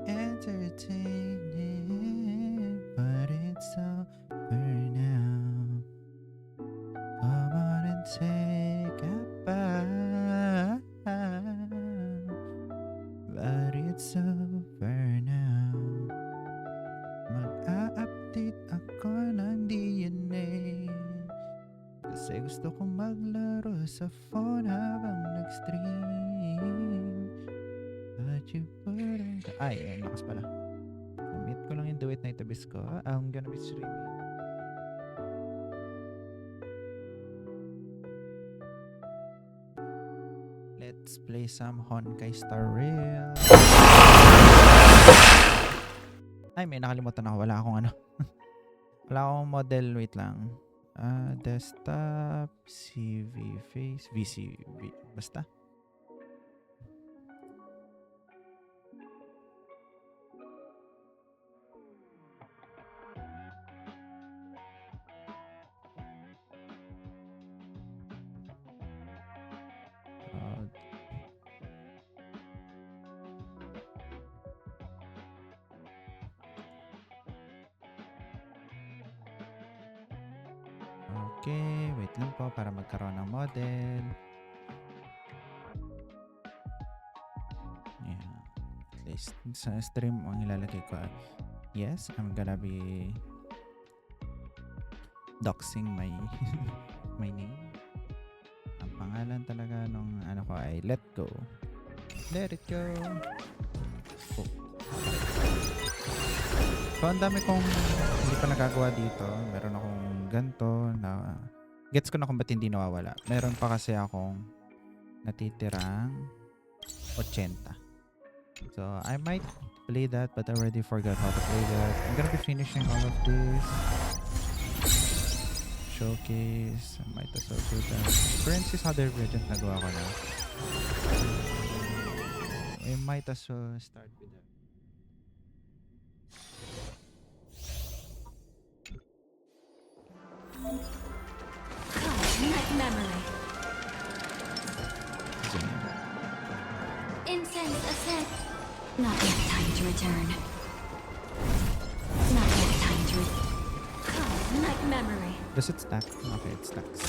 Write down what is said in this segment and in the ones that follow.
entertaining, but it's over now. Come on and take a bow, but it's over now. Mag-a-update ako ng DNA kasi gusto kong maglaro sa phone habang nag-stream. But you wouldn't... Ay, lakas pala. Na-meet ko lang yung do it na itabis ko. I'm gonna be streaming. Let's play some Honkai Star Rail. Ay, may nakalimutan ako. Wala akong ano. Wala akong model. Wait lang. Desktop, CV, face, VCV. Basta. Okay, wait lang po para magkaroon ng model. Yeah, at least sa stream ang ilalagay ko. Yes, I'm gonna be doxing my my name. Ang pangalan talaga nung ano ko ay Let Go. Let it go. Oh. So, ang dami kong hindi pa nagagawa dito. Meron akong ganto na gets ko na kung ba't hindi nawawala. Meron pa kasi akong natitirang 80. So, I might play that but I already forgot how to play that. I'm gonna be finishing all of this. Showcase. I might as well do that. Princess Other Legend nagawa ko na. I might as well start with that. Night memory. Incense ascent. Not yet time to return. Not yet time to night memory. Does it stack? Okay, it stacks.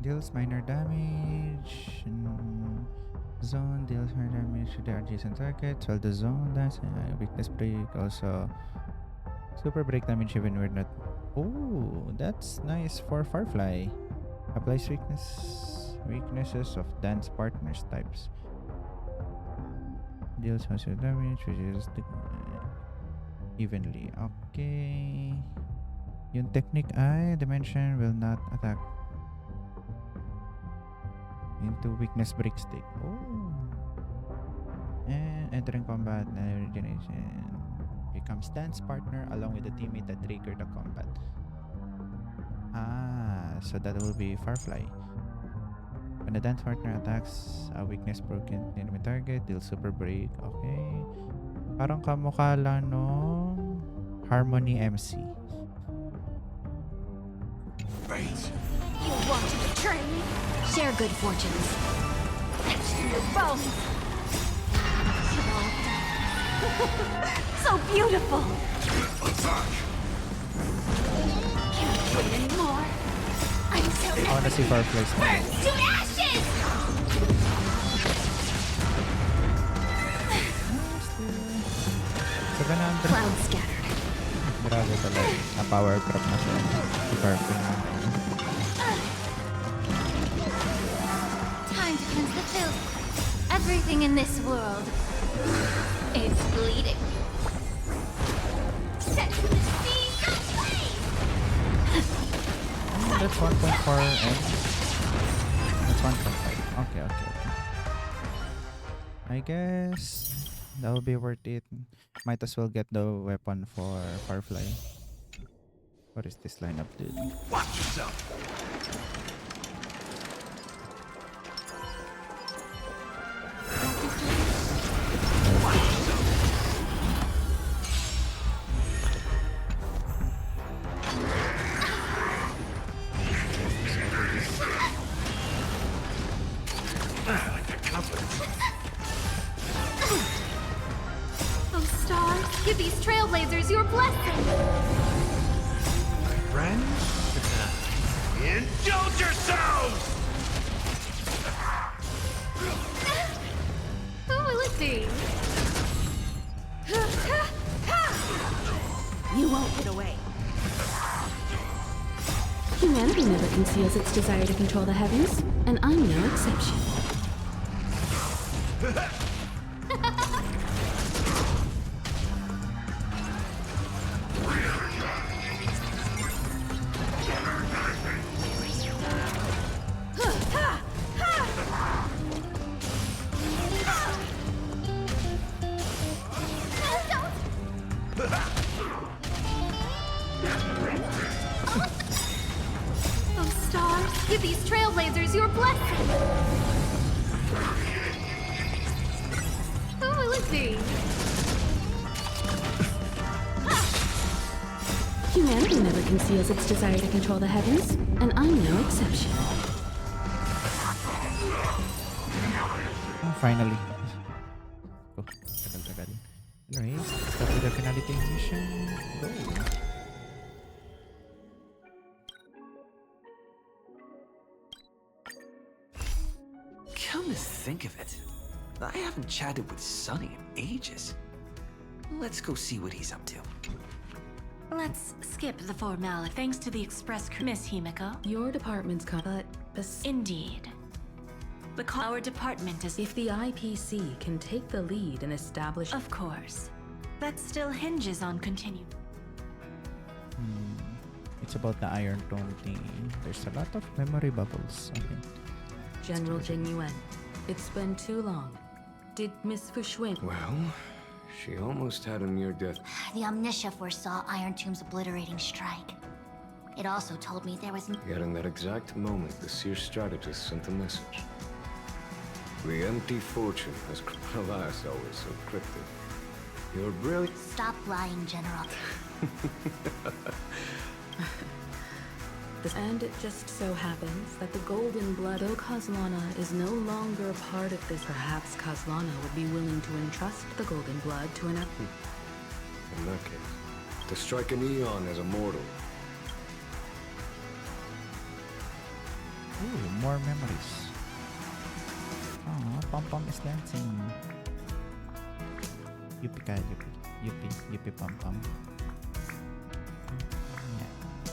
Deals minor damage. Zone deals minor damage to the adjacent targets, while the zone does weakness break. Also, super break damage even when not. Oh, that's nice for Firefly. Applies weaknesses of dance partners types. Deals also damage, which is evenly. Okay. Yung technique ay dimension will not attack into weakness break state. Oh. And entering combat and regeneration becomes dance partner along with the teammate that triggered the combat. So that will be Firefly. When the dance partner attacks a weakness broken enemy target, deal super break. Okay. Parang kamukha lang nung Harmony MC. Fate. You want to betray me? Share good fortunes. Etched in your bones. So beautiful. Attack. Can't wait anymore. Until I wanna see Fireflies. burn to ashes. 700. Cloud scattered. Grabe talaga. Na-power crop na siya. Si Firefly. Time to cleanse the filth. Everything in this world is bleeding. Set to the sea, go play! That's 1.4 and that's 1.5. Okay. I guess that will be worth it. Might as well get the weapon for Firefly. What is this lineup, dude? Watch yourself. Oh, stars, give these trailblazers your blessing. Friends? Indulge yourselves! Who will it be? You won't get away. Humanity never conceals its desire to control the heavens, and I'm no exception. Oh, stars, give these trailblazers your blessing. Who will it be? Humanity never conceals its desire to control the heavens, and I'm no exception. Finally. Oh, tagal-tagal. Anyways, start with the finality mission. Go. Come to think of it, I haven't chatted with Sonny in ages. Let's go see what he's up to. Let's skip the formality. Thanks to the express Miss Himiko. Your department's but Indeed. Our department is... if the IPC can take the lead and establish... Of course. That still hinges on continue. It's about the Iron Tome thing. There's a lot of memory bubbles. Okay. General Jing Yuan, it's been too long. Did Miss Fushun... Well, she almost had a near-death. The Omniscia foresaw Iron Tomb's obliterating strike. It also told me there was... Yet in that exact moment, the Seer strategist sent a message. The empty fortune has... Alas, always so cryptic. You're brilliant. Stop lying, General. And it just so happens that the Golden Blood, though Kozlana is no longer a part of this, perhaps Kozlana would be willing to entrust the Golden Blood to an... In that case, to strike an Eon as a mortal. Ooh, more memories. Oh, Pom Pom is dancing. Yuppie ka, Yuppie Pom Pom.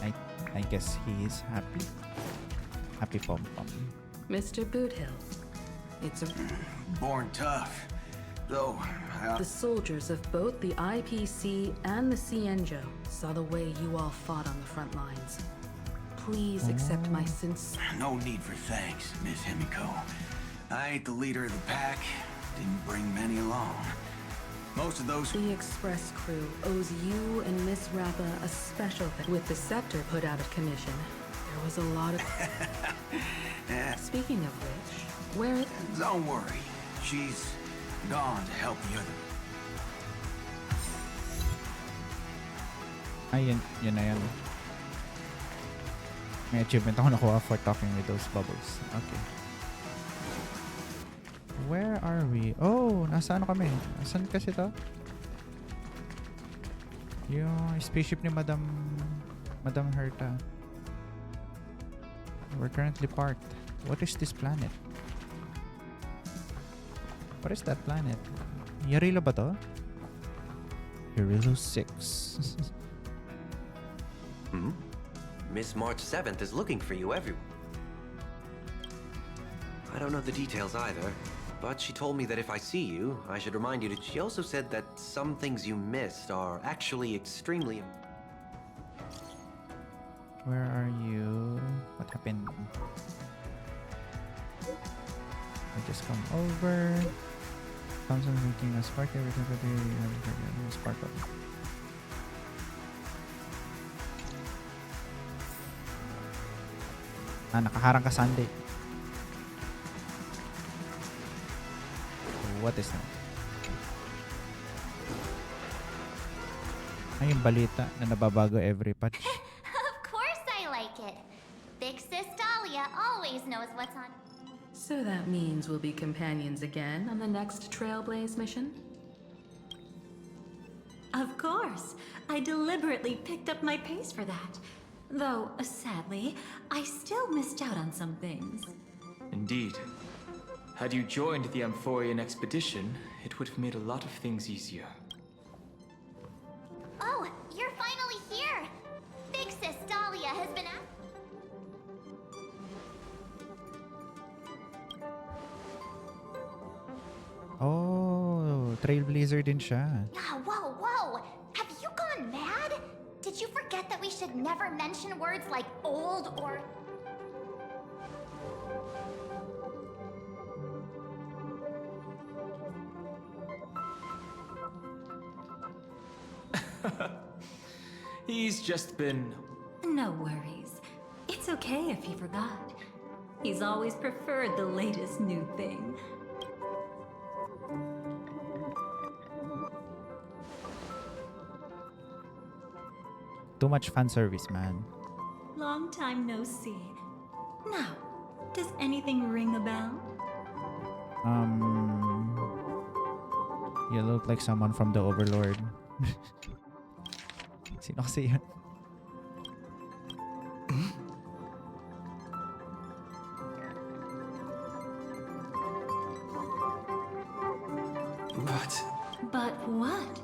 Yeah, I guess he is happy. Happy Pom Pom. Mr. Boothill, it's a... Born tough. Though, The soldiers of both the IPC and the Cienjo saw the way you all fought on the front lines. Please accept my no need for thanks, Miss Himiko. I ain't the leader of the pack. Didn't bring many along. Most of those... The Express crew owes you and Miss Rappa a special thing. With the scepter put out of commission, there was a lot of... Speaking of which, where... Don't worry. She's gone to help the other. Ay, yun na yan. May achievement ako nakuha for talking with those bubbles. Okay. Where are we? Oh, nasa ano kami? Asan kasi to? Yung spaceship ni Madam Herta. We're currently parked. What is this planet? What is that planet? Yarilo ba to? Yarilo 6. Miss March 7th is looking for you everywhere. I don't know the details either, but she told me that if I see you, I should remind you to... She also said that some things you missed are actually extremely... Where are you? What happened? I just come over. Thompson making a spark everything for the sparkle. Ah, nakaharang ka Sunday. What is that? Ay, yung balita na nababago every patch. Of course I like it. Big Sis Dahlia always knows what's on. So that means we'll be companions again on the next Trailblaze mission? Of course. I deliberately picked up my pace for that. Though, sadly, I still missed out on some things. Indeed. Had you joined the Amphorian expedition, it would have made a lot of things easier. Oh, you're finally here! Big Sis Dahlia has been Oh, Trailblazer din siya. Whoa, whoa! Have you gone mad? Did you forget that we should never mention words like old or... He's just been... No worries. It's okay if he forgot. He's always preferred the latest new thing. Too much fan service, man. Long time no see. Now, does anything ring a bell? You look like someone from the Overlord. Sino kasi yan? But what?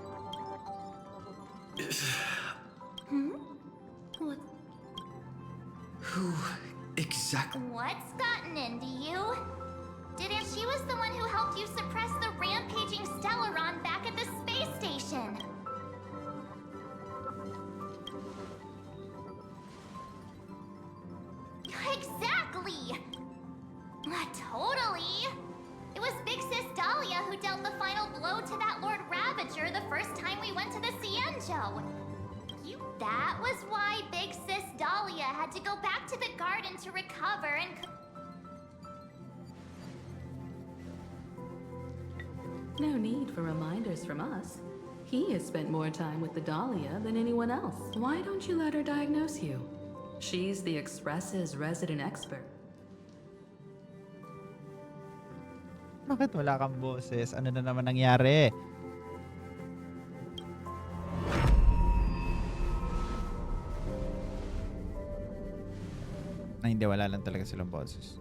What? Who exactly? What's gotten into you? Didn't she was the one who helped you suppress the rampaging Stellaron back at the space station? Exactly! Totally! It was Big Sis Dahlia who dealt the final blow to that Lord Ravager the first time we went to the Cienjo. That was why Big Sis Dahlia had to go back to the garden to recover and... No need for reminders from us. He has spent more time with the Dahlia than anyone else. Why don't you let her diagnose you? She's the Express's resident expert. Bakit wala kang boses? Ano na naman nangyari? Na hindi, wala lang talaga silang boses.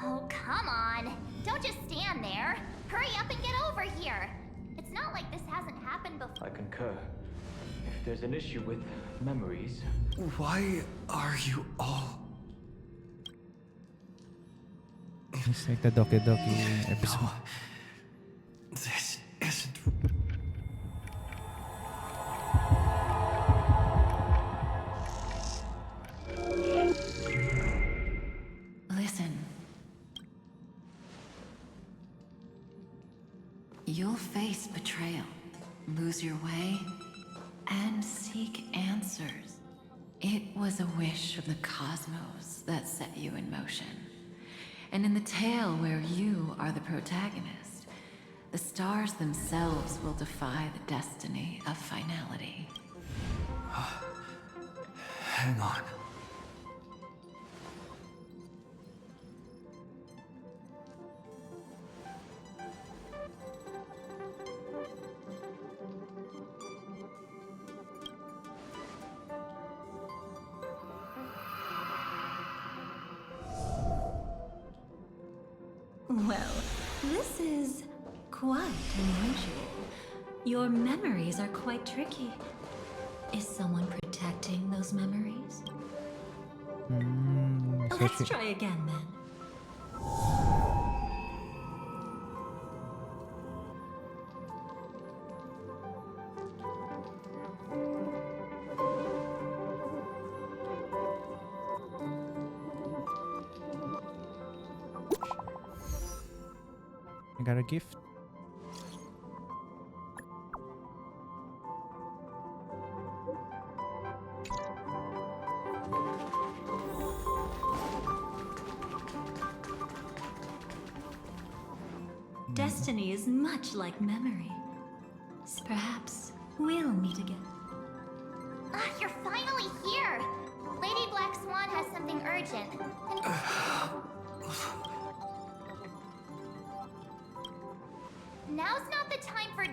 Oh, come on. Don't just stand there. Hurry up and get over here. It's not like this hasn't happened before. I concur. If there's an issue with memories... Why are you all... It's like the Doki Doki episode. This isn't... Listen. You'll face betrayal, lose your way, and seek answers. It was a wish of the cosmos that set you in motion. And in the tale where you are the protagonist, the stars themselves will defy the destiny of finality. Hang on. Well, this is quite unusual. Your memories are quite tricky. Is someone protecting those memories? Let's try again then. I got a gift. Destiny is much like memory. Perhaps we'll meet again. Ah, you're finally here! Lady Black Swan has something urgent. Now's not the time for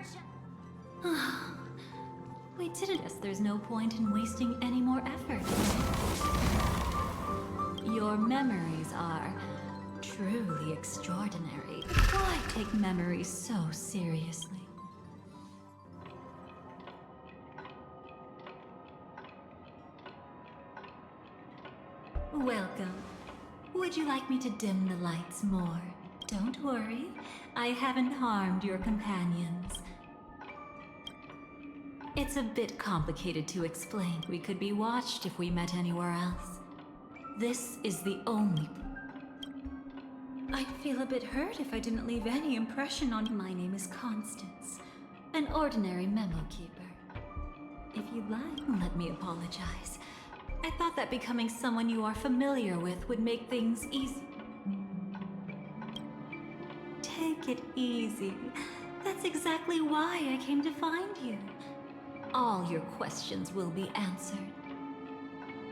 We didn't. Guess there's no point in wasting any more effort. Your memories are truly extraordinary. Why take memories so seriously? Welcome. Would you like me to dim the lights more? Don't worry, I haven't harmed your companions. It's a bit complicated to explain. We could be watched if we met anywhere else. This is the only... I'd feel a bit hurt if I didn't leave any impression on... My name is Constance, an ordinary memo keeper. If you'd like, let me apologize. I thought that becoming someone you are familiar with would make things easy. Take it easy. That's exactly why I came to find you. All your questions will be answered.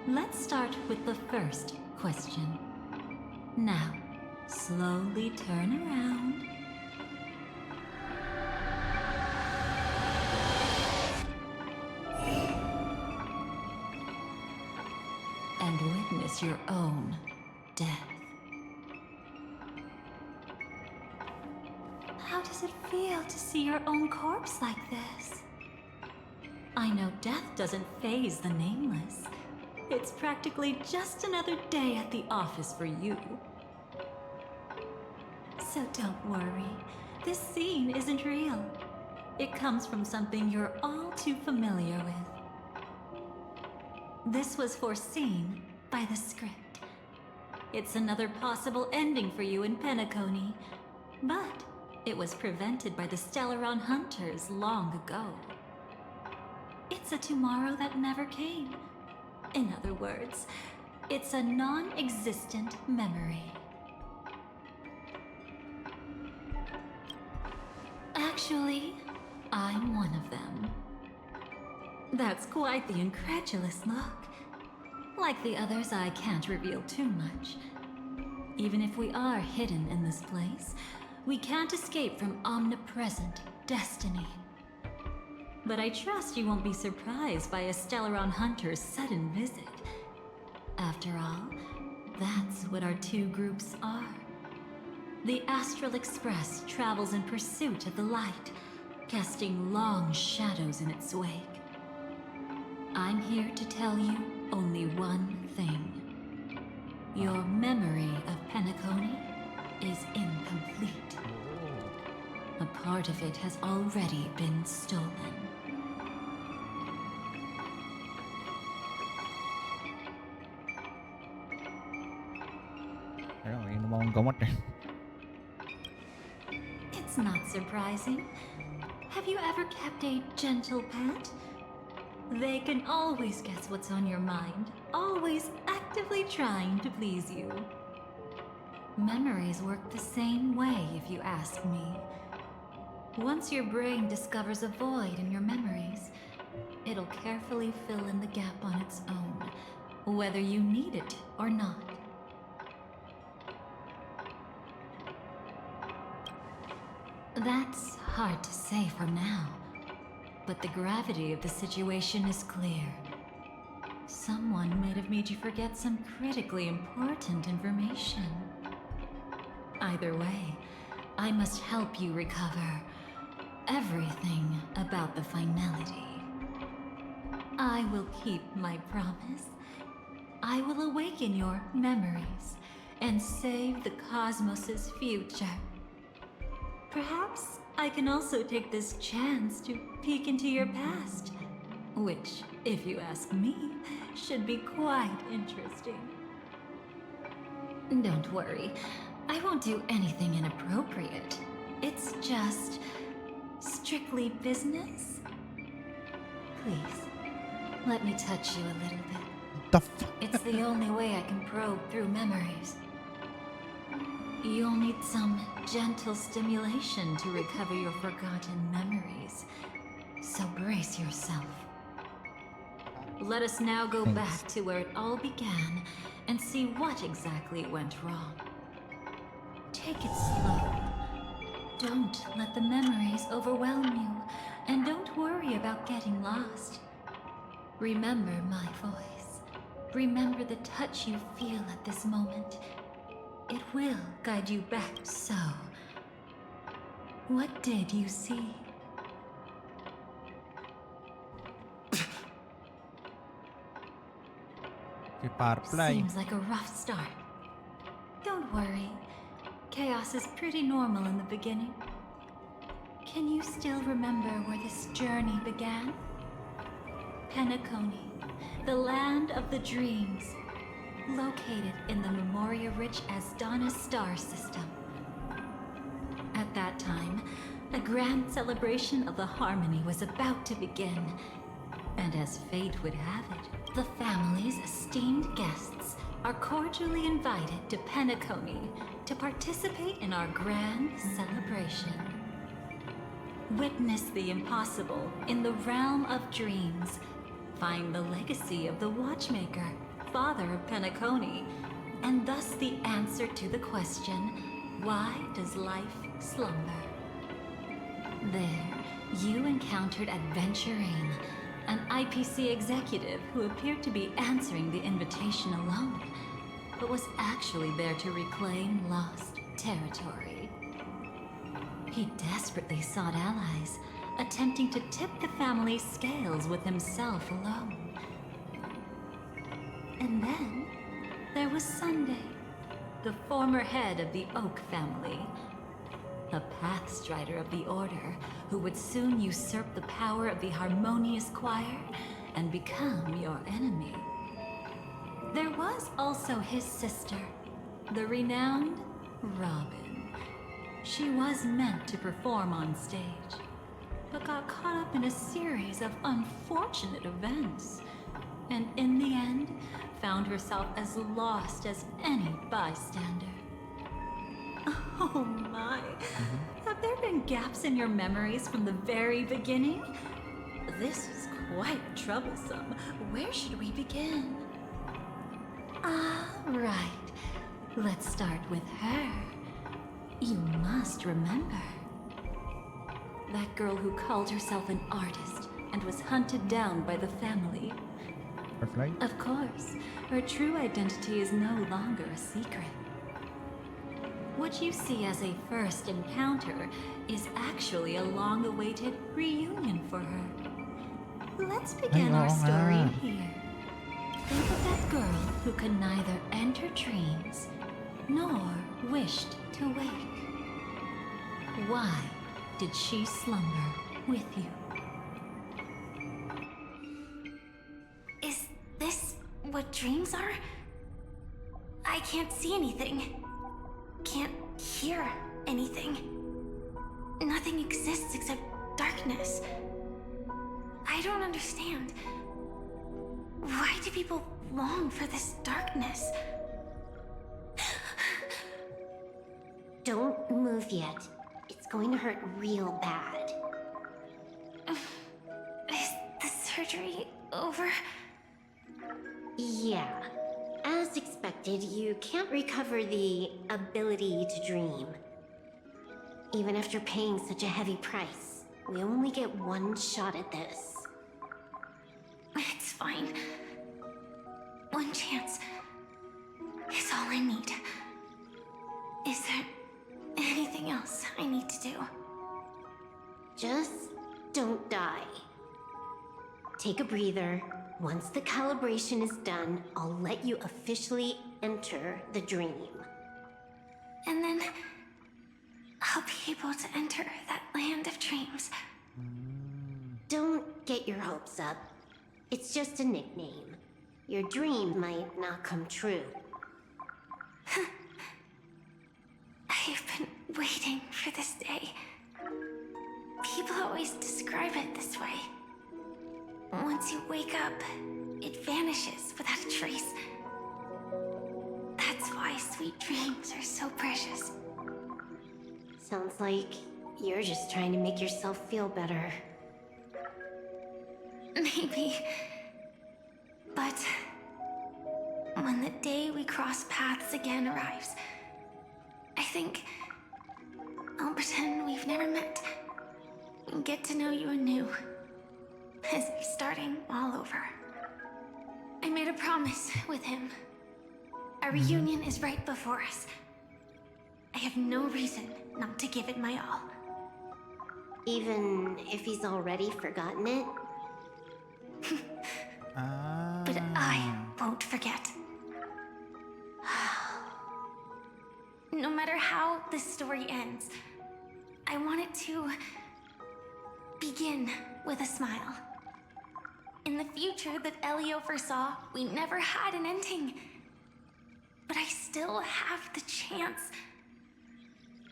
Let's start with the first question. Now, slowly turn around. And witness your own death. How does it feel to see your own corpse like this? I know death doesn't faze the nameless. It's practically just another day at the office for you. So don't worry, this scene isn't real. It comes from something you're all too familiar with. This was foreseen by the script. It's another possible ending for you in Penacony, but it was prevented by the Stellaron Hunters long ago. It's a tomorrow that never came. In other words, it's a non-existent memory. Actually, I'm one of them. That's quite the incredulous look. Like the others, I can't reveal too much. Even if we are hidden in this place, we can't escape from omnipresent destiny. But I trust you won't be surprised by a Stellaron Hunter's sudden visit. After all, that's what our two groups are. The Astral Express travels in pursuit of the light, casting long shadows in its wake. I'm here to tell you only one thing. Your memory of Penacony is incomplete. A part of it has already been stolen. It's not surprising. Have you ever kept a gentle pet? They can always guess what's on your mind, always actively trying to please you. Memories work the same way, if you ask me. Once your brain discovers a void in your memories, it'll carefully fill in the gap on its own, whether you need it or not. That's hard to say for now, but the gravity of the situation is clear. Someone might have made you forget some critically important information. Either way, I must help you recover everything about the Finality. I will keep my promise. I will awaken your memories and save the cosmos's future. Perhaps I can also take this chance to peek into your past, which, if you ask me, should be quite interesting. Don't worry, I won't do anything inappropriate. It's just strictly business. Please, let me touch you a little bit. The fuck? It's the only way I can probe through memories. You'll need some gentle stimulation to recover your forgotten memories. So brace yourself. Let us now go Thanks. back to where it all began and see what exactly went wrong. Take it slow. Don't let the memories overwhelm you, and don't worry about getting lost. Remember my voice. Remember the touch you feel at this moment. It will guide you back. So, what did you see? Okay, power play. Seems like a rough start. Don't worry. Chaos is pretty normal in the beginning. Can you still remember where this journey began? Penacony, the land of the dreams, located in the Memoria-rich Asdana star system. At that time, a grand celebration of the harmony was about to begin, and as fate would have it, the family's esteemed guests are cordially invited to Penacony to participate in our grand celebration. Witness the impossible in the realm of dreams. Find the legacy of the Watchmaker, father of Penacony, and thus the answer to the question, why does life slumber? There, you encountered Adventurine, an IPC executive who appeared to be answering the invitation alone, but was actually there to reclaim lost territory. He desperately sought allies, attempting to tip the family's scales with himself alone. And then, there was Sunday, the former head of the Oak family, a Pathstrider of the Order who would soon usurp the power of the Harmonious Choir and become your enemy. There was also his sister, the renowned Robin. She was meant to perform on stage, but got caught up in a series of unfortunate events, and in the end, found herself as lost as any bystander. Oh my! Have there been gaps in your memories from the very beginning? This is quite troublesome. Where should we begin? Right. Let's start with her. You must remember. That girl who called herself an artist and was hunted down by the family. Butterfly. Of course, her true identity is no longer a secret. What you see as a first encounter is actually a long-awaited reunion for her. Let's begin our story here. Think of that girl who could neither enter dreams nor wished to wake. Why did she slumber with you? Is this what dreams are? I can't see anything. Can't hear anything. Nothing exists except darkness. I don't understand. Why do people long for this darkness? Don't move yet. It's going to hurt real bad. Is the surgery over? Yeah. As expected, you can't recover the ability to dream. Even after paying such a heavy price, we only get one shot at this. It's fine. One chance is all I need. Is there anything else I need to do? Just don't die. Take a breather. Once the calibration is done, I'll let you officially enter the dream. And then I'll be able to enter that land of dreams. Don't get your hopes up. It's just a nickname. Your dream might not come true. I've been waiting for this day. People always describe it this way. Once you wake up, it vanishes without a trace. That's why sweet dreams are so precious. Sounds like you're just trying to make yourself feel better. Maybe. But when the day we cross paths again arrives, I think I'll pretend we've never met and get to know you anew, as if starting all over. I made a promise with him. Our reunion is right before us. I have no reason not to give it my all. Even if he's already forgotten it? But I won't forget. No matter how this story ends, I want it to begin with a smile. In the future that Elio foresaw, we never had an ending. But I still have the chance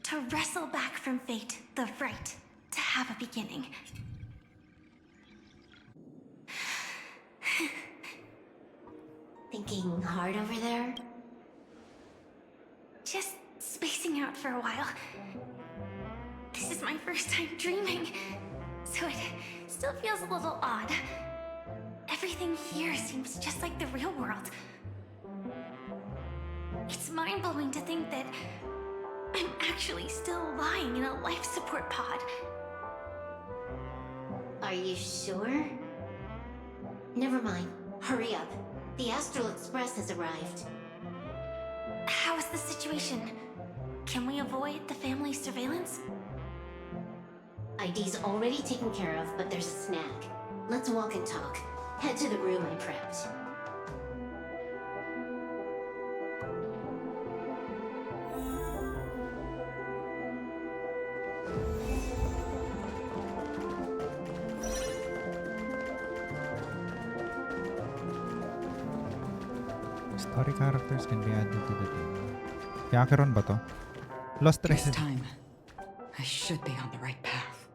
to wrestle back from fate the right to have a beginning. Thinking hard over there? Just spacing out for a while. This is my first time dreaming, so it still feels a little odd. Everything here seems just like the real world. It's mind-blowing to think that I'm actually still lying in a life support pod. Are you sure? Never mind. Hurry up. The Astral Express has arrived. How is the situation? Can we avoid the family's surveillance? ID's already taken care of, but there's a snag. Let's walk and talk. Head to the room I prepped. Story characters can be added to the team. Yakaron ba to? Lost This Resident. time, I should be on the right path.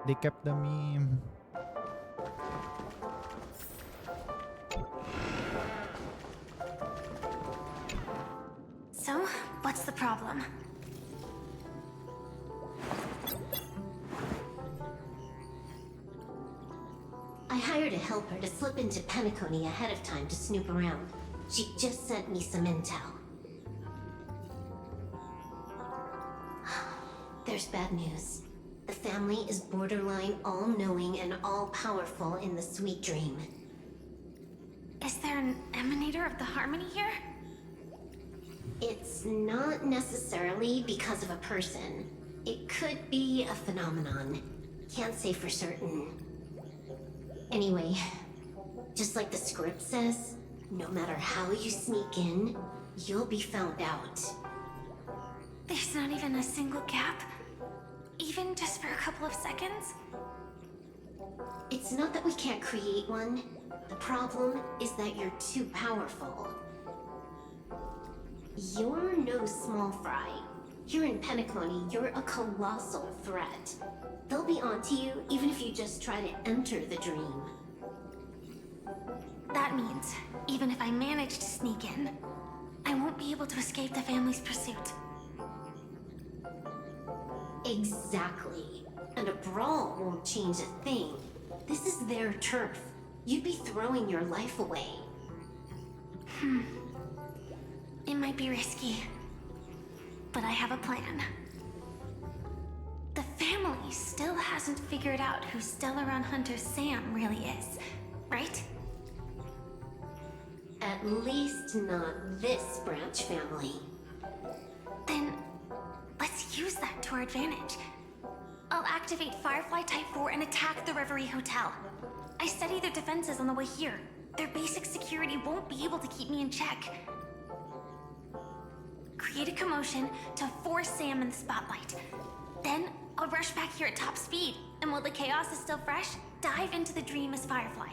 They kept the meme. So, what's the problem? I hired a helper to slip into Penacony ahead of time to snoop around. She just sent me some intel. There's bad news. The family is borderline all-knowing and all-powerful in the Sweet Dream. Is there an emanator of the harmony here? It's not necessarily because of a person. It could be a phenomenon. Can't say for certain. Anyway, just like the script says, no matter how you sneak in, you'll be found out. There's not even a single gap? Even just for a couple of seconds? It's not that we can't create one. The problem is that you're too powerful. You're no small fry. Here in Penacony, you're a colossal threat. They'll be onto you even if you just try to enter the dream. That means, even if I manage to sneak in, I won't be able to escape the family's pursuit. Exactly. And a brawl won't change a thing. This is their turf. You'd be throwing your life away. It might be risky, but I have a plan. The family still hasn't figured out who Stellaron Hunter Sam really is, right? At least not this branch family. Then, let's use that to our advantage. I'll activate Firefly Type 4 and attack the Reverie Hotel. I studied their defenses on the way here. Their basic security won't be able to keep me in check. Create a commotion to force Sam in the spotlight. Then, I'll rush back here at top speed, and while the chaos is still fresh, dive into the dream as Firefly.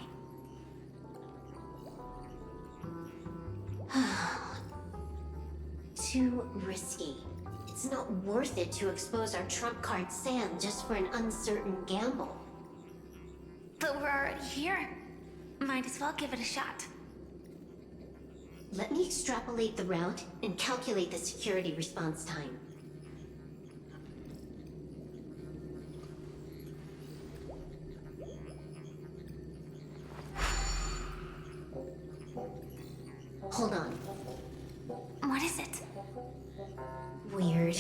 Too risky. It's not worth it to expose our trump card Sam just for an uncertain gamble. But we're already here. Might as well give it a shot. Let me extrapolate the route and calculate the security response time. Hold on. What is it? Weird.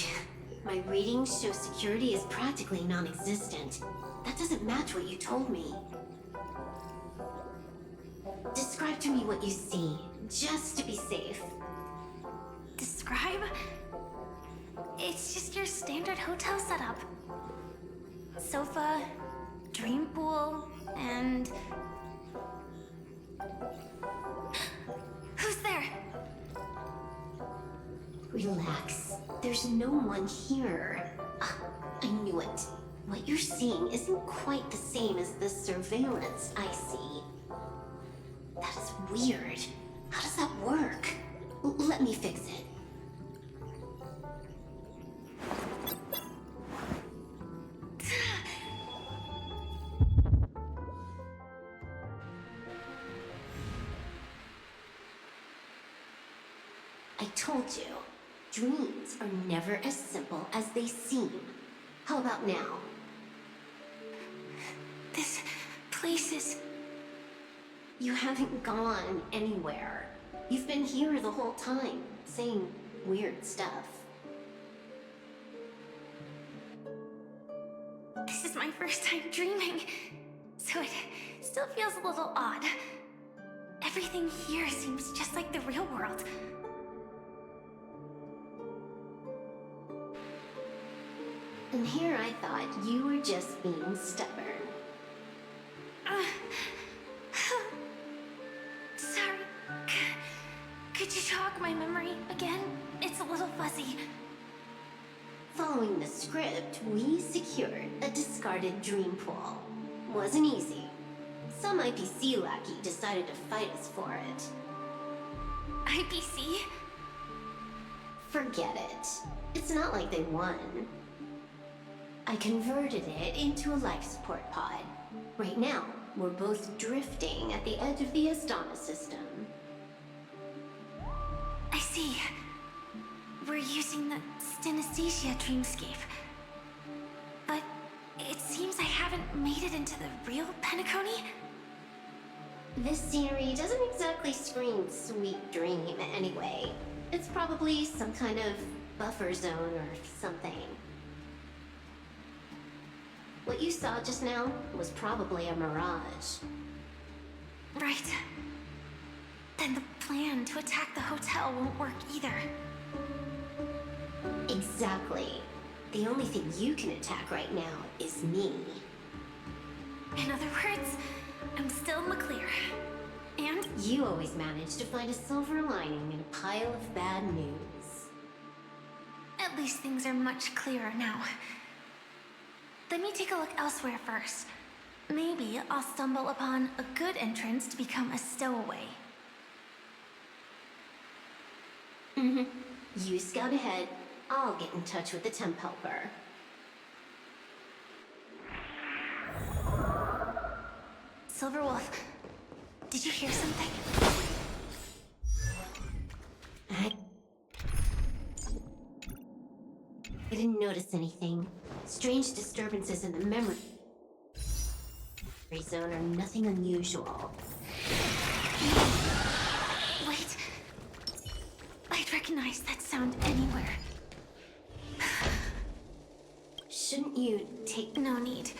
My readings show security is practically non-existent. That doesn't match what you told me. Describe to me what you see, just to be safe. Describe? It's just your standard hotel setup. Sofa, dream pool, and... Who's there? Relax. There's no one here. Ah, I knew it. What you're seeing isn't quite the same as the surveillance I see. That is weird. How does that work? Let me fix it. I told you, dreams are never as simple as they seem. How about now? This place is... You haven't gone anywhere. You've been here the whole time, saying weird stuff. This is my first time dreaming, so it still feels a little odd. Everything here seems just like the real world. And here I thought you were just being stubborn. Sorry. Could you jog my memory again? It's a little fuzzy. Following the script, we secured a discarded dream pool. Wasn't easy. Some IPC lackey decided to fight us for it. IPC? Forget it. It's not like they won. I converted it into a life support pod. Right now, we're both drifting at the edge of the Astana system. I see. We're using the synesthesia dreamscape. But it seems I haven't made it into the real Penacony? This scenery doesn't exactly scream sweet dream anyway. It's probably some kind of buffer zone or something. What you saw just now was probably a mirage. Right. Then the plan to attack the hotel won't work either. Exactly. The only thing you can attack right now is me. In other words, I'm still in the clear. And? You always manage to find a silver lining in a pile of bad news. At least things are much clearer now. Let me take a look elsewhere first. Maybe I'll stumble upon a good entrance to become a stowaway. You scout ahead. I'll get in touch with the temp helper. Silverwolf, did you hear something? I didn't notice anything. Strange disturbances in the memory zone are nothing unusual. Wait. I'd recognize that sound anywhere. Shouldn't you take... No need.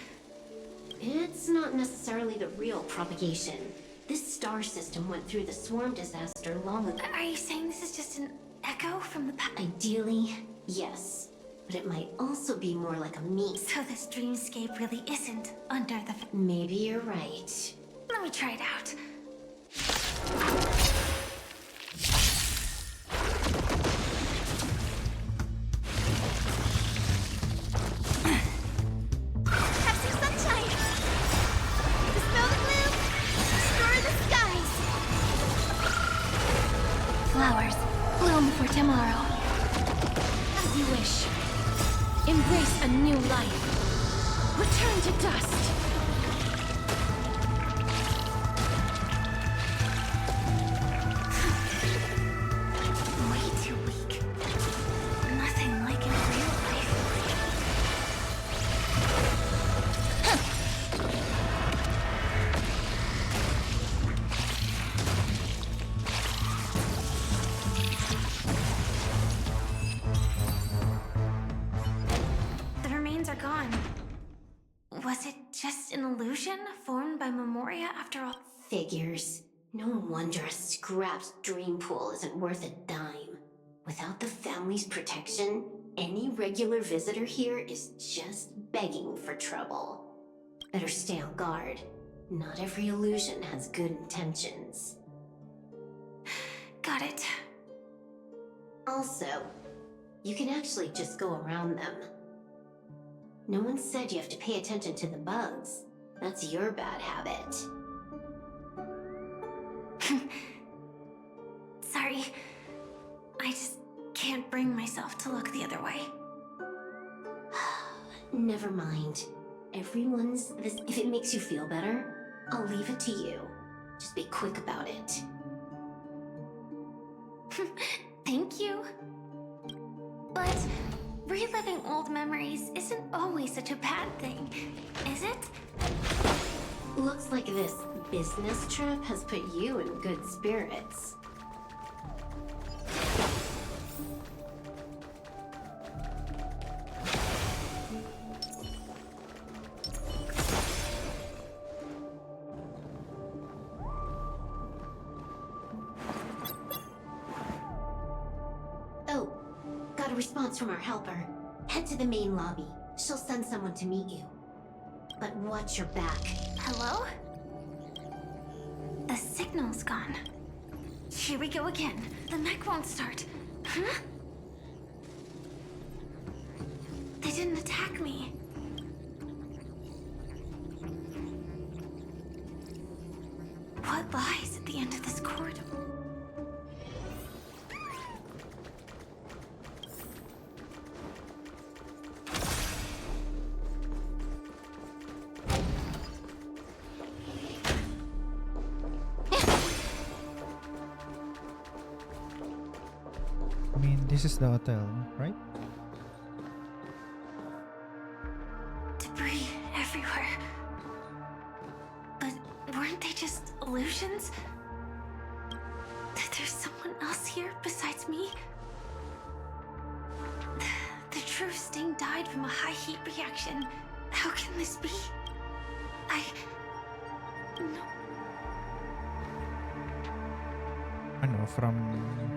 It's not necessarily the real propagation. This star system went through the swarm disaster long ago. Are you saying this is just an echo from the past? Ideally, yes. But it might also be more like a me. So this dreamscape really isn't under the... Maybe you're right. Let me try it out. Have some sunshine! Dispel the gloom! Restore the skies! Flowers, bloom for tomorrow. As you wish. Embrace a new life. Return to dust. just an illusion formed by Memoria after all? Figures. No wonder a scrapped dream pool isn't worth a dime. Without the family's protection, any regular visitor here is just begging for trouble. Better stay on guard. Not every illusion has good intentions. Got it. Also, you can actually just go around them. No one said you have to pay attention to the bugs. That's your bad habit. Sorry. I just can't bring myself to look the other way. Never mind. Everyone's this. If it makes you feel better, I'll leave it to you. Just be quick about it. Thank you. But reliving old memories isn't always such a bad thing, is it? Looks like this business trip has put you in good spirits. Oh, got a response from our helper. Head to the main lobby. She'll send someone to meet you. But watch your back. Hello? The signal's gone. Here we go again. The mech won't start. Huh? They didn't attack me. What lies at the end of this corridor? I mean, this is the hotel, right? Debris everywhere. But weren't they just illusions? That there's someone else here besides me? The true Sting died from a high heat reaction. How can this be? No. Ano, from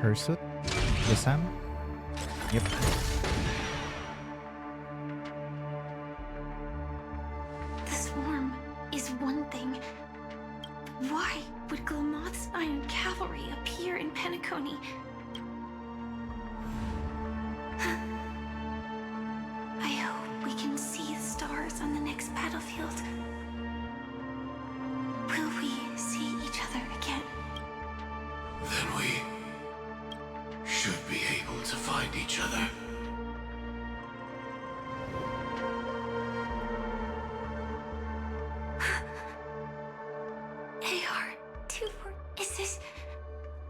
her suit? The Sam? Yep. The swarm is one thing. Why would Glamoth's Iron Cavalry appear in Penacony? I hope we can see the stars on the next battlefield. Will we see each other again? Then we should be able to find each other. AR-24, is this...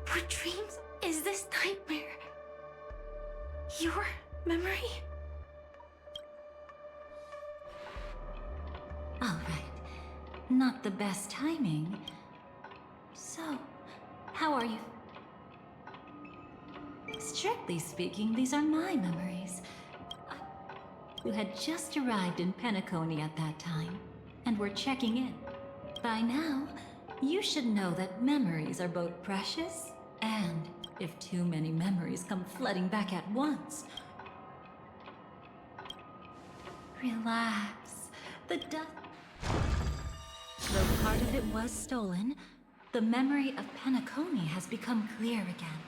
Were dreams? Is this nightmare? Your memory? All right. Not the best timing. So, how are you? Strictly speaking, these are my memories. You had just arrived in Penacony at that time, and were checking in. By now, you should know that memories are both precious, and if too many memories come flooding back at once. Relax. Though part of it was stolen, the memory of Penacony has become clear again.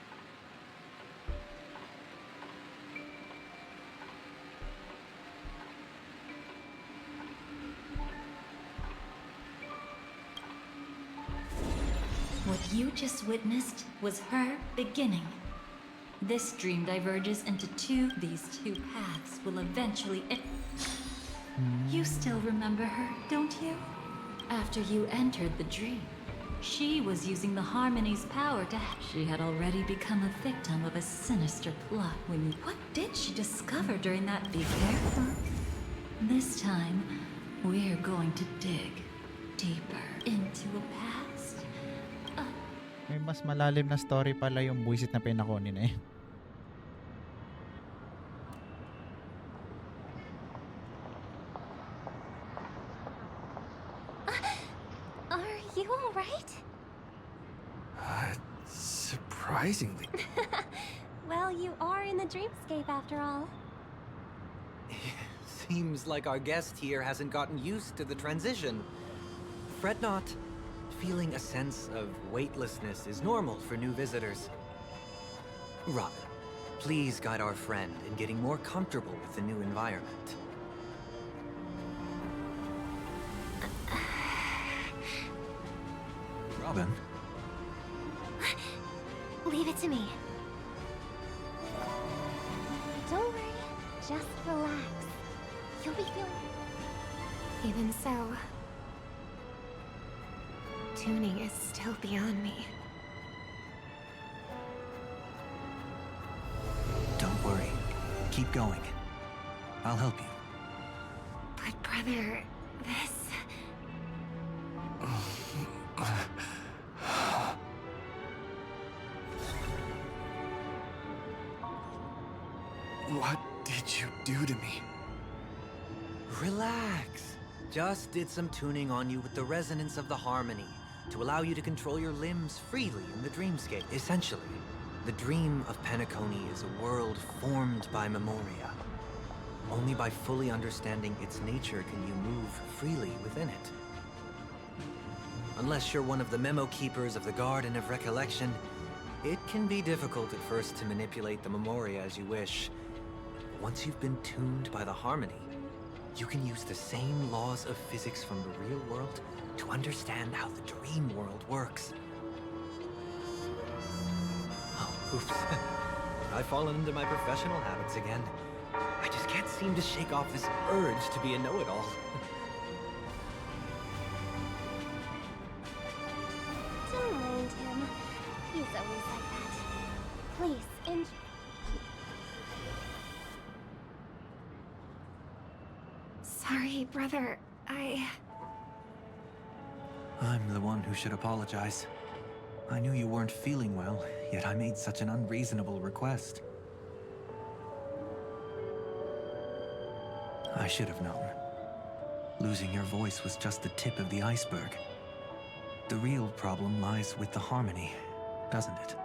What you just witnessed was her beginning. This dream diverges into these two paths will eventually You still remember her, don't you? After you entered the dream, she was using the Harmony's power to she had already become a victim of a sinister plot when you... What did she discover during that... Be careful. This time, we're going to dig deeper into a past. May mas malalim na story pala yung buwisit na Penacony na yun. You alright? Surprisingly. Well, you are in the dreamscape after all. Seems like our guest here hasn't gotten used to the transition. Fret not. Feeling a sense of weightlessness is normal for new visitors. Robin, please guide our friend in getting more comfortable with the new environment. Robin? Leave it to me. Don't worry, just relax. You'll be feeling... Even so, tuning is still beyond me. Don't worry. Keep going. I'll help you. But brother, this... What did you do to me? Relax. Just did some tuning on you with the resonance of the harmony to allow you to control your limbs freely in the dreamscape. Essentially, the dream of Penacony is a world formed by memoria. Only by fully understanding its nature can you move freely within it. Unless you're one of the memo keepers of the Garden of Recollection, it can be difficult at first to manipulate the memoria as you wish. But once you've been tuned by the harmony, you can use the same laws of physics from the real world to understand how the dream world works. Oh, oops. I've fallen into my professional habits again. I just can't seem to shake off this urge to be a know-it-all. Don't mind him. He's always like that. Please, enjoy. Sorry, brother. I'm the one who should apologize. I knew you weren't feeling well, yet I made such an unreasonable request. I should have known. Losing your voice was just the tip of the iceberg. The real problem lies with the harmony, doesn't it?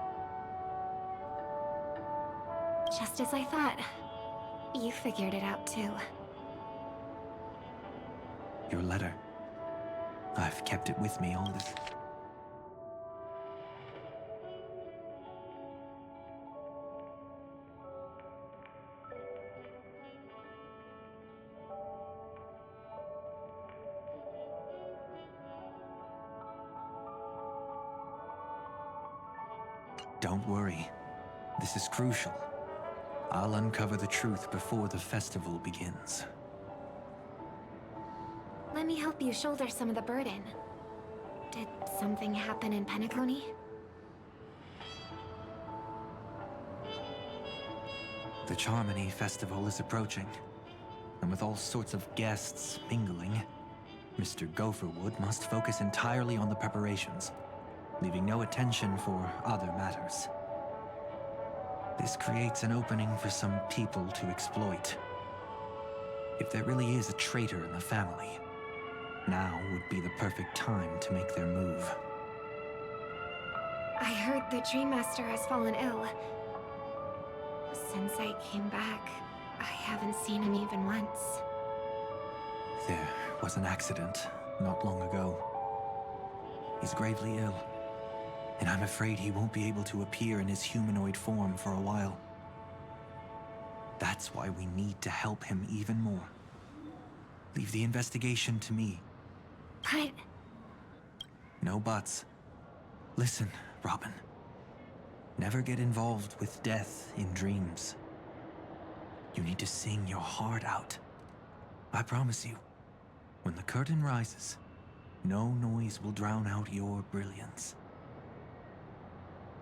Just as I thought. You figured it out too. Your letter. I've kept it with me all this... Don't worry. This is crucial. I'll uncover the truth before the festival begins. Let me help you shoulder some of the burden. Did something happen in Penacony? The Charmony Festival is approaching, and with all sorts of guests mingling, Mr. Gopherwood must focus entirely on the preparations, leaving no attention for other matters. This creates an opening for some people to exploit. If there really is a traitor in the family, now would be the perfect time to make their move. I heard the Dream Master has fallen ill. Since I came back, I haven't seen him even once. There was an accident not long ago. He's gravely ill, and I'm afraid he won't be able to appear in his humanoid form for a while. That's why we need to help him even more. Leave the investigation to me. But... No buts. Listen, Robin. Never get involved with death in dreams. You need to sing your heart out. I promise you, when the curtain rises, no noise will drown out your brilliance.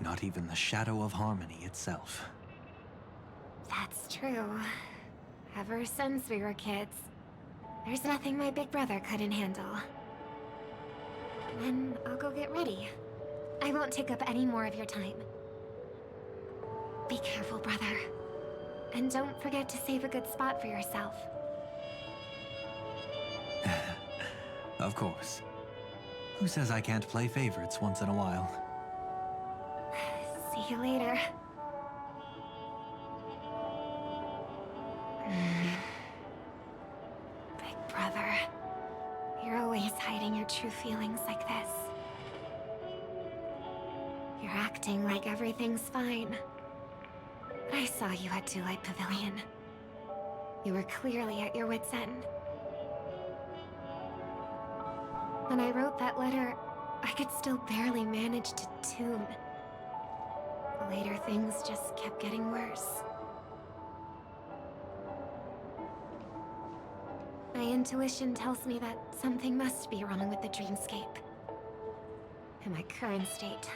Not even the shadow of harmony itself. that's true. Ever since we were kids, there's nothing my big brother couldn't handle. Then I'll go get ready. I won't take up any more of your time. Be careful, brother. And don't forget to save a good spot for yourself. Of course. Who says I can't play favorites once in a while? See you later. Big brother, you're always hiding your true feelings like this. You're acting like everything's fine. But I saw you at Daylight Pavilion. You were clearly at your wit's end. When I wrote that letter, I could still barely manage to tune. Later, things just kept getting worse. My intuition tells me that something must be wrong with the dreamscape. In my current state,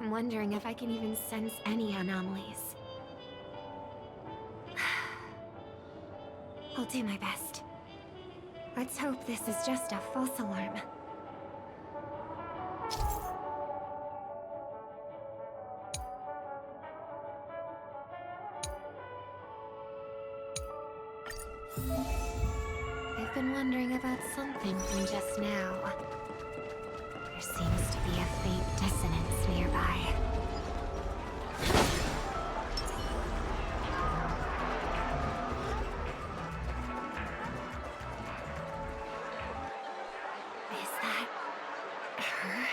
I'm wondering if I can even sense any anomalies. I'll do my best. Let's hope this is just a false alarm. I've been wondering about something from just now. There seems to be a faint dissonance nearby. Is that her?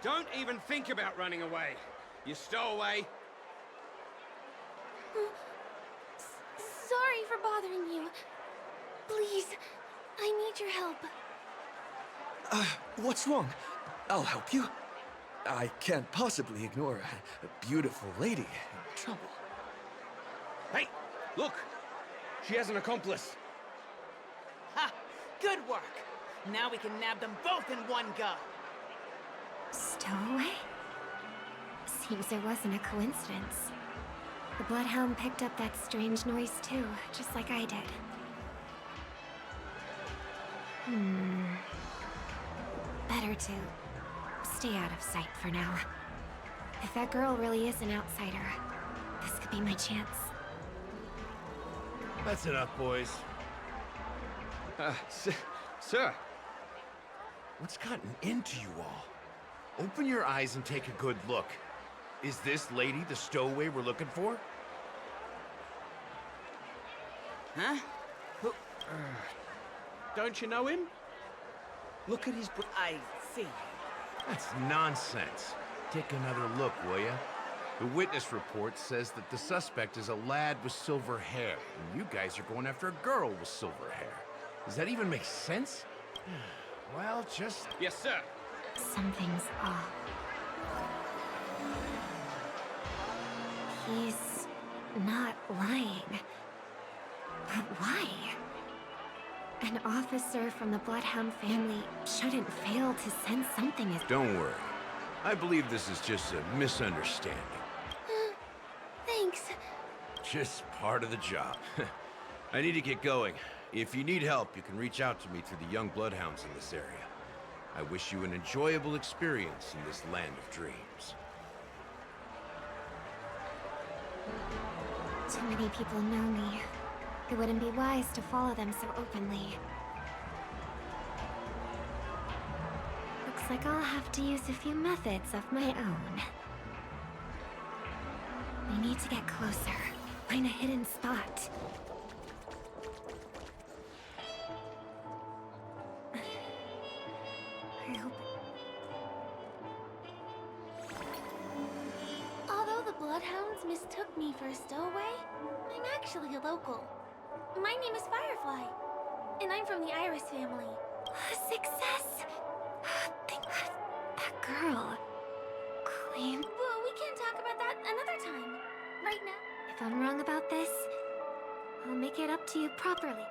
Don't even think about running away. You stowaway. Sorry for bothering you. Please, I need your help. What's wrong? I'll help you. I can't possibly ignore a beautiful lady in trouble. Hey, look! She has an accomplice. Ha! Good work! Now we can nab them both in one go! Stowaway? Seems it wasn't a coincidence. The Bloodhound picked up that strange noise too, just like I did. Better to stay out of sight for now. If that girl really is an outsider, this could be my chance. That's enough, boys. Sir. What's gotten into you all? Open your eyes and take a good look. Is this lady the stowaway we're looking for? Huh? Who? Don't you know him? Look at his I see. That's nonsense. Take another look, will ya? The witness report says that the suspect is a lad with silver hair, and you guys are going after a girl with silver hair. Does that even make sense? Well, just... Yes, sir. Something's off. He's not lying. But why? An officer from the Bloodhound family shouldn't fail to sense something is... Don't worry. I believe this is just a misunderstanding. Thanks. Just part of the job. I need to get going. If you need help, you can reach out to me through the young bloodhounds in this area. I wish you an enjoyable experience in this land of dreams. Too many people know me. It wouldn't be wise to follow them so openly. Looks like I'll have to use a few methods of my own. I need to get closer. Find a hidden spot. I hope... Although the Bloodhounds mistook me for a stowaway, I'm actually a local. My name is Firefly, and I'm from the Iris family. Success! That girl... claimed... Well, we can talk about that another time. Right now. If I'm wrong about this, I'll make it up to you properly.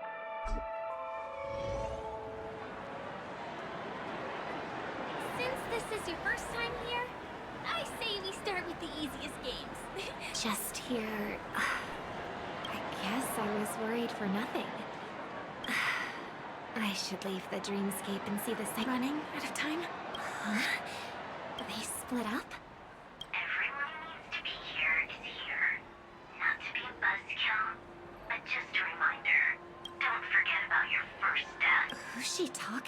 Since this is your first time here, I say we start with the easiest games. Just here... I guess I was worried for nothing. I should leave the dreamscape and see the site. Running out of time? Huh? They split up? Everyone needs to be here is here. Not to be a buzzkill, but just a reminder. Don't forget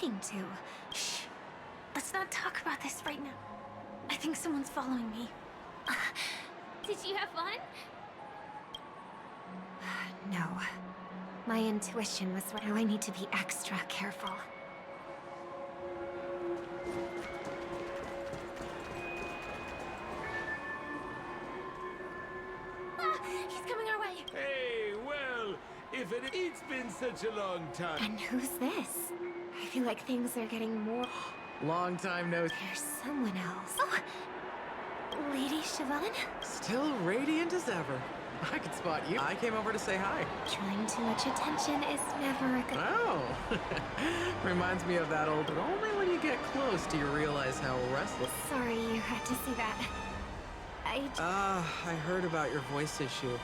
talking to? Shh. Let's not talk about this right now. I think someone's following me. Did you have fun? No. My intuition was right. Now I need to be extra careful. He's coming our way. Hey, well, it's been such a long time. And who's this? I feel like things are getting more... Long time no... There's someone else. Oh! Lady Siobhan? Still radiant as ever. I could spot you. I came over to say hi. Drawing too much attention is never a good... Oh! Reminds me of that old... But only when you get close do you realize how restless... Sorry you had to see that. I heard about your voice issue.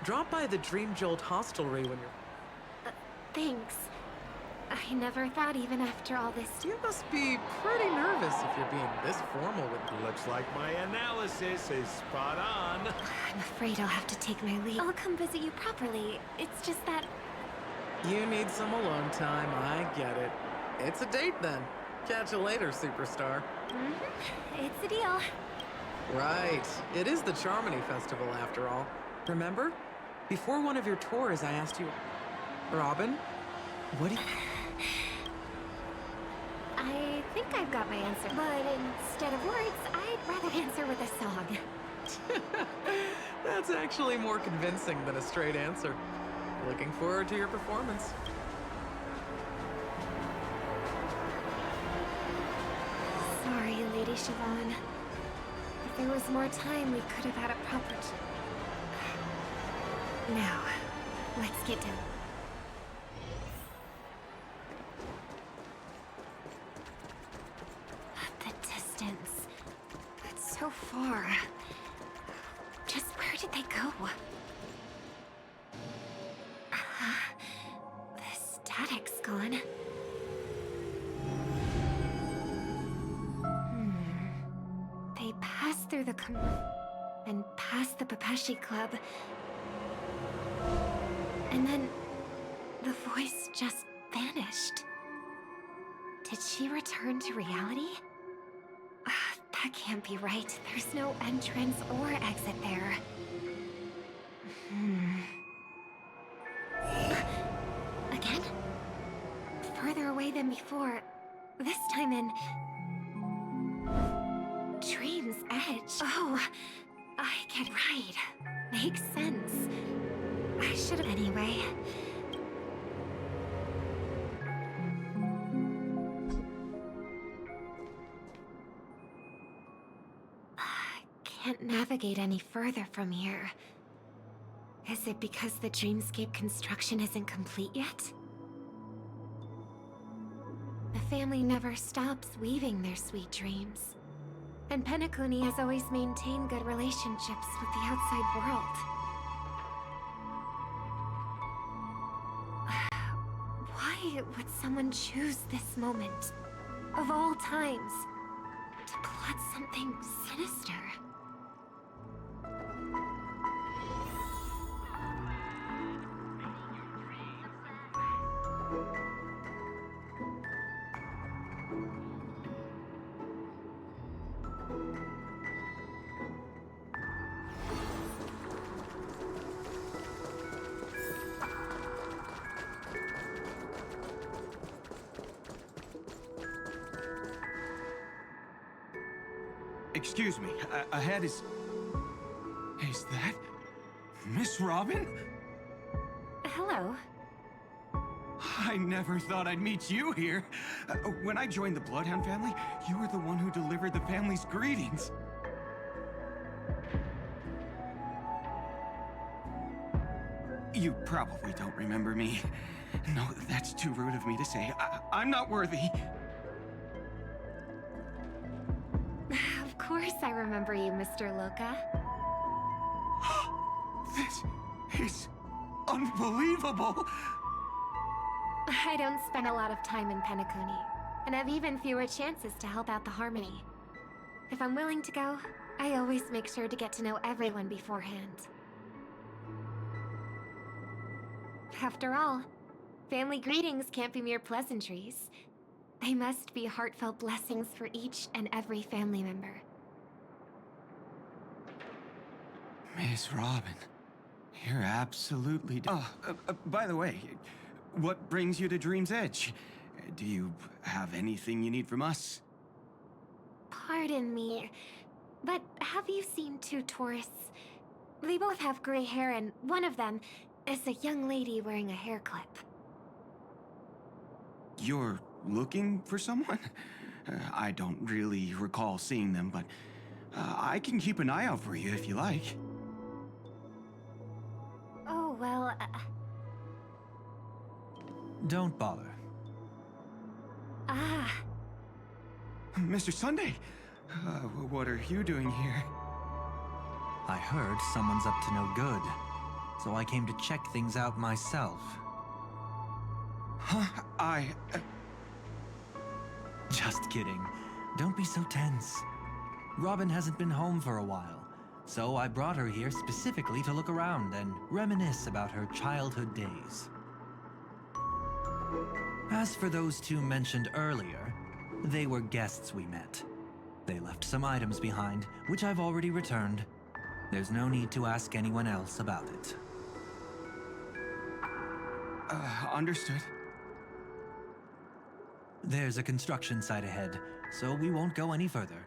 Drop by the Dream Jolt hostelry when you're... Thanks. I never thought even after all this... You must be pretty nervous if you're being this formal with me. Looks like my analysis is spot on. I'm afraid I'll have to take my leave. I'll come visit you properly. It's just that... You need some alone time, I get it. It's a date then. Catch you later, superstar. It's a deal. Right. It is the Charmony Festival after all. Remember? Before one of your tours, I asked you... Robin? What do you... I think I've got my answer, but instead of words, I'd rather answer with a song. That's actually more convincing than a straight answer. Looking forward to your performance. Sorry, Lady Siobhan. If there was more time, we could have had a proper... Now, let's get down. The distance. It's so far. Just where did they go? The static's gone. They passed through the and past the Papashi Club. And then the voice just vanished. Did she return to reality? That can't be right. There's no entrance or exit there. Again? Further away than before. This time in... Dream's Edge. Oh, I get right. Makes sense. I should have anyway. Can't navigate any further from here. Is it because the dreamscape construction isn't complete yet? The family never stops weaving their sweet dreams. And Penacony has always maintained good relationships with the outside world. Why would someone choose this moment, of all times, to plot something sinister? Excuse me, ahead is... Is that... Miss Robin? Hello. I never thought I'd meet you here. When I joined the Bloodhound family, you were the one who delivered the family's greetings. You probably don't remember me. No, that's too rude of me to say. I'm not worthy. Of course I remember you, Mr. Loka. This is unbelievable. I don't spend a lot of time in Penacony, and have even fewer chances to help out the Harmony. If I'm willing to go, I always make sure to get to know everyone beforehand. After all, family greetings can't be mere pleasantries. They must be heartfelt blessings for each and every family member. Miss Robin, you're absolutely... by the way, what brings you to Dream's Edge? Do you have anything you need from us? Pardon me, but have you seen two tourists? They both have gray hair, and one of them is a young lady wearing a hair clip. You're looking for someone? I don't really recall seeing them, but I can keep an eye out for you if you like. Oh, well, Don't bother. Ah. Mr. Sunday, what are you doing here? I heard someone's up to no good, so I came to check things out myself. Huh? Just kidding. Don't be so tense. Robin hasn't been home for a while, so I brought her here specifically to look around and reminisce about her childhood days. As for those two mentioned earlier, they were guests we met. They left some items behind, which I've already returned. There's no need to ask anyone else about it. Understood. There's a construction site ahead, so we won't go any further.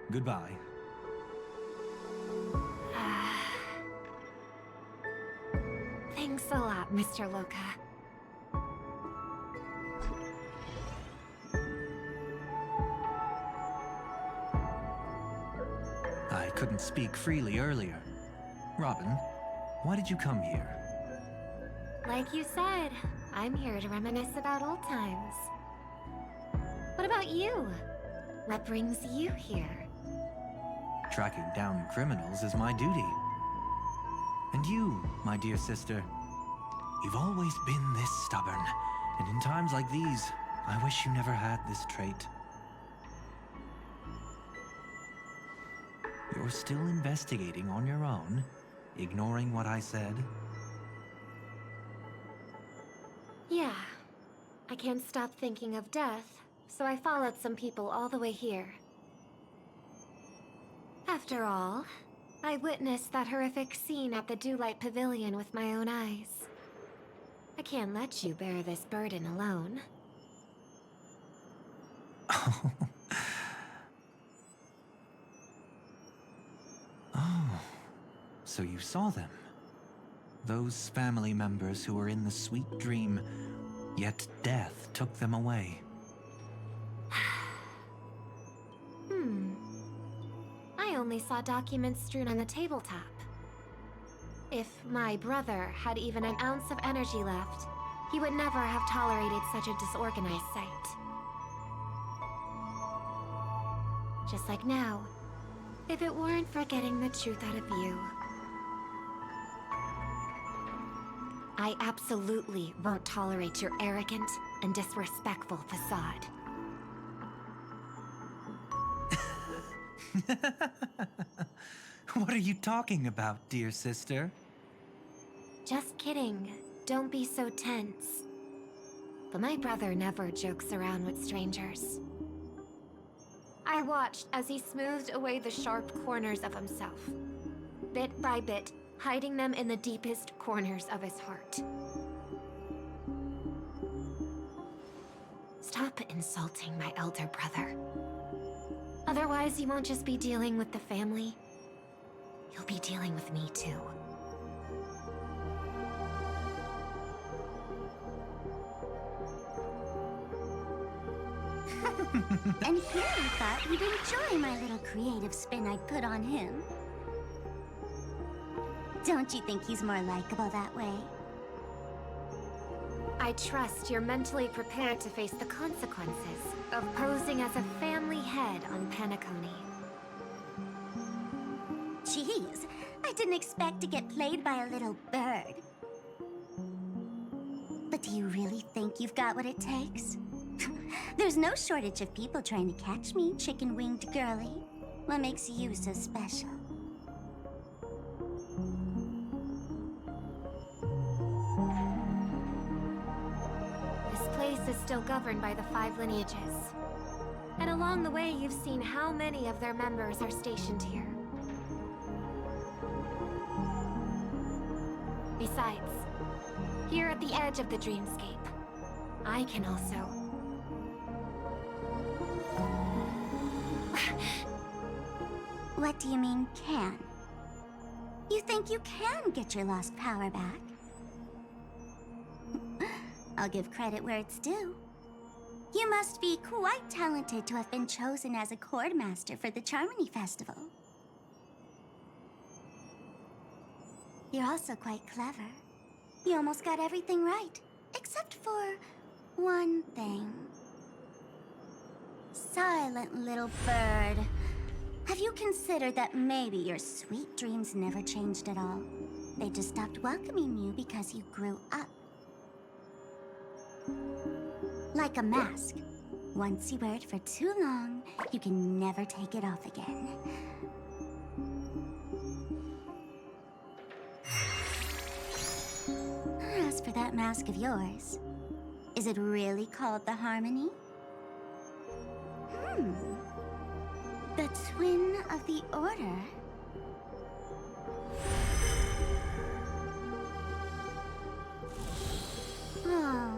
Goodbye. Thanks a lot, Mr. Loka. I couldn't speak freely earlier. Robin, why did you come here? Like you said, I'm here to reminisce about old times. What about you? What brings you here? Tracking down criminals is my duty. And you, my dear sister, you've always been this stubborn. And in times like these, I wish you never had this trait. You're still investigating on your own, ignoring what I said? Yeah. I can't stop thinking of death, so I followed some people all the way here. After all, I witnessed that horrific scene at the Dewlight Pavilion with my own eyes. I can't let you bear this burden alone. Oh, so you saw them. Those family members who were in the sweet dream, yet death took them away. I only saw documents strewn on the tabletop. If my brother had even an ounce of energy left, he would never have tolerated such a disorganized sight. Just like now, if it weren't for getting the truth out of you. I absolutely won't tolerate your arrogant and disrespectful facade. What are you talking about, dear sister? Just kidding. Don't be so tense. But my brother never jokes around with strangers. I watched as he smoothed away the sharp corners of himself, bit by bit, hiding them in the deepest corners of his heart. Stop insulting my elder brother. Otherwise, you won't just be dealing with the family. You'll be dealing with me too. And here I thought you'd enjoy my little creative spin I put on him. Don't you think he's more likable that way? I trust you're mentally prepared to face the consequences of posing as a family head on Penacony. Jeez, I didn't expect to get played by a little bird. But do you really think you've got what it takes? There's no shortage of people trying to catch me, chicken-winged girlie. What makes you so special? This place is still governed by the 5 lineages. And along the way, you've seen how many of their members are stationed here. Besides, here at the edge of the dreamscape, I can also... What do you mean, can? You think you can get your lost power back? I'll give credit where it's due. You must be quite talented to have been chosen as a chord master for the Charmony Festival. You're also quite clever. You almost got everything right, except for one thing. Silent little bird. Have you considered that maybe your sweet dreams never changed at all? They just stopped welcoming you because you grew up. Like a mask. Once you wear it for too long, you can never take it off again. As for that mask of yours, is it really called the Harmony? The twin of the Order? Oh.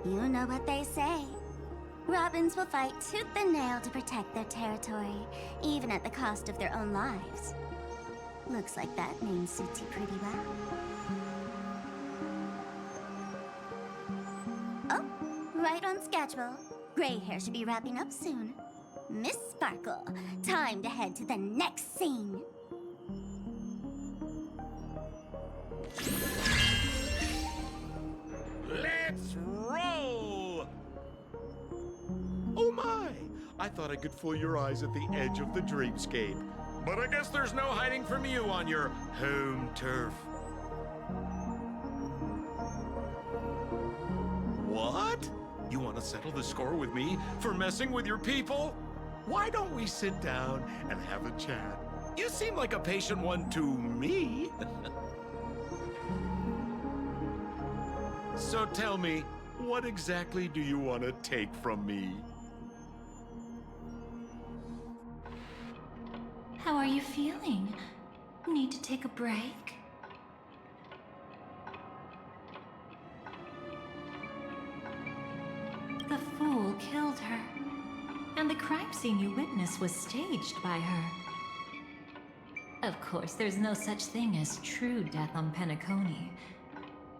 You know what they say. Robins will fight tooth and nail to protect their territory, even at the cost of their own lives. Looks like that name suits you pretty well. Oh, right on schedule. Gray hair should be wrapping up soon. Miss Sparkle, time to head to the next scene. Let's roll! Oh my! I thought I could fool your eyes at the edge of the dreamscape. But I guess there's no hiding from you on your home turf. What? You want to settle the score with me for messing with your people? Why don't we sit down and have a chat? You seem like a patient one to me. So tell me, what exactly do you want to take from me? How are you feeling? Need to take a break? The fool killed her. And the crime scene you witnessed was staged by her. Of course, there's no such thing as true death on Penacony.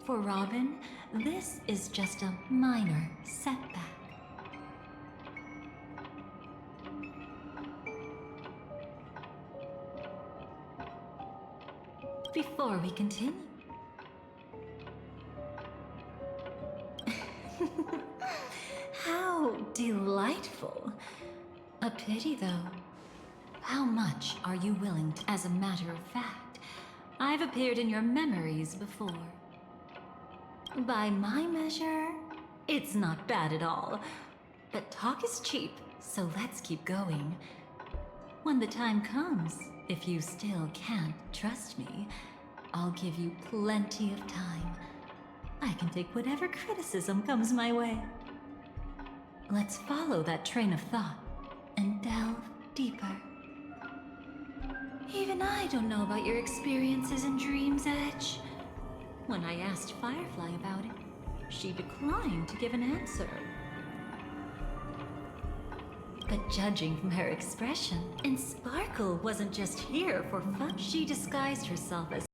For Robin, this is just a minor setback. Before we continue... How delightful. A pity, though. How much are you willing to... As a matter of fact, I've appeared in your memories before. By my measure, it's not bad at all. But talk is cheap, so let's keep going. When the time comes, if you still can't trust me, I'll give you plenty of time. I can take whatever criticism comes my way. Let's follow that train of thought and delve deeper. Even I don't know about your experiences in Dream's Edge. When I asked Firefly about it, she declined to give an answer. But judging from her expression, and Sparkle wasn't just here for fun. She disguised herself as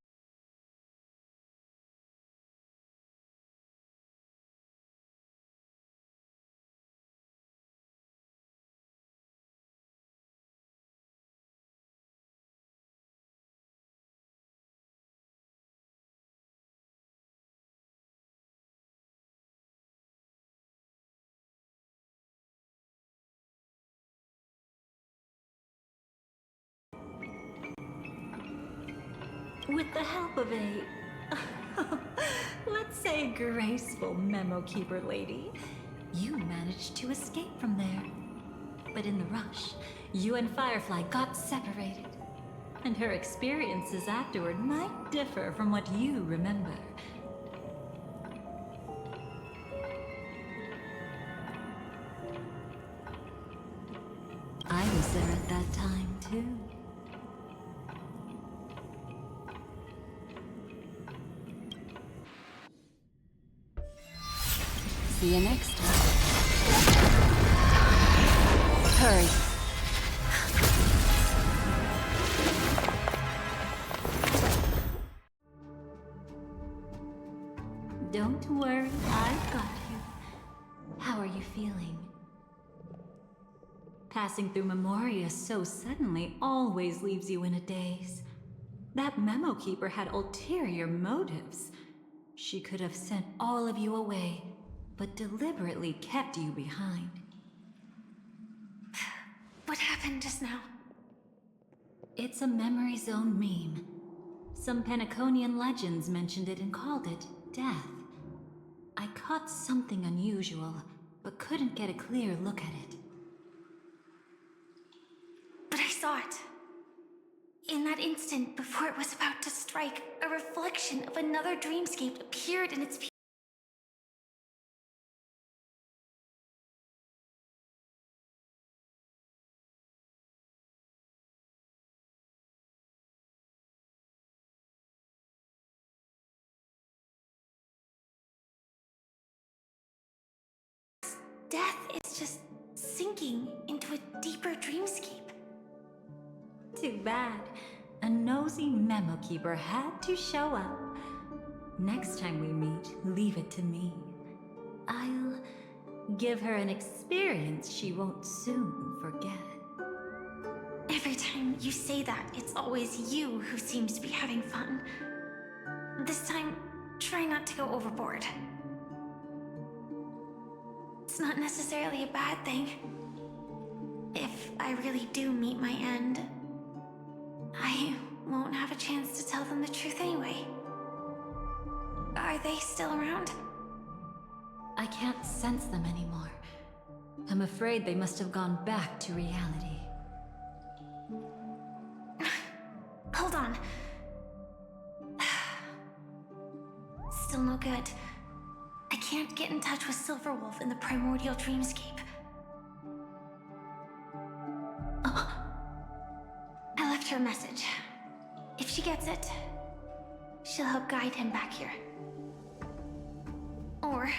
with the help of a, let's say, graceful memo keeper lady, you managed to escape from there. But in the rush, you and Firefly got separated, and her experiences afterward might differ from what you remember. See you next time. Hurry. Don't worry, I've got you. How are you feeling? Passing through Memoria so suddenly always leaves you in a daze. That memo keeper had ulterior motives. She could have sent all of you away, but deliberately kept you behind. What happened just now? It's a memory zone meme. Some Penaconian legends mentioned it and called it death. I caught something unusual, but couldn't get a clear look at it. But I saw it. In that instant, before it was about to strike, a reflection of another dreamscape appeared in its death is just sinking into a deeper dreamscape. Too bad. A nosy memo keeper had to show up. Next time we meet, leave it to me. I'll give her an experience she won't soon forget. Every time you say that, it's always you who seems to be having fun. This time, try not to go overboard. It's not necessarily a bad thing. If I really do meet my end, I won't have a chance to tell them the truth anyway. Are they still around? I can't sense them anymore. I'm afraid they must have gone back to reality. Hold on. Still no good. I can't get in touch with Silverwolf in the primordial dreamscape. I left her a message. If she gets it, she'll help guide him back here. Or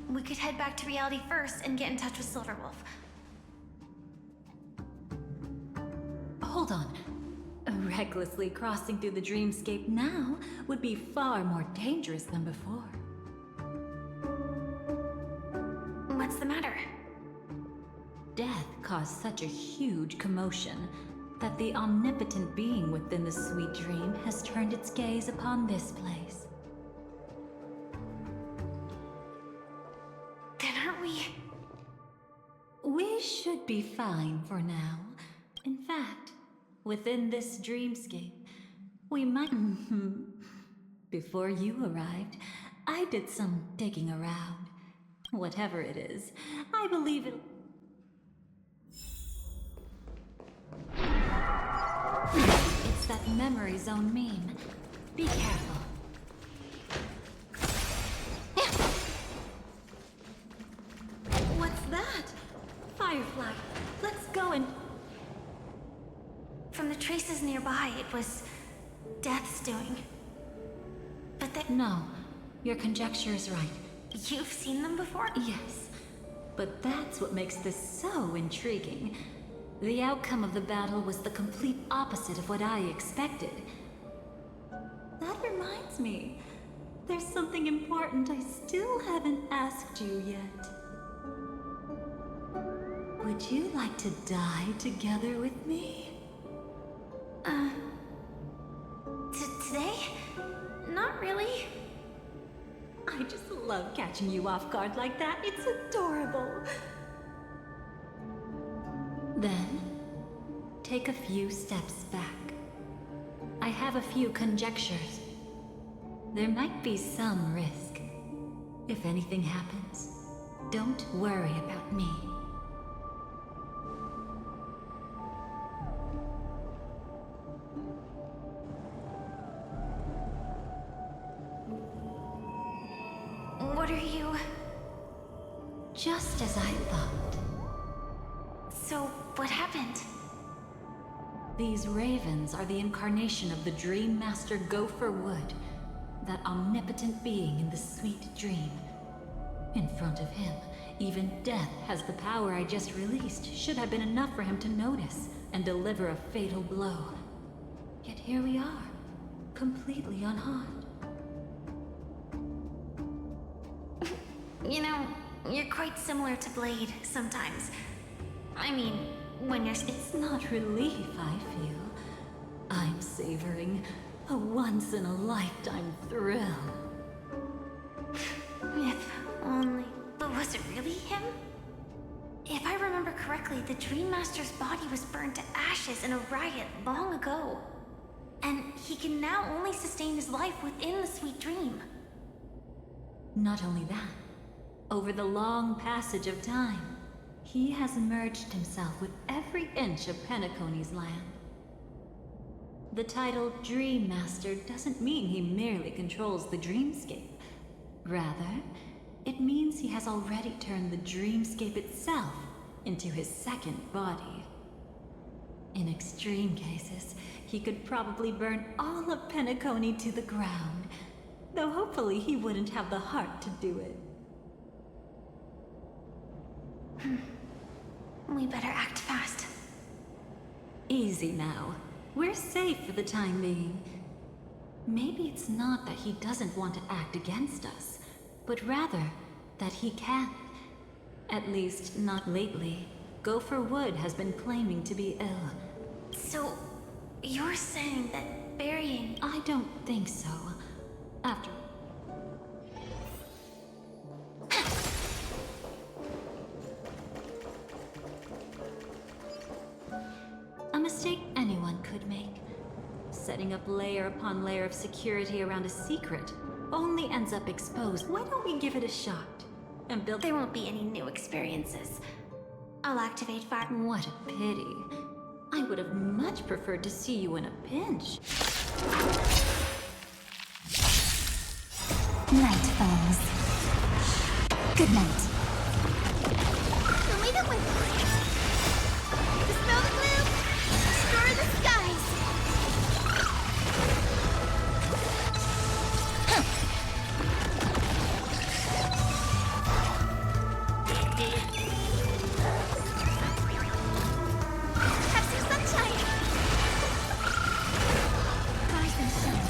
we could head back to reality first and get in touch with Silverwolf. Hold on. Recklessly crossing through the dreamscape now would be far more dangerous than before. What's the matter? Death caused such a huge commotion that the omnipotent being within the sweet dream has turned its gaze upon this place. Then aren't we? We should be fine for now. In fact, within this dreamscape, we might... Before you arrived, I did some digging around. Whatever it is, I believe it'll... It's that memory zone meme. Be careful. What's that? Firefly, let's go and... From the traces nearby, it was Death's doing. But that... No, your conjecture is right. You've seen them before? Yes, but that's what makes this so intriguing. The outcome of the battle was the complete opposite of what I expected. That reminds me, there's something important I still haven't asked you yet. Would you like to die together with me? Today? Not really. I just love catching you off guard like that. It's adorable. Then, take a few steps back. I have a few conjectures. There might be some risk. If anything happens, don't worry about me. What are you... Just as I thought. So, what happened? These ravens are the incarnation of the Dream Master Gopher Wood, that omnipotent being in the sweet dream. In front of him, even death has the power I just released should have been enough for him to notice and deliver a fatal blow. Yet here we are, completely unharmed. You know, you're quite similar to Blade sometimes. I mean, when you're... It's not relief, I feel. I'm savoring a once-in-a-lifetime thrill. If only... But was it really him? If I remember correctly, the Dream Master's body was burned to ashes in a riot long ago. And he can now only sustain his life within the sweet dream. Not only that, over the long passage of time, he has merged himself with every inch of Penacony's land. The title Dream Master doesn't mean he merely controls the dreamscape. Rather, it means he has already turned the dreamscape itself into his second body. In extreme cases, he could probably burn all of Penacony to the ground, though hopefully he wouldn't have the heart to do it. We better act fast. Easy now. We're safe for the time being. Maybe it's not that he doesn't want to act against us, but rather that he can't. At least, not lately. Gopher Wood has been claiming to be ill. So, you're saying that burying... I don't think so. After... A mistake anyone could make. Setting up layer upon layer of security around a secret only ends up exposed. Why don't we give it a shot? And build... There won't be any new experiences. I'll activate fire. What a pity. I would have much preferred to see you in a pinch. Night falls. Good night. Leave it with me. Dispel the gloom. Destroy the skies. Have some sunshine. Rise and shine.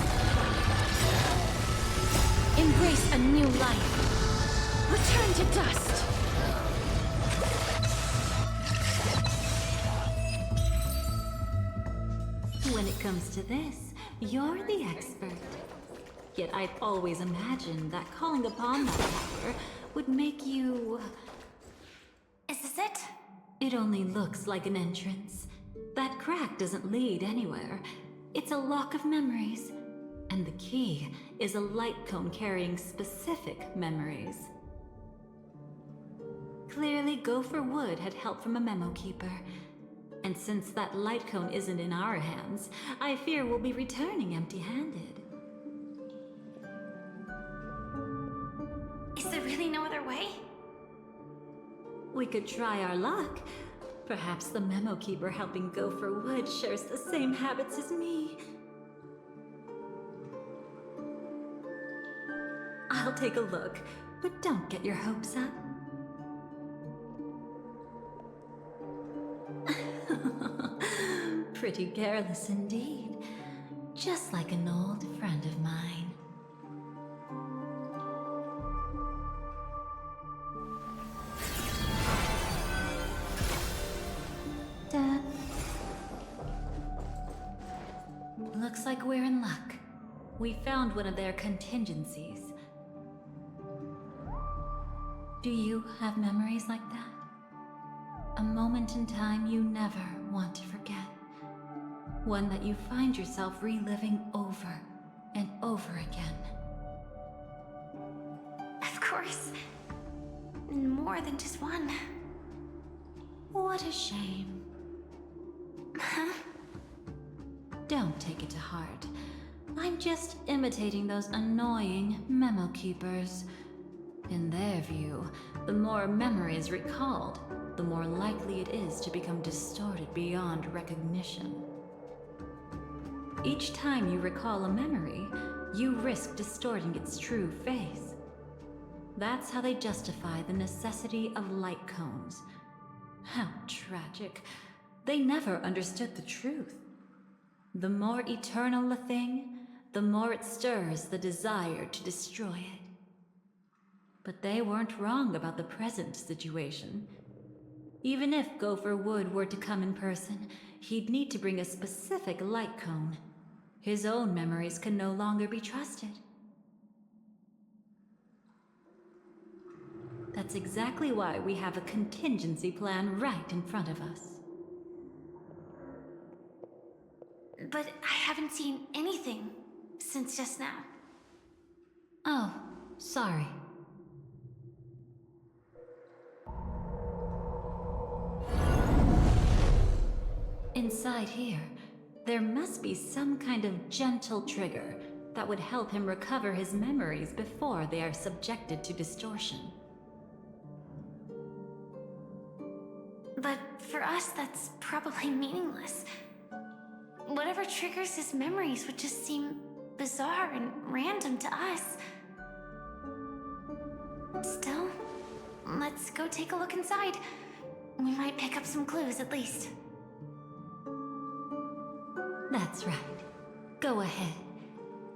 Embrace a new life. Return to dust. When it comes to this, you're the expert. Yet I've always imagined that calling upon that power would make you... Is this it? It only looks like an entrance. That crack doesn't lead anywhere. It's a lock of memories. And the key is a light cone carrying specific memories. Clearly, Gopher Wood had help from a memo keeper. And since that light cone isn't in our hands, I fear we'll be returning empty-handed. Is there really no other way? We could try our luck. Perhaps the memo keeper helping Gopher Wood shares the same habits as me. I'll take a look, but don't get your hopes up. Pretty careless indeed. Just like an old friend of mine. Looks like we're in luck. We found one of their contingencies. Do you have memories like that? A moment in time you never want to forget. One that you find yourself reliving over and over again. Of course. More than just one. What a shame. Huh? Don't take it to heart. I'm just imitating those annoying memo keepers. In their view, the more memories recalled, the more likely it is to become distorted beyond recognition. Each time you recall a memory, you risk distorting its true face. That's how they justify the necessity of light cones. How tragic. They never understood the truth. The more eternal a thing, the more it stirs the desire to destroy it. But they weren't wrong about the present situation. Even if Gopher Wood were to come in person, he'd need to bring a specific light cone. His own memories can no longer be trusted. That's exactly why we have a contingency plan right in front of us. But I haven't seen anything since just now. Oh, sorry. Inside here, there must be some kind of gentle trigger that would help him recover his memories before they are subjected to distortion. But for us, that's probably meaningless. Whatever triggers his memories would just seem bizarre and random to us. Still, let's go take a look inside. We might pick up some clues at least. That's right. Go ahead.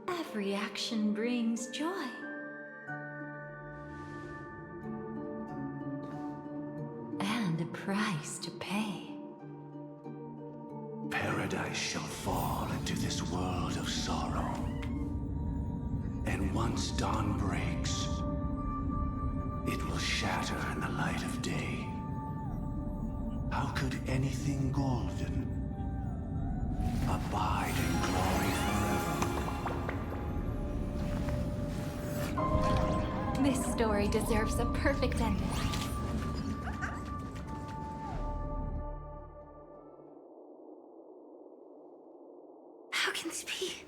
Every action brings joy. And a price to pay. Paradise shall fall into this world of sorrow. And once dawn breaks, it will shatter in the light of day. How could anything golden abide in glory forever? This story deserves a perfect ending. How can this be?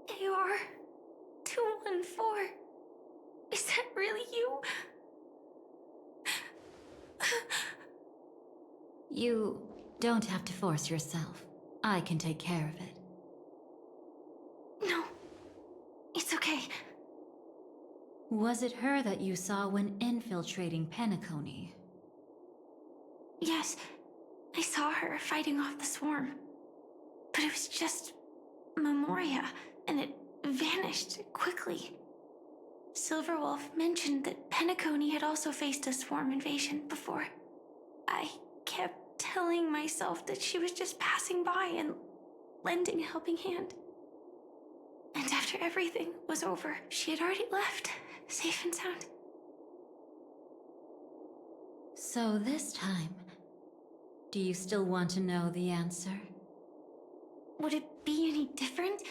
AR-214. Is that really you? You don't have to force yourself. I can take care of it. No, it's okay. Was it her that you saw when infiltrating Penacony? Yes, I saw her fighting off the swarm. But it was just Memoria, and it vanished quickly. Silverwolf mentioned that Penacony had also faced a swarm invasion before. I kept telling myself that she was just passing by and lending a helping hand. And after everything was over, she had already left, safe and sound. So this time, do you still want to know the answer? Would it be any different?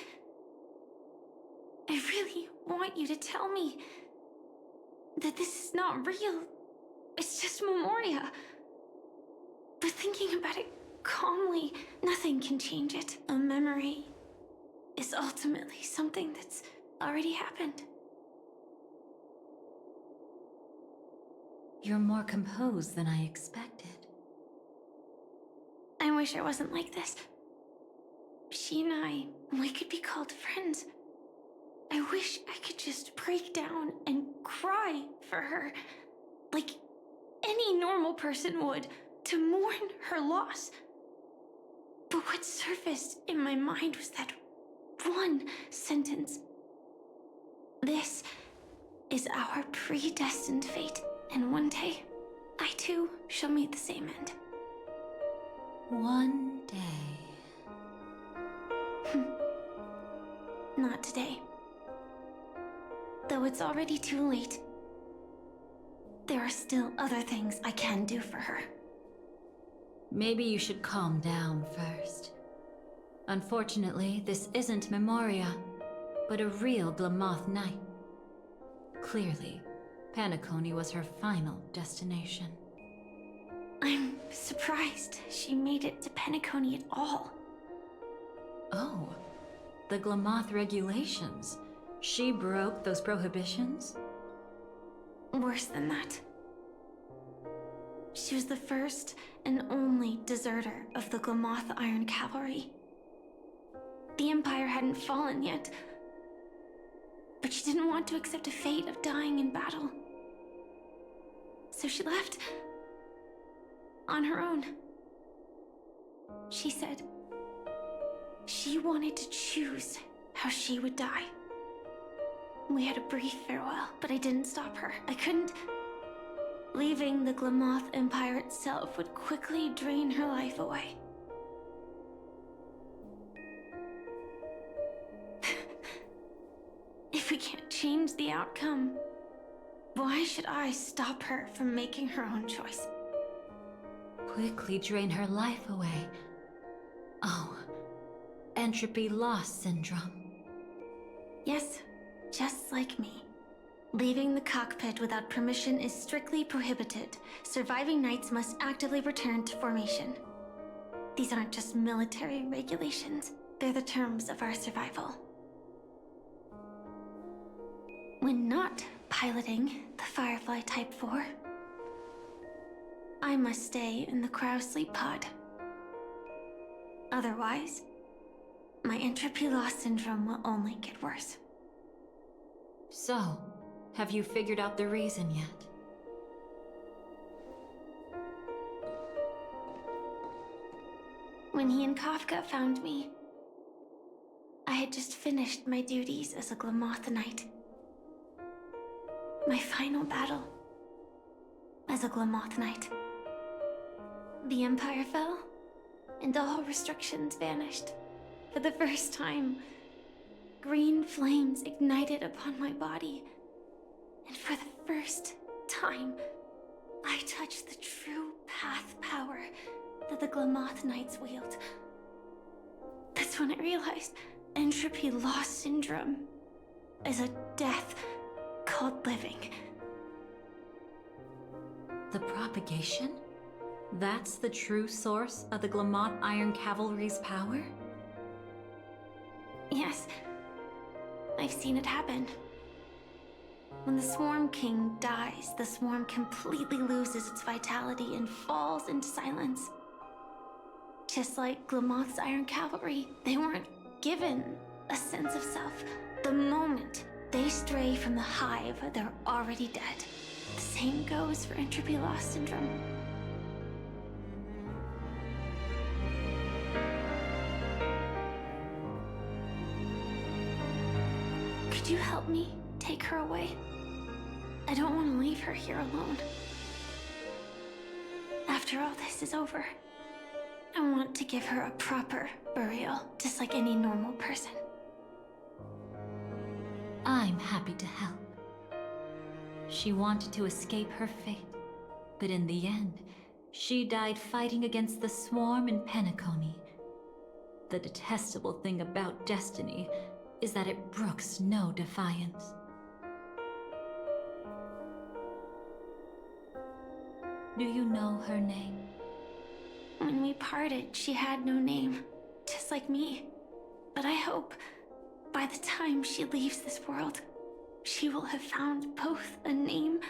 I really want you to tell me that this is not real. It's just Memoria. But thinking about it calmly, nothing can change it. A memory is ultimately something that's already happened. You're more composed than I expected. I wish I wasn't like this. She and we could be called friends. I wish I could just break down and cry for her, like any normal person would, to mourn her loss. But what surfaced in my mind was that one sentence. This is our predestined fate, and one day, I too shall meet the same end. One day. Not today. Though it's already too late, there are still other things I can do for her. Maybe you should calm down first. Unfortunately, this isn't Memoria, but a real Glamoth Knight. Clearly, Penacony was her final destination. I'm surprised she made it to Penacony at all. Oh, the Glamoth regulations. She broke those prohibitions? Worse than that. She was the first and only deserter of the Glamoth Iron Cavalry. The Empire hadn't fallen yet. But she didn't want to accept a fate of dying in battle. So she left. On her own. She said she wanted to choose how she would die. We had a brief farewell, but I didn't stop her. I couldn't. Leaving the Glamoth Empire itself would quickly drain her life away. If we can't change the outcome, why should I stop her from making her own choice? Quickly drain her life away. Oh, entropy loss syndrome. Yes, just like me. Leaving the cockpit without permission is strictly prohibited. Surviving knights must actively return to formation. These aren't just military regulations, they're the terms of our survival. When not piloting the Firefly Type 4, I must stay in the cryosleep pod. Otherwise, my entropy loss syndrome will only get worse. So, have you figured out the reason yet? When he and Kafka found me, I had just finished my duties as a Glamoth Knight. My final battle as a Glamoth Knight. The Empire fell, and all restrictions vanished. For the first time, green flames ignited upon my body. And for the first time, I touched the true path power that the Glamoth Knights wield. That's when I realized entropy loss syndrome is a death called living. The propagation? That's the true source of the Glamoth Iron Cavalry's power? Yes, I've seen it happen. When the Swarm King dies, the Swarm completely loses its vitality and falls into silence. Just like Glamoth's Iron Cavalry, they weren't given a sense of self. The moment they stray from the hive, they're already dead. The same goes for entropy loss syndrome. Could you help me take her away? I don't want to leave her here alone. After all this is over, I want to give her a proper burial, just like any normal person. I'm happy to help. She wanted to escape her fate, but in the end, she died fighting against the Swarm in Penacony. The detestable thing about destiny is that it brooks no defiance. Do you know her name? When we parted, she had no name, just like me. But I hope, by the time she leaves this world, she will have found both a name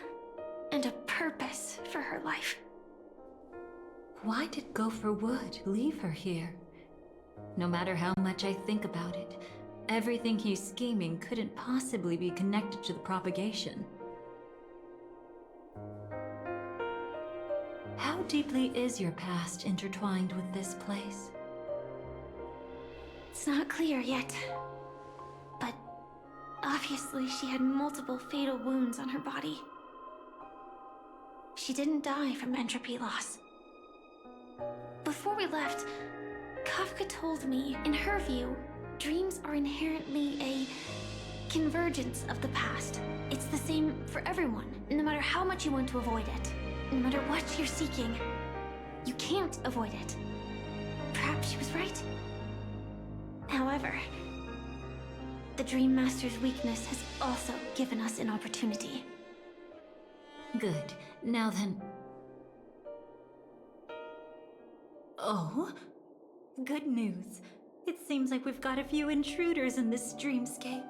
and a purpose for her life. Why did Gopher Wood leave her here? No matter how much I think about it, everything he's scheming couldn't possibly be connected to the propagation. How deeply is your past intertwined with this place? It's not clear yet, but obviously she had multiple fatal wounds on her body. She didn't die from entropy loss. Before we left, Kafka told me, in her view, dreams are inherently a convergence of the past. It's the same for everyone, no matter how much you want to avoid it. No matter what you're seeking, you can't avoid it. Perhaps she was right. However, the Dream Master's weakness has also given us an opportunity. Good. Now then... Oh? Good news. It seems like we've got a few intruders in this dreamscape.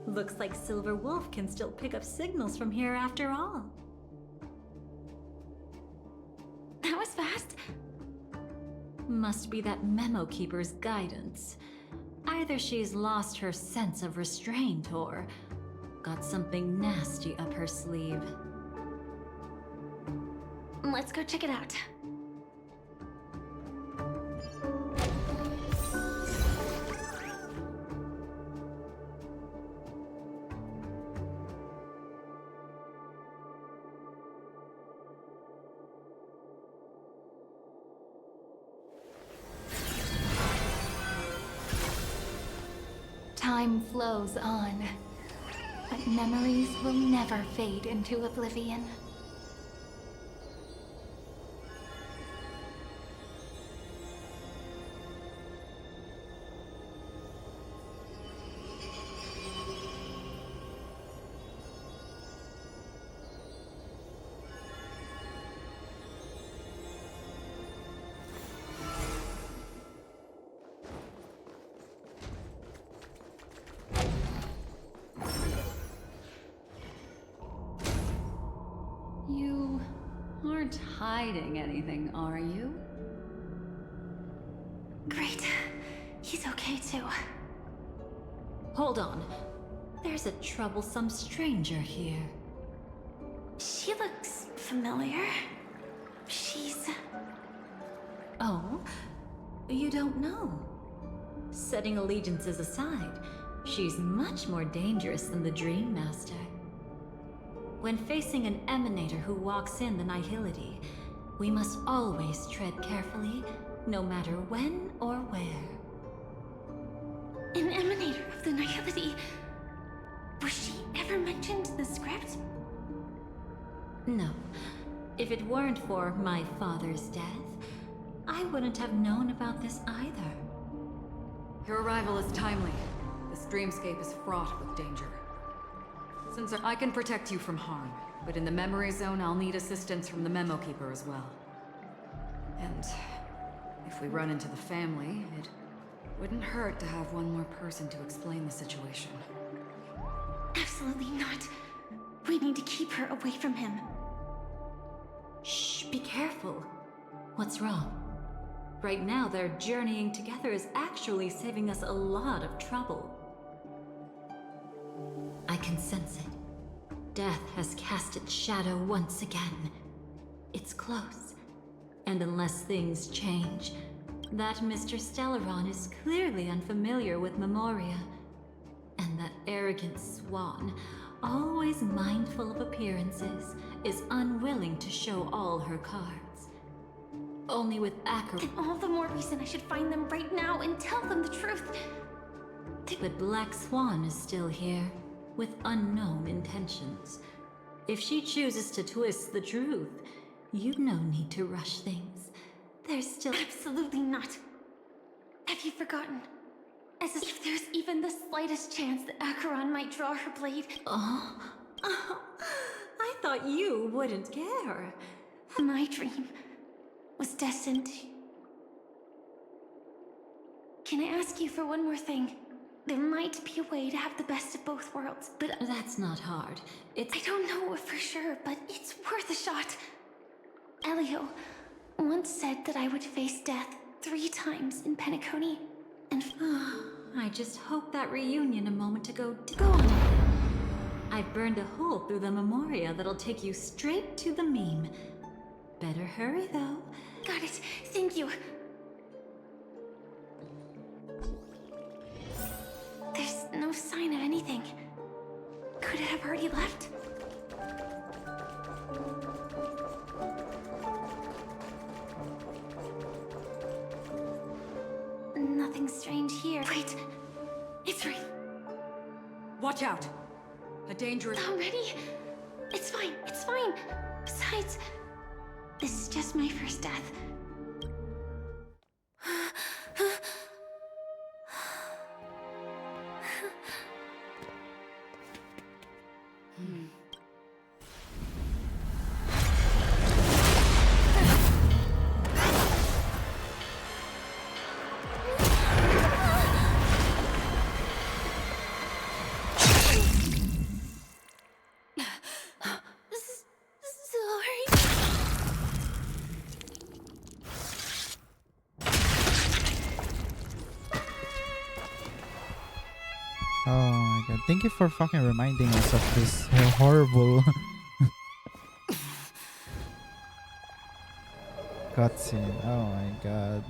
Looks like Silver Wolf can still pick up signals from here after all. That was fast. Must be that Memo Keeper's guidance. I Either she's lost her sense of restraint or got something nasty up her sleeve. Let's go check it out. Time flows on, but memories will never fade into oblivion. You aren't hiding anything, are you? Great. He's okay too. Hold on. There's a troublesome stranger here. She looks familiar. She's... Oh? You don't know? Setting allegiances aside, she's much more dangerous than the Dream Master. When facing an emanator who walks in the nihility, we must always tread carefully, no matter when or where. An emanator of the nihility. Was she ever mentioned in the script? No. If it weren't for my father's death, I wouldn't have known about this either. Your arrival is timely. This dreamscape is fraught with danger. Since I can protect you from harm, but in the memory zone I'll need assistance from the Memo Keeper as well. And if we run into the family, it wouldn't hurt to have one more person to explain the situation. Absolutely not. We need to keep her away from him. Shh, be careful. What's wrong? Right now, their journeying together is actually saving us a lot of trouble. I can sense it. Death has cast its shadow once again. It's close. And unless things change, that Mr. Stellaron is clearly unfamiliar with Memoria. And that arrogant swan, always mindful of appearances, is unwilling to show all her cards. Only with Then all the more reason I should find them right now and tell them the truth. But Black Swan is still here, with unknown intentions. If she chooses to twist the truth, you've no need to rush things. There's still— Absolutely not. Have you forgotten? As if there's even the slightest chance that Acheron might draw her blade. Oh, I thought you wouldn't care. My dream was destined to... Can I ask you for one more thing? There might be a way to have the best of both worlds, but... That's not hard. I don't know for sure, but it's worth a shot. Elio once said that I would face death 3 times in Penacony, and... I just hope that reunion a moment ago did go on. I've burned a hole through the Memoria that'll take you straight to the meme. Better hurry, though. Got it. Thank you. There's no sign of anything. Could it have already left? Nothing strange here. Wait. It's right. Watch out! A dangerous— Already? It's fine. It's fine. Besides, this is just my first death. Oh my god. Thank you for fucking reminding us of this horrible cutscene. Oh my god.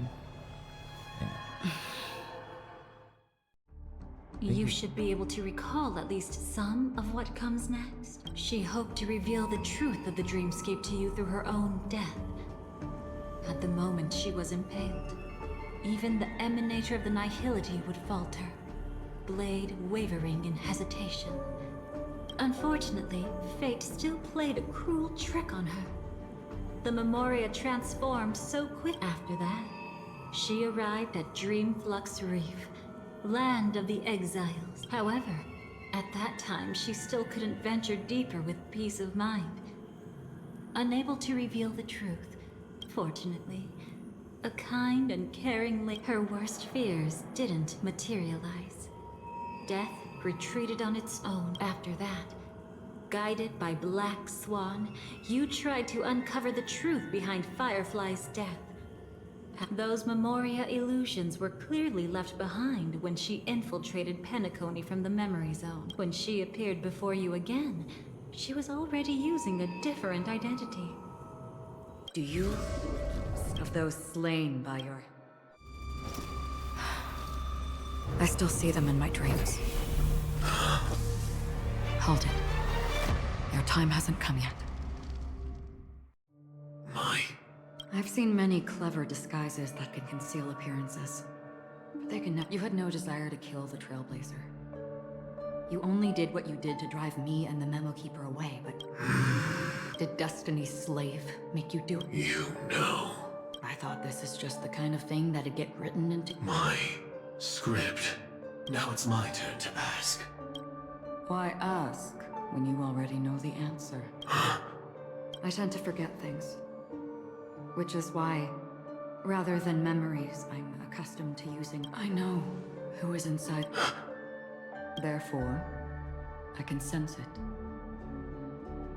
You should be able to recall at least some of what comes next. She hoped to reveal the truth of the dreamscape to you through her own death. At the moment she was impaled, even the emanator of the nihility would falter, blade wavering in hesitation. Unfortunately, fate still played a cruel trick on her. The Memoria transformed so quick after that. She arrived at Dreamflux Reef, land of the exiles. However, at that time she still couldn't venture deeper with peace of mind. Unable to reveal the truth, fortunately, a kind and caring her worst fears didn't materialize. Death retreated on its own after that. Guided by Black Swan, you tried to uncover the truth behind Firefly's death. Those Memoria illusions were clearly left behind when she infiltrated Penacony from the Memory Zone. When she appeared before you again, she was already using a different identity. Do you... of those slain by your... I still see them in my dreams. Hold it. Your time hasn't come yet. I've seen many clever disguises that can conceal appearances. But they can you had no desire to kill the Trailblazer. You only did what you did to drive me and the Memo Keeper away, but... did Destiny's slave make you do it? You know. I thought this is just the kind of thing that'd get written into... My script. Now it's my turn to ask. Why ask when you already know the answer? I tend to forget things. Which is why, rather than memories, I'm accustomed to using... I know who is inside. Therefore, I can sense it.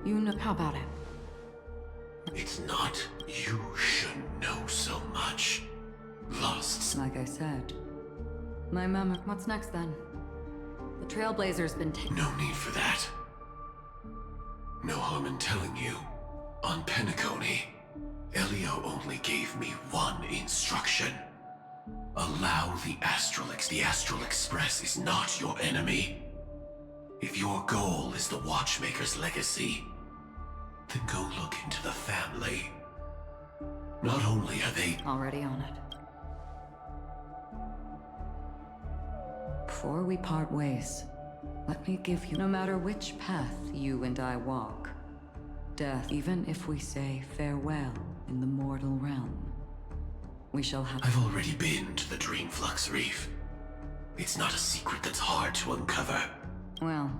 You know... How about it? It's not you shouldn't know so much. Lost. Like I said, my memory... What's next then? The Trailblazer's been taken... No need for that. No harm in telling you. On Penacony, Elio only gave me one instruction. Allow the Astral The Astral Express is not your enemy. If your goal is the Watchmaker's legacy, then go look into the family. Not only are they... Already on it. Before we part ways, let me give you... No matter which path you and I walk, death, even if we say farewell in the mortal realm, we shall have... I've already been to the Dreamflux Reef. It's not a secret that's hard to uncover. Well,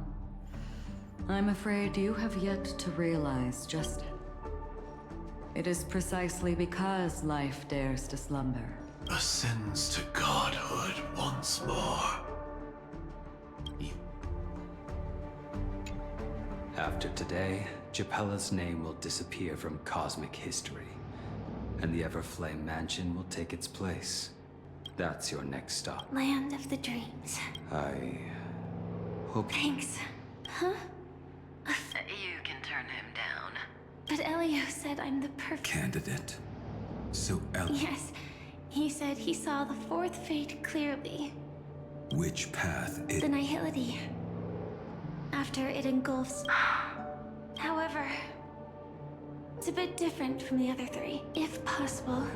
I'm afraid you have yet to realize just... It is precisely because life dares to slumber. Ascends to godhood once more. After today, Japella's name will disappear from cosmic history, and the Everflame Mansion will take its place. That's your next stop. Land of the Dreams. I hope... Thanks. Huh? You can turn him down. But Elio said I'm the perfect... Candidate. So Yes. He said he saw the fourth fate clearly. Which path is... The nihility. After it engulfs... However, it's a bit different from the other three. If possible,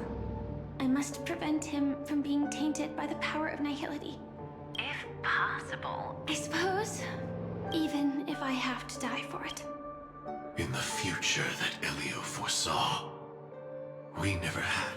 I must prevent him from being tainted by the power of nihility. If possible. I suppose, even if I have to die for it. In the future that Elio foresaw, we never had.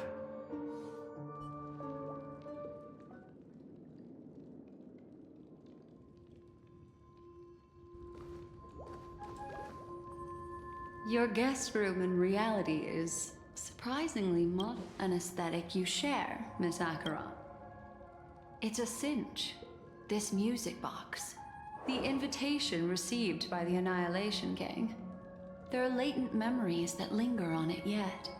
Your guest room in reality is surprisingly modern. An aesthetic you share, Miss Acheron. It's a cinch. This music box. The invitation received by the Annihilation Gang. There are latent memories that linger on it yet.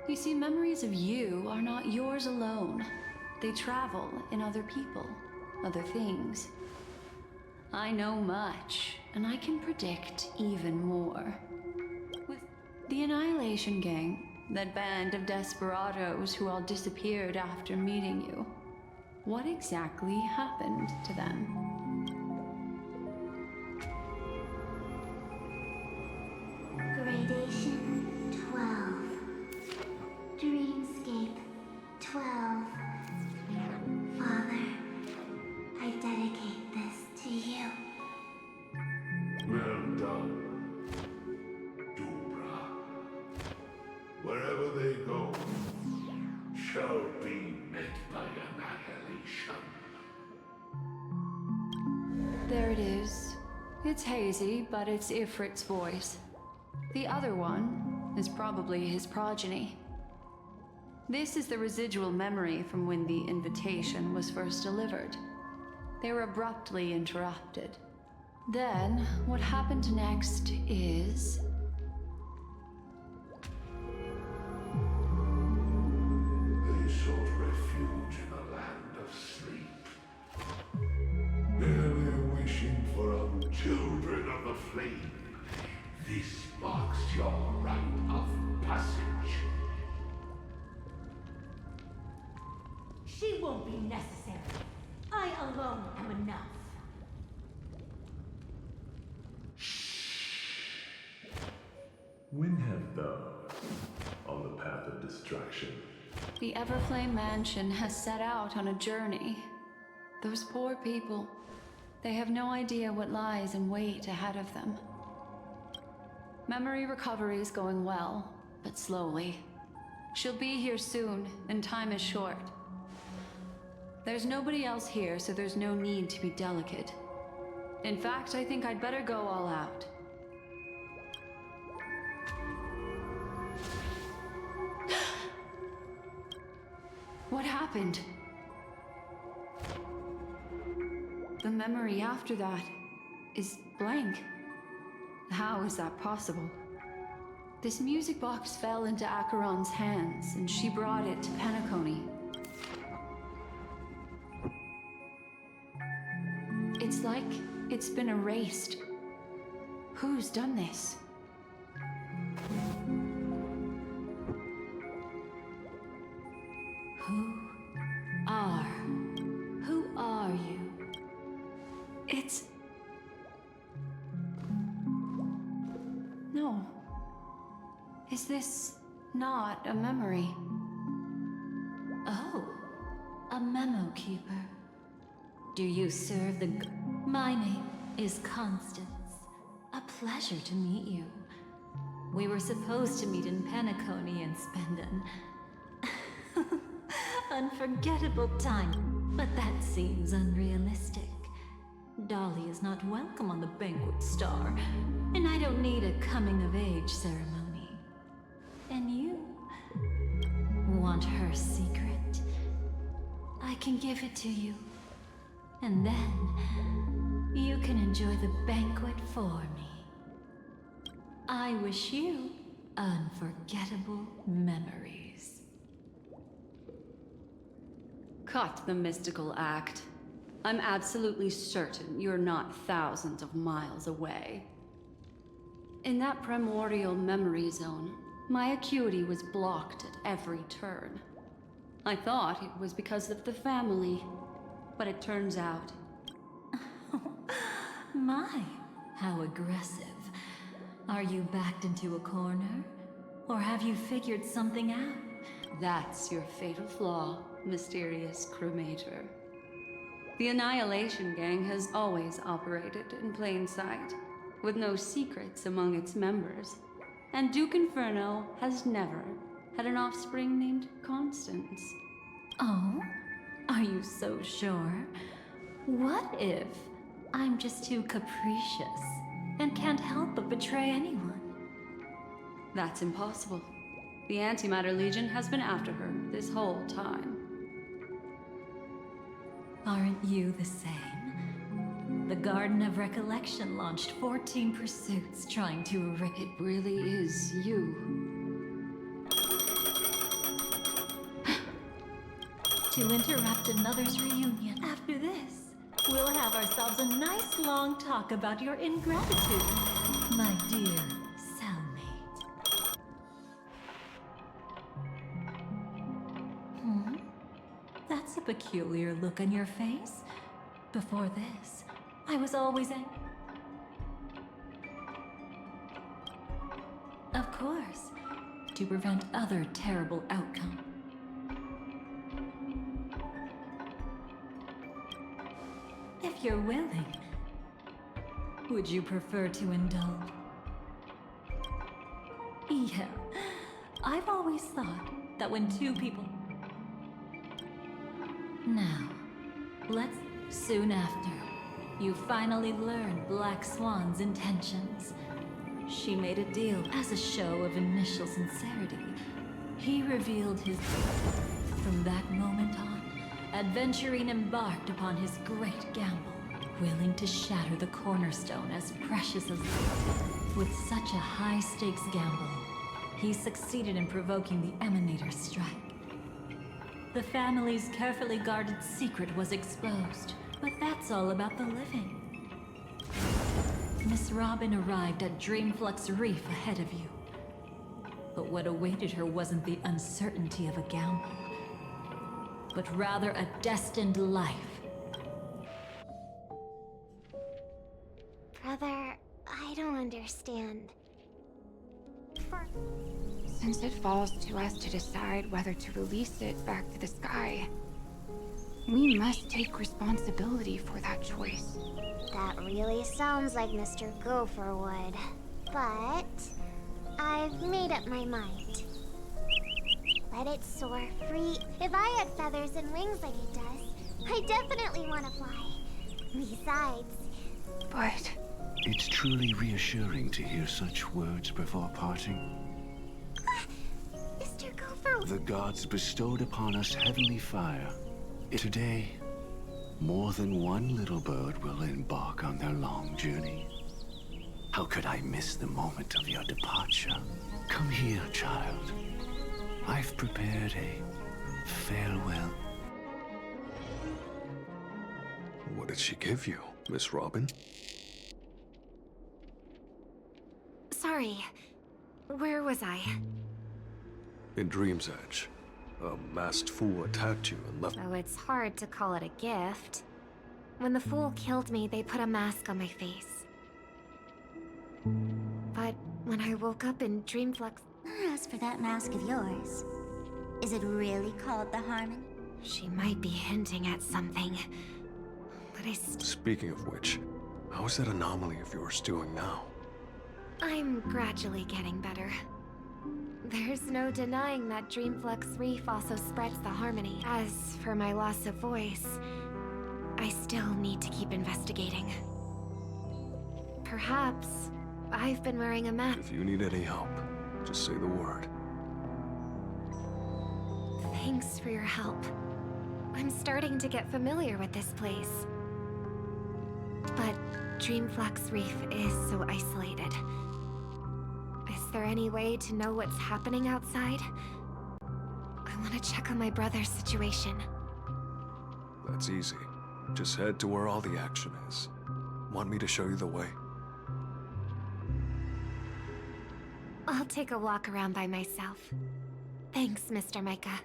You see, memories of you are not yours alone. They travel in other people. other things. I know much, and I can predict even more. With the Annihilation Gang, that band of desperados who all disappeared after meeting you, what exactly happened to them? Gradation 12. Dreamscape 12. Father, I dedicate this to you. Well done, Dubra. Wherever they go, shall be met by annihilation. There it is. It's hazy, but it's Ifrit's voice. The other one is probably his progeny. This is the residual memory from when the invitation was first delivered. They were abruptly interrupted. Then, what happened next is... They sought refuge in a land of sleep, merely wishing for children of the flame. This marks your rite of passage. She won't be necessary. I alone am enough. When have thou on the path of destruction? The Everflame Mansion has set out on a journey. Those poor people, they have no idea what lies in wait ahead of them. Memory recovery is going well, but slowly. She'll be here soon, and time is short. There's nobody else here, so there's no need to be delicate. In fact, I think I'd better go all out. What happened? The memory after that is blank. How is that possible? This music box fell into Acheron's hands, and she brought it to Penacony. It's like it's been erased. Who's done this? Who are you? It's... No. Is this not a memory? Oh, a memo keeper. Do you serve the... My name is Constance. A pleasure to meet you. We were supposed to meet in Penacony and spend an unforgettable time, but that seems unrealistic. Dolly is not welcome on the Banquet Star, and I don't need a coming-of-age ceremony. And you want her secret? I can give it to you, and then you can enjoy the banquet for me. I wish you unforgettable memories. Cut the mystical act. I'm absolutely certain you're not thousands of miles away. In that primordial memory zone, my acuity was blocked at every turn. I thought it was because of the family, but it turns out... My, how aggressive. Are you backed into a corner? Or have you figured something out? That's your fatal flaw, mysterious cremator. The Annihilation Gang has always operated in plain sight, with no secrets among its members. And Duke Inferno has never had an offspring named Constance. Oh? Are you so sure? What if I'm just too capricious and can't help but betray anyone? That's impossible. The Antimatter Legion has been after her this whole time. Aren't you the same? The Garden of Recollection launched 14 pursuits trying to erase... It really is you. To interrupt another's reunion. After this, have ourselves a nice long talk about your ingratitude, my dear cellmate. That's a peculiar look on your face. Before this, I was always Of course, to prevent other terrible outcomes. If you're willing, would you prefer to indulge? Yeah, I've always thought that when two people... Now, soon after, you finally learned Black Swan's intentions. She made a deal as a show of initial sincerity. He revealed his... From that moment on, Adventurine embarked upon his great gamble, willing to shatter the cornerstone as precious as... With such a high-stakes gamble, he succeeded in provoking the Emanator's strike. The family's carefully guarded secret was exposed, but that's all about the living. Miss Robin arrived at Dreamflux Reef ahead of you. But what awaited her wasn't the uncertainty of a gamble, but rather a destined life. Brother, I don't understand. Since it falls to us to decide whether to release it back to the sky, we must take responsibility for that choice. That really sounds like Mr. Gopher would. But I've made up my mind. Let it soar free. If I had feathers and wings like it does, I definitely want to fly. Besides... But... It's truly reassuring to hear such words before parting. Mr. Gopher... The gods bestowed upon us heavenly fire. Today, more than one little bird will embark on their long journey. How could I miss the moment of your departure? Come here, child. I've prepared a farewell. What did she give you, Miss Robin? Sorry. Where was I? In Dream's Edge, a masked fool attacked you and left... Oh, it's hard to call it a gift. When the fool killed me, they put a mask on my face. But when I woke up in Dreamflux... As for that mask of yours, is it really called the Harmon? She might be hinting at something. But Speaking of which, how is that anomaly of yours doing now? I'm gradually getting better. There's no denying that Dreamflux Reef also spreads the harmony. As for my loss of voice, I still need to keep investigating. Perhaps I've been wearing a mask. If you need any help, just say the word. Thanks for your help. I'm starting to get familiar with this place. But Dreamflux Reef is so isolated. Is there any way to know what's happening outside? I want to check on my brother's situation. That's easy. Just head to where all the action is. Want me to show you the way? I'll take a walk around by myself. Thanks, Mr. Micah.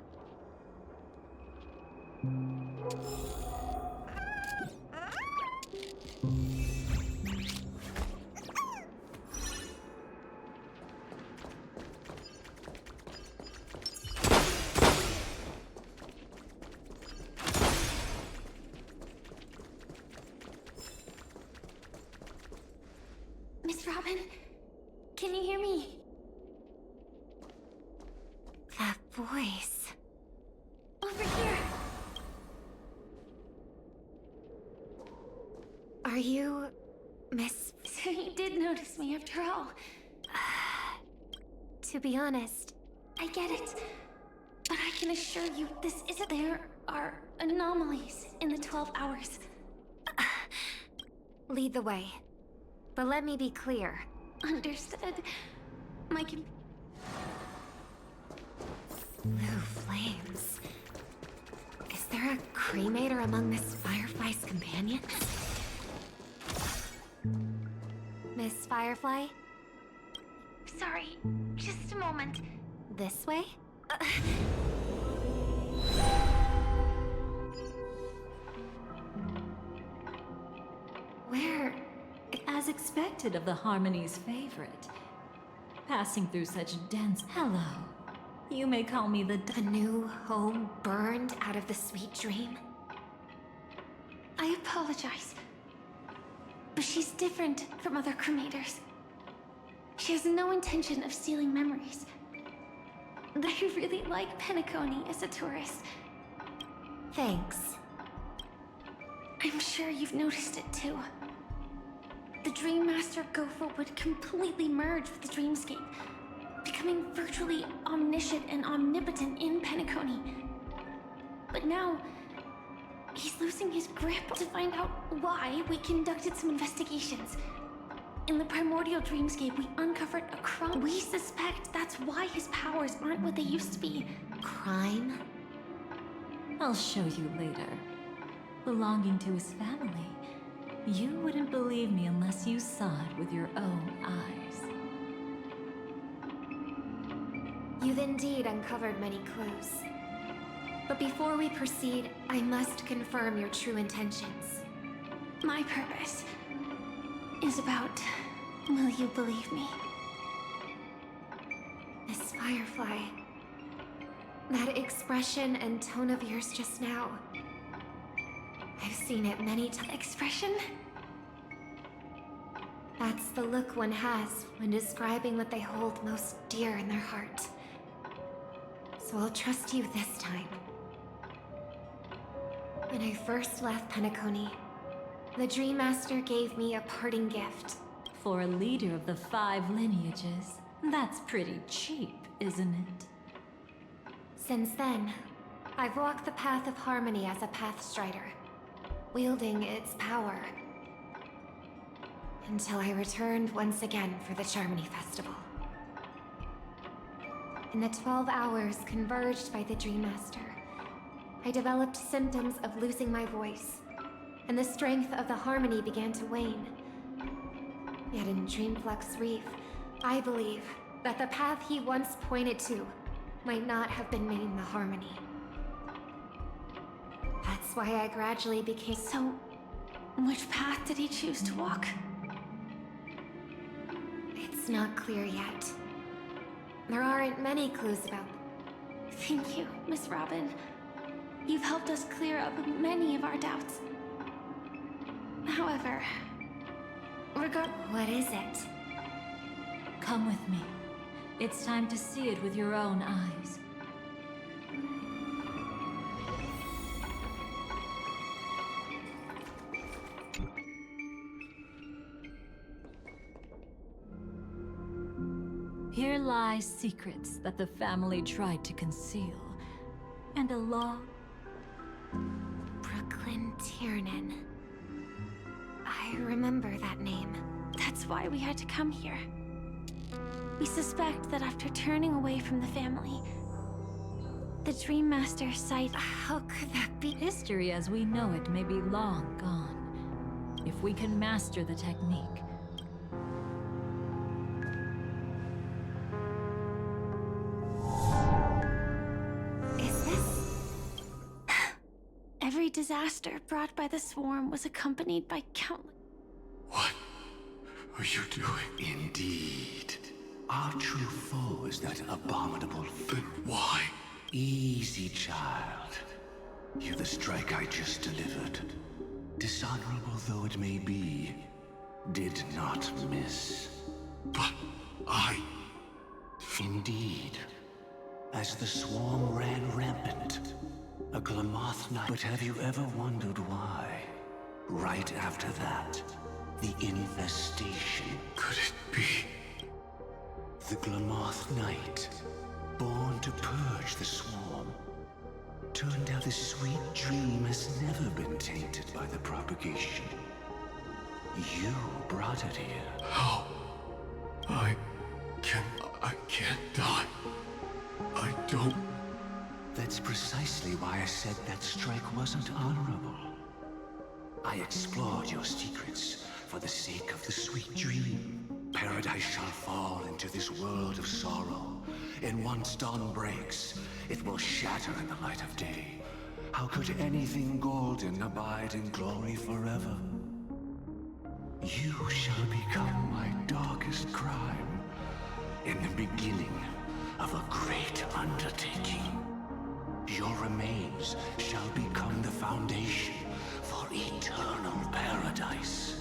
Miss Robin, can you hear me? That voice. Over here. Are you... Miss... So you did notice me after all. To be honest... I get it. But I can assure you this isn't... There are anomalies in the 12 hours. Lead the way. But let me be clear. Understood. My Blue flames. Is there a cremator among Miss Firefly's companions? Firefly? Sorry, just a moment. This way? Where? As expected of the Harmony's favorite. Passing through such dense... Hello. You may call me the... A new home burned out of the sweet dream? I apologize. But she's different from other cremators. She has no intention of stealing memories. I really like Penacony as a tourist. Thanks. I'm sure you've noticed it too. The Dream Master Gopher would completely merge with the dreamscape, becoming virtually omniscient and omnipotent in Penacony. But now, he's losing his grip. To find out why, we conducted some investigations. In the primordial dreamscape, we uncovered a crime. We suspect that's why his powers aren't what they used to be. Crime? I'll show you later. Belonging to his family. You wouldn't believe me unless you saw it with your own eyes. You've indeed uncovered many clues. But before we proceed, I must confirm your true intentions. My purpose is about, will you believe me? Miss Firefly, that expression and tone of yours just now, I've seen it many times. Expression? That's the look one has when describing what they hold most dear in their heart. So I'll trust you this time. When I first left Penacony, the Dream Master gave me a parting gift. For a leader of the 5 lineages, that's pretty cheap, isn't it? Since then, I've walked the path of harmony as a Pathstrider, wielding its power. Until I returned once again for the Charmony Festival. In the 12 hours converged by the Dream Master, I developed symptoms of losing my voice, and the strength of the harmony began to wane. Yet in Dreamflux Reef, I believe that the path he once pointed to might not have been named the harmony. That's why I gradually became... So, which path did he choose to walk? It's not clear yet. There aren't many clues about... Thank you, Miss Robin. You've helped us clear up many of our doubts. However, what is it? Come with me. It's time to see it with your own eyes. Here lie secrets that the family tried to conceal, and a law. Brooklyn Tiernan. I remember that name. That's why we had to come here. We suspect that after turning away from the family, the Dream Master sight... How could that be? History as we know it may be long gone. If we can master the technique. Is this... Every disaster brought by the swarm was accompanied by countless... What are you doing? Indeed. Our true foe is that abominable... Then why? Easy, child. The strike I just delivered, dishonorable though it may be, did not miss. But I... Indeed. As the swarm ran rampant, a Glamoth Knight... But have you ever wondered why? Right after that, the infestation... Could it be? The Glamoth Knight, born to purge the swarm. Turned out this sweet dream has never been tainted by the propagation. You brought it here. How? I can't die. I don't... That's precisely why I said that strike wasn't honorable. I explored your secrets for the sake of the sweet dream. Paradise shall fall into this world of sorrow, and once dawn breaks, it will shatter in the light of day. How could anything golden abide in glory forever? You shall become my darkest crime, in the beginning of a great undertaking. Your remains shall become the foundation for eternal paradise.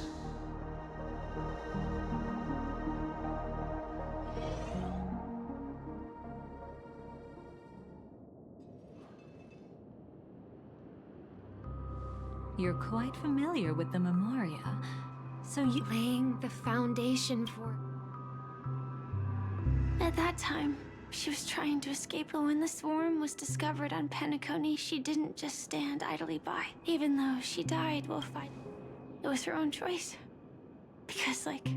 You're quite familiar with the Memoria, so you— Laying the foundation for... At that time, she was trying to escape, but when the swarm was discovered on Penacony, she didn't just stand idly by. Even though she died while fighting, it was her own choice. Because, like,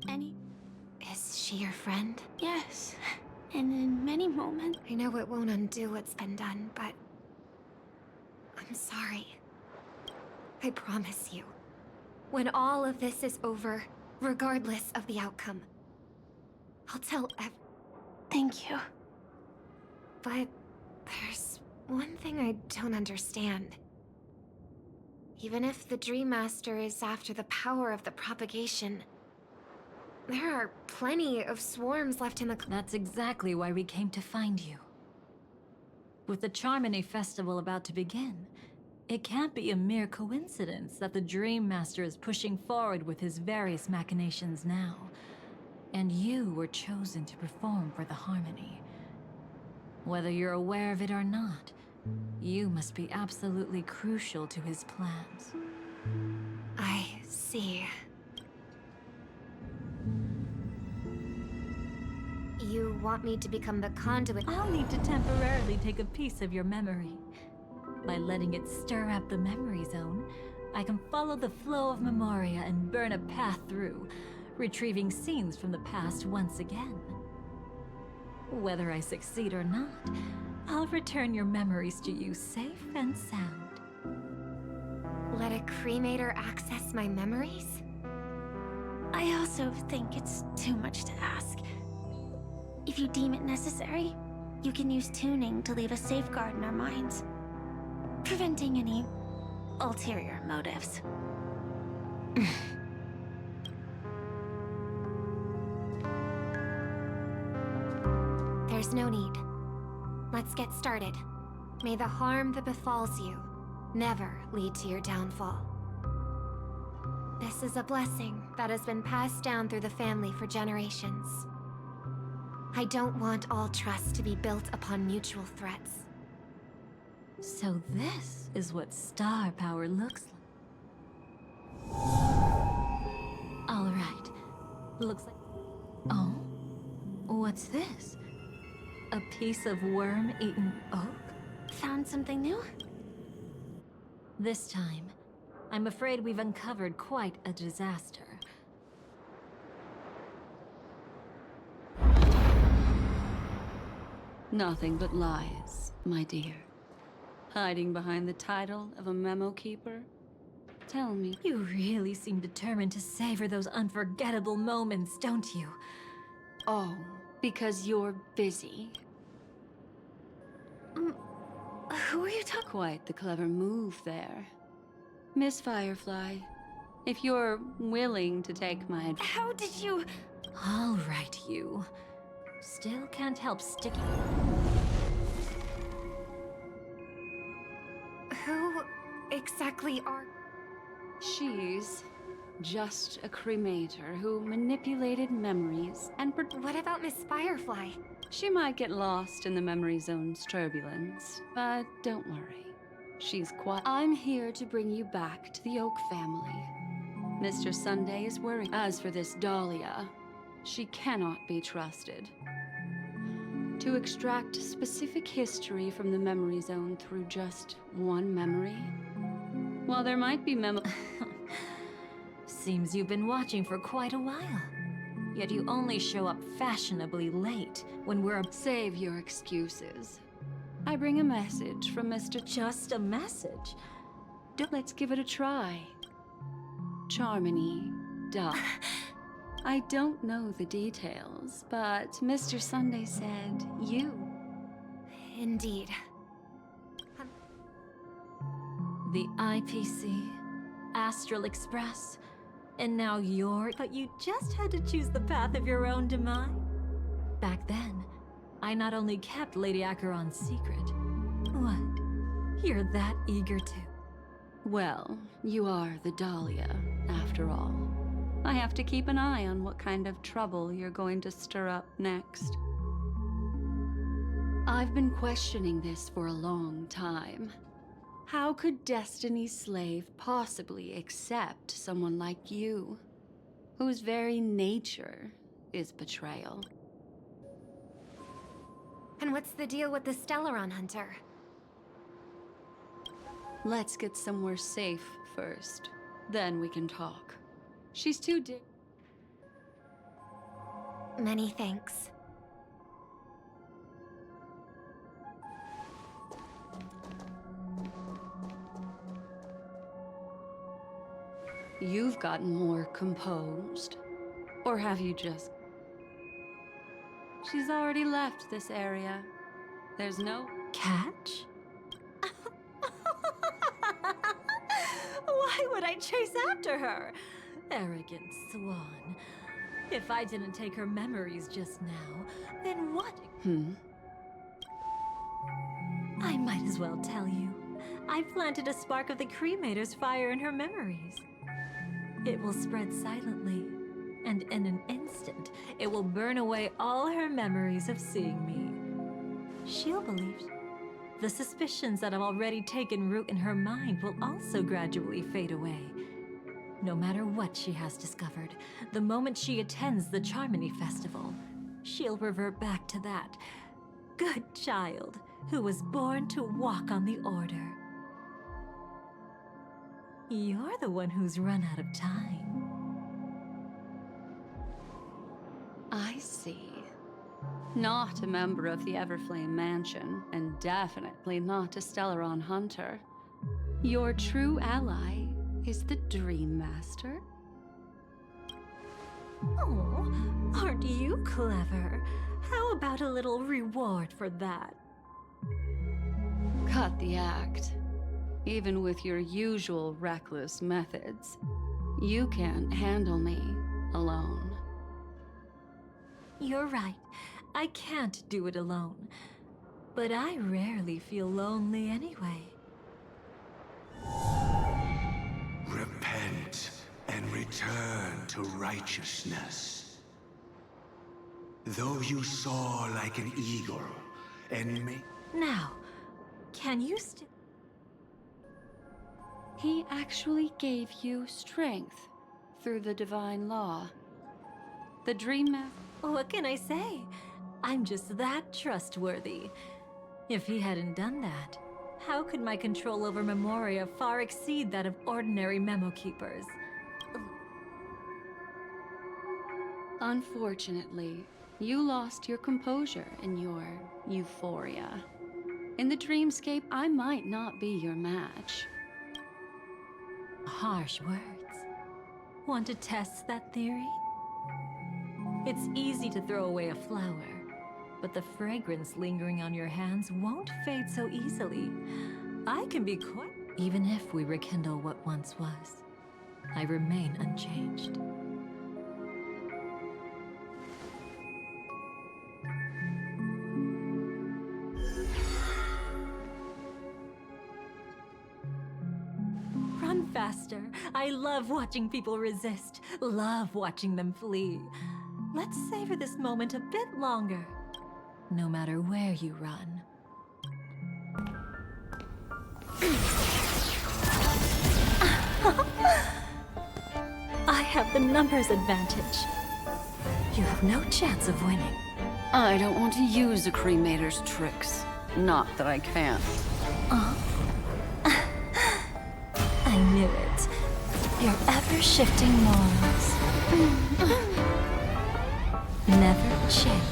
any... Is she your friend? Yes. And in many moments... I know it won't undo what's been done, but... I'm sorry. I promise you. When all of this is over, regardless of the outcome, I'll tell Thank you. But there's one thing I don't understand. Even if the Dream Master is after the power of the propagation, there are plenty of swarms left in the... That's exactly why we came to find you. With the Charmony Festival about to begin, it can't be a mere coincidence that the Dream Master is pushing forward with his various machinations now. And you were chosen to perform for the Harmony. Whether you're aware of it or not, you must be absolutely crucial to his plans. I see. You want me to become the conduit? I'll need to temporarily take a piece of your memory. By letting it stir up the memory zone, I can follow the flow of Memoria and burn a path through, retrieving scenes from the past once again. Whether I succeed or not, I'll return your memories to you safe and sound. Let a cremator access my memories? I also think it's too much to ask. If you deem it necessary, you can use tuning to leave a safeguard in our minds, preventing any ulterior motives. There's no need. Let's get started. May the harm that befalls you never lead to your downfall. This is a blessing that has been passed down through the family for generations. I don't want all trust to be built upon mutual threats. So this is what star power looks like. All right. Looks like... Oh? What's this? A piece of worm-eaten oak? Found something new? This time, I'm afraid we've uncovered quite a disaster. Nothing but lies, my dear. Hiding behind the title of a memo keeper? Tell me. You really seem determined to savor those unforgettable moments, don't you? Oh, because you're busy. Who are you talking? Quite the clever move there. Miss Firefly, if you're willing to take my advice. How did you... All right, you. Still can't help sticking. Who exactly are... She's just a cremator who manipulated memories and... What about Miss Firefly? She might get lost in the memory zone's turbulence, but don't worry. She's quite... I'm here to bring you back to the Oak family. Mr. Sunday is worried. As for this Dahlia, she cannot be trusted. To extract specific history from the memory zone through just one memory? While there might be Seems you've been watching for quite a while. Yet you only show up fashionably late when we're... Save your excuses. I bring a message from Mr. Just a message? Let's give it a try. Charmony, duh. I don't know the details, but Mr. Sunday said you. Indeed. The IPC, Astral Express, and now you're... But you just had to choose the path of your own demise. Back then, I not only kept Lady Acheron's secret. What? You're that eager to... Well, you are the Dahlia, after all. I have to keep an eye on what kind of trouble you're going to stir up next. I've been questioning this for a long time. How could Destiny's slave possibly accept someone like you, whose very nature is betrayal? And what's the deal with the Stellaron Hunter? Let's get somewhere safe first, then we can talk. She's too Many thanks. You've gotten more composed. Or have you just... She's already left this area. There's no... Catch? Why would I chase after her? Arrogant swan. If I didn't take her memories just now, then what? I might as well tell you. I planted a spark of the cremator's fire in her memories. It will spread silently, and in an instant, it will burn away all her memories of seeing me. She'll believe. The suspicions that have already taken root in her mind will also gradually fade away. No matter what she has discovered, the moment she attends the Charmony Festival, she'll revert back to that good child who was born to walk on the Order. You're the one who's run out of time. I see. Not a member of the Everflame Mansion, and definitely not a Stellaron Hunter. Your true ally is the Dream Master? Oh, aren't you clever? How about a little reward for that? Cut the act. Even with your usual reckless methods, you can't handle me alone. You're right. I can't do it alone. But I rarely feel lonely anyway. Repent and return to righteousness. Though you soar like an eagle and make... Now, can you still... He actually gave you strength through the divine law. The Dream Master... What can I say? I'm just that trustworthy. If he hadn't done that, how could my control over Memoria far exceed that of ordinary memo keepers? Unfortunately, you lost your composure in your euphoria. In the dreamscape, I might not be your match. Harsh words. Want to test that theory? It's easy to throw away a flower, but the fragrance lingering on your hands won't fade so easily. I can be quite... Even if we rekindle what once was, I remain unchanged. Run faster. I love watching people resist. Love watching them flee. Let's savor this moment a bit longer. No matter where you run. I have the numbers advantage. You have no chance of winning. I don't want to use a cremator's tricks. Not that I can't. I knew it. Your ever-shifting morals. Never changed.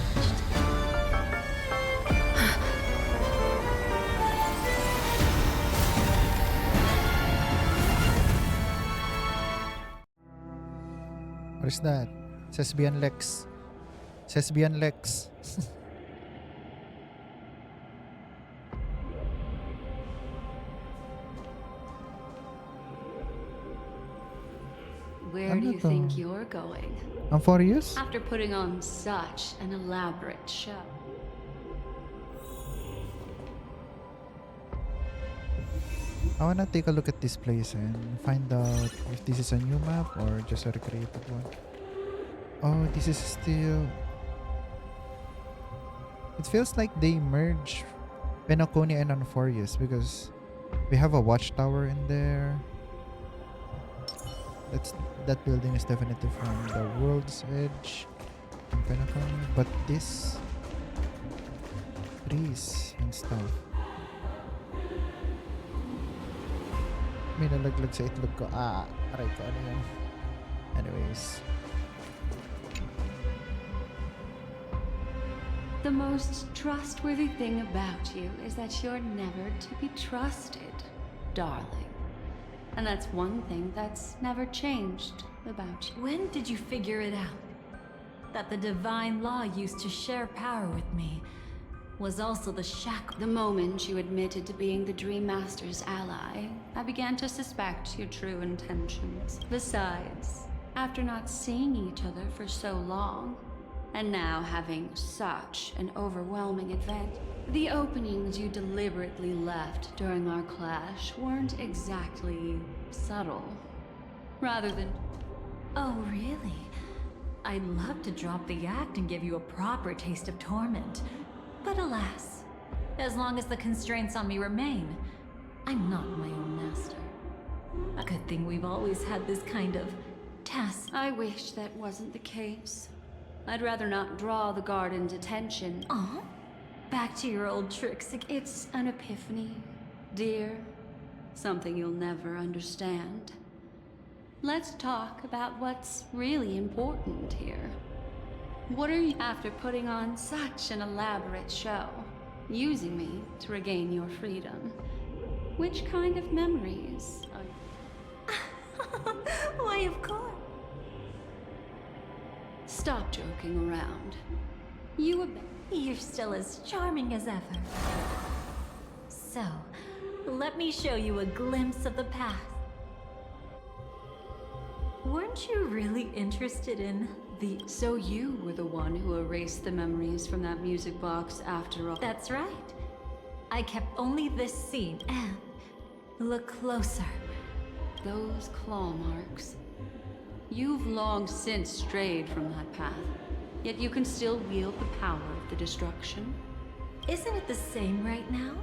What is that? Sesbian Lex. Sesbian Lex. Where Ano do you to? think you're going? Ang Furious? After putting on such an elaborate show. I wanna take a look at this place and find out if this is a new map or just a recreated one. Oh, this is still... It feels like they merge Penacony and Unfurious because we have a watchtower in there. That building is definitely from the World's Edge in Penacony, but this trees and stuff. May nalaglag sa itlog ko. Aray ko, ano yan? Anyways. The most trustworthy thing about you is that you're never to be trusted, darling. And that's one thing that's never changed about you. When did you figure it out? That the divine law used to share power with me was also the shackle. The moment you admitted to being the Dream Master's ally, I began to suspect your true intentions. Besides, after not seeing each other for so long, and now having such an overwhelming event, the openings you deliberately left during our clash weren't exactly subtle. Rather than... Oh, really? I'd love to drop the act and give you a proper taste of torment. But alas, as long as the constraints on me remain, I'm not my own master. A good thing we've always had this kind of task. I wish that wasn't the case. I'd rather not draw the garden's attention. Aw? Back to your old tricks. It's an epiphany, dear. Something you'll never understand. Let's talk about what's really important here. What are you after putting on such an elaborate show? Using me to regain your freedom. Which kind of memories are you... Why, of course. Stop joking around. You're still as charming as ever. So, let me show you a glimpse of the past. Weren't you really interested in the... So you were the one who erased the memories from that music box after all. That's right. I kept only this scene and... Look closer. Those claw marks. You've long since strayed from that path, yet you can still wield the power of the destruction. Isn't it the same right now?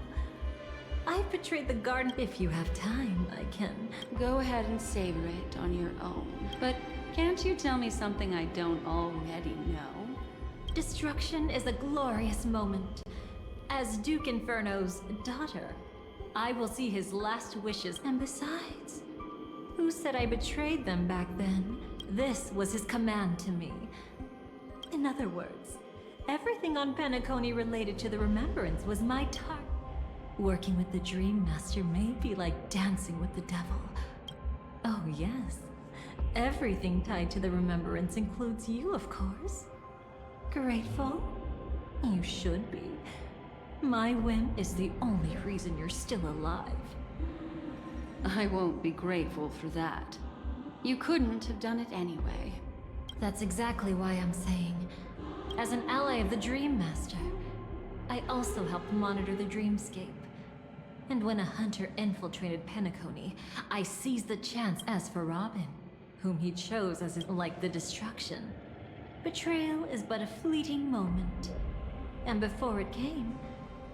I've betrayed the garden. If you have time, I can... Go ahead and savor it on your own. But can't you tell me something I don't already know? Destruction is a glorious moment. As Duke Inferno's daughter, I will see his last wishes. And besides, who said I betrayed them back then? This was his command to me. In other words, everything on Penacony related to the remembrance was my target. Working with the Dream Master may be like dancing with the devil. Oh yes, everything tied to the remembrance includes you, of course. Grateful? You should be. My whim is the only reason you're still alive. I won't be grateful for that. You couldn't have done it anyway. That's exactly why I'm saying, as an ally of the Dream Master, I also helped monitor the dreamscape. And when a hunter infiltrated Penacony, I seized the chance. As for Robin, whom he chose as his, like the destruction, betrayal is but a fleeting moment. And before it came,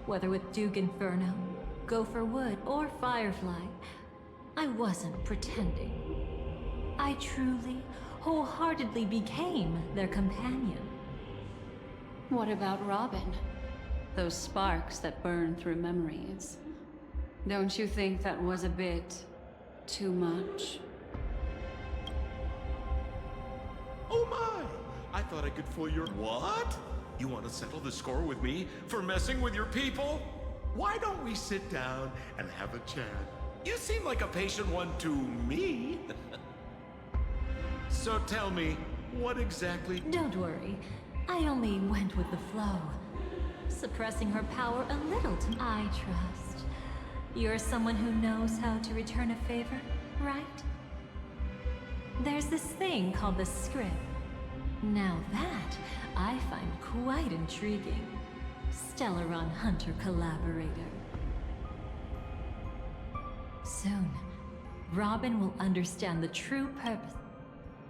whether with Duke Inferno, Gopher Wood, or Firefly, I wasn't pretending. I truly, wholeheartedly became their companion. What about Robin? Those sparks that burn through memories. Don't you think that was a bit too much? Oh my! I thought I could fool your... What? You want to settle the score with me for messing with your people? Why don't we sit down and have a chat? You seem like a patient one to me. So tell me, What exactly? Don't worry. I only went with the flow. Suppressing her power a little to I trust. You're someone who knows how to return a favor, right? There's this thing called the script. Now that I find quite intriguing. Stellaron Hunter collaborator. Soon, Robin will understand the true purpose.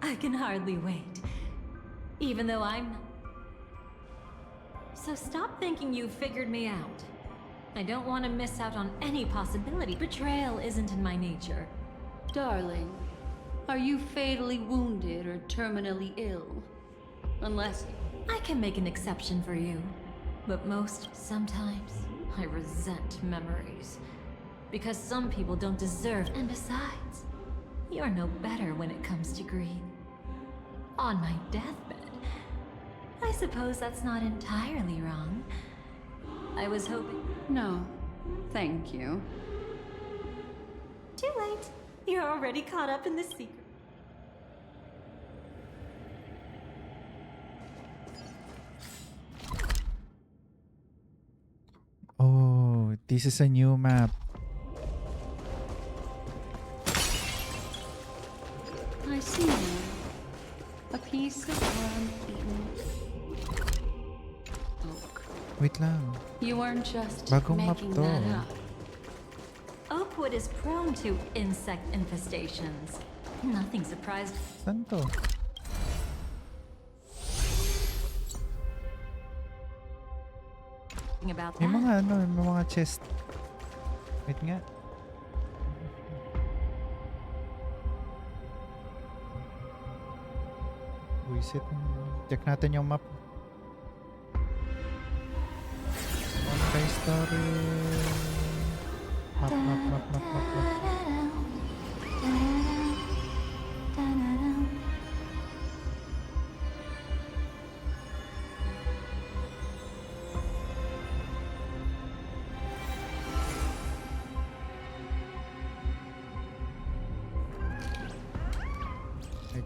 I can hardly wait. Even though I'm not. So stop thinking you figured me out. I don't want to miss out on any possibility. Betrayal isn't in my nature. Darling, are you fatally wounded or terminally ill? Unless... I can make an exception for you. But sometimes, I resent memories. Because some people don't deserve, and besides, you're no better when it comes to greed. On my deathbed, I suppose that's not entirely wrong. I was hoping... No, thank you. Too late. You're already caught up in the secret. Oh, this is a new map. I see now. A piece of worm-eaten oak. Wait lang. You weren't just Bagong map making to. that up. Oakwood is prone to insect infestations. Nothing surprised. Saan to? About May that. mga may mga chest. Wait nga. Buisit. Check natin yung map. Honkai story. Map.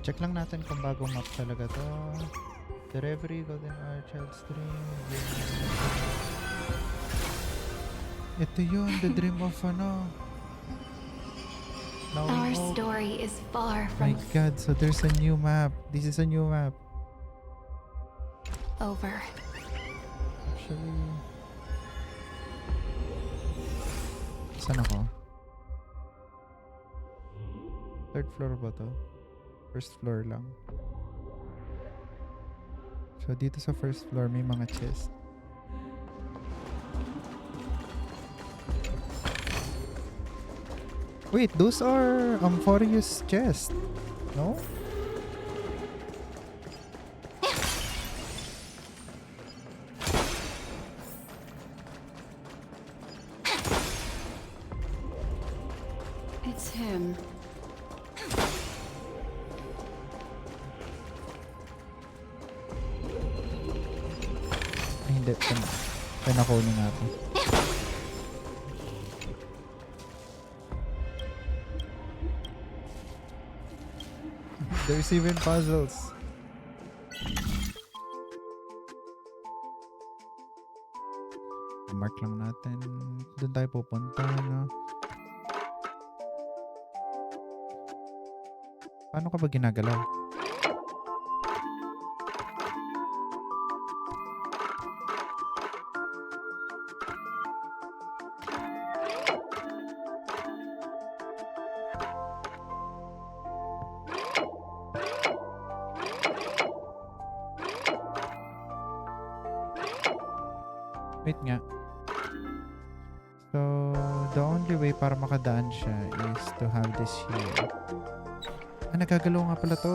Check lang natin kung bagong map talaga to. The Reverie, Golden Hour, Child Stream. Ito yun, the dream of ano. Our story is far My from god, so there's a new map. This is a new map. over. Actually... Saan ako? Third floor ba to? First floor lang. So dito sa first floor may mga chest. Wait, those are Amphorius chest. No? It's him. Ay, hindi. Pinakunin natin. There's even puzzles. Mark lang natin. Doon tayo pupunta, no? Paano ka ba ginagalaw? Wait nga. So, the only way para makadaan siya is to have this here. Ah, nagagalaw nga pala to.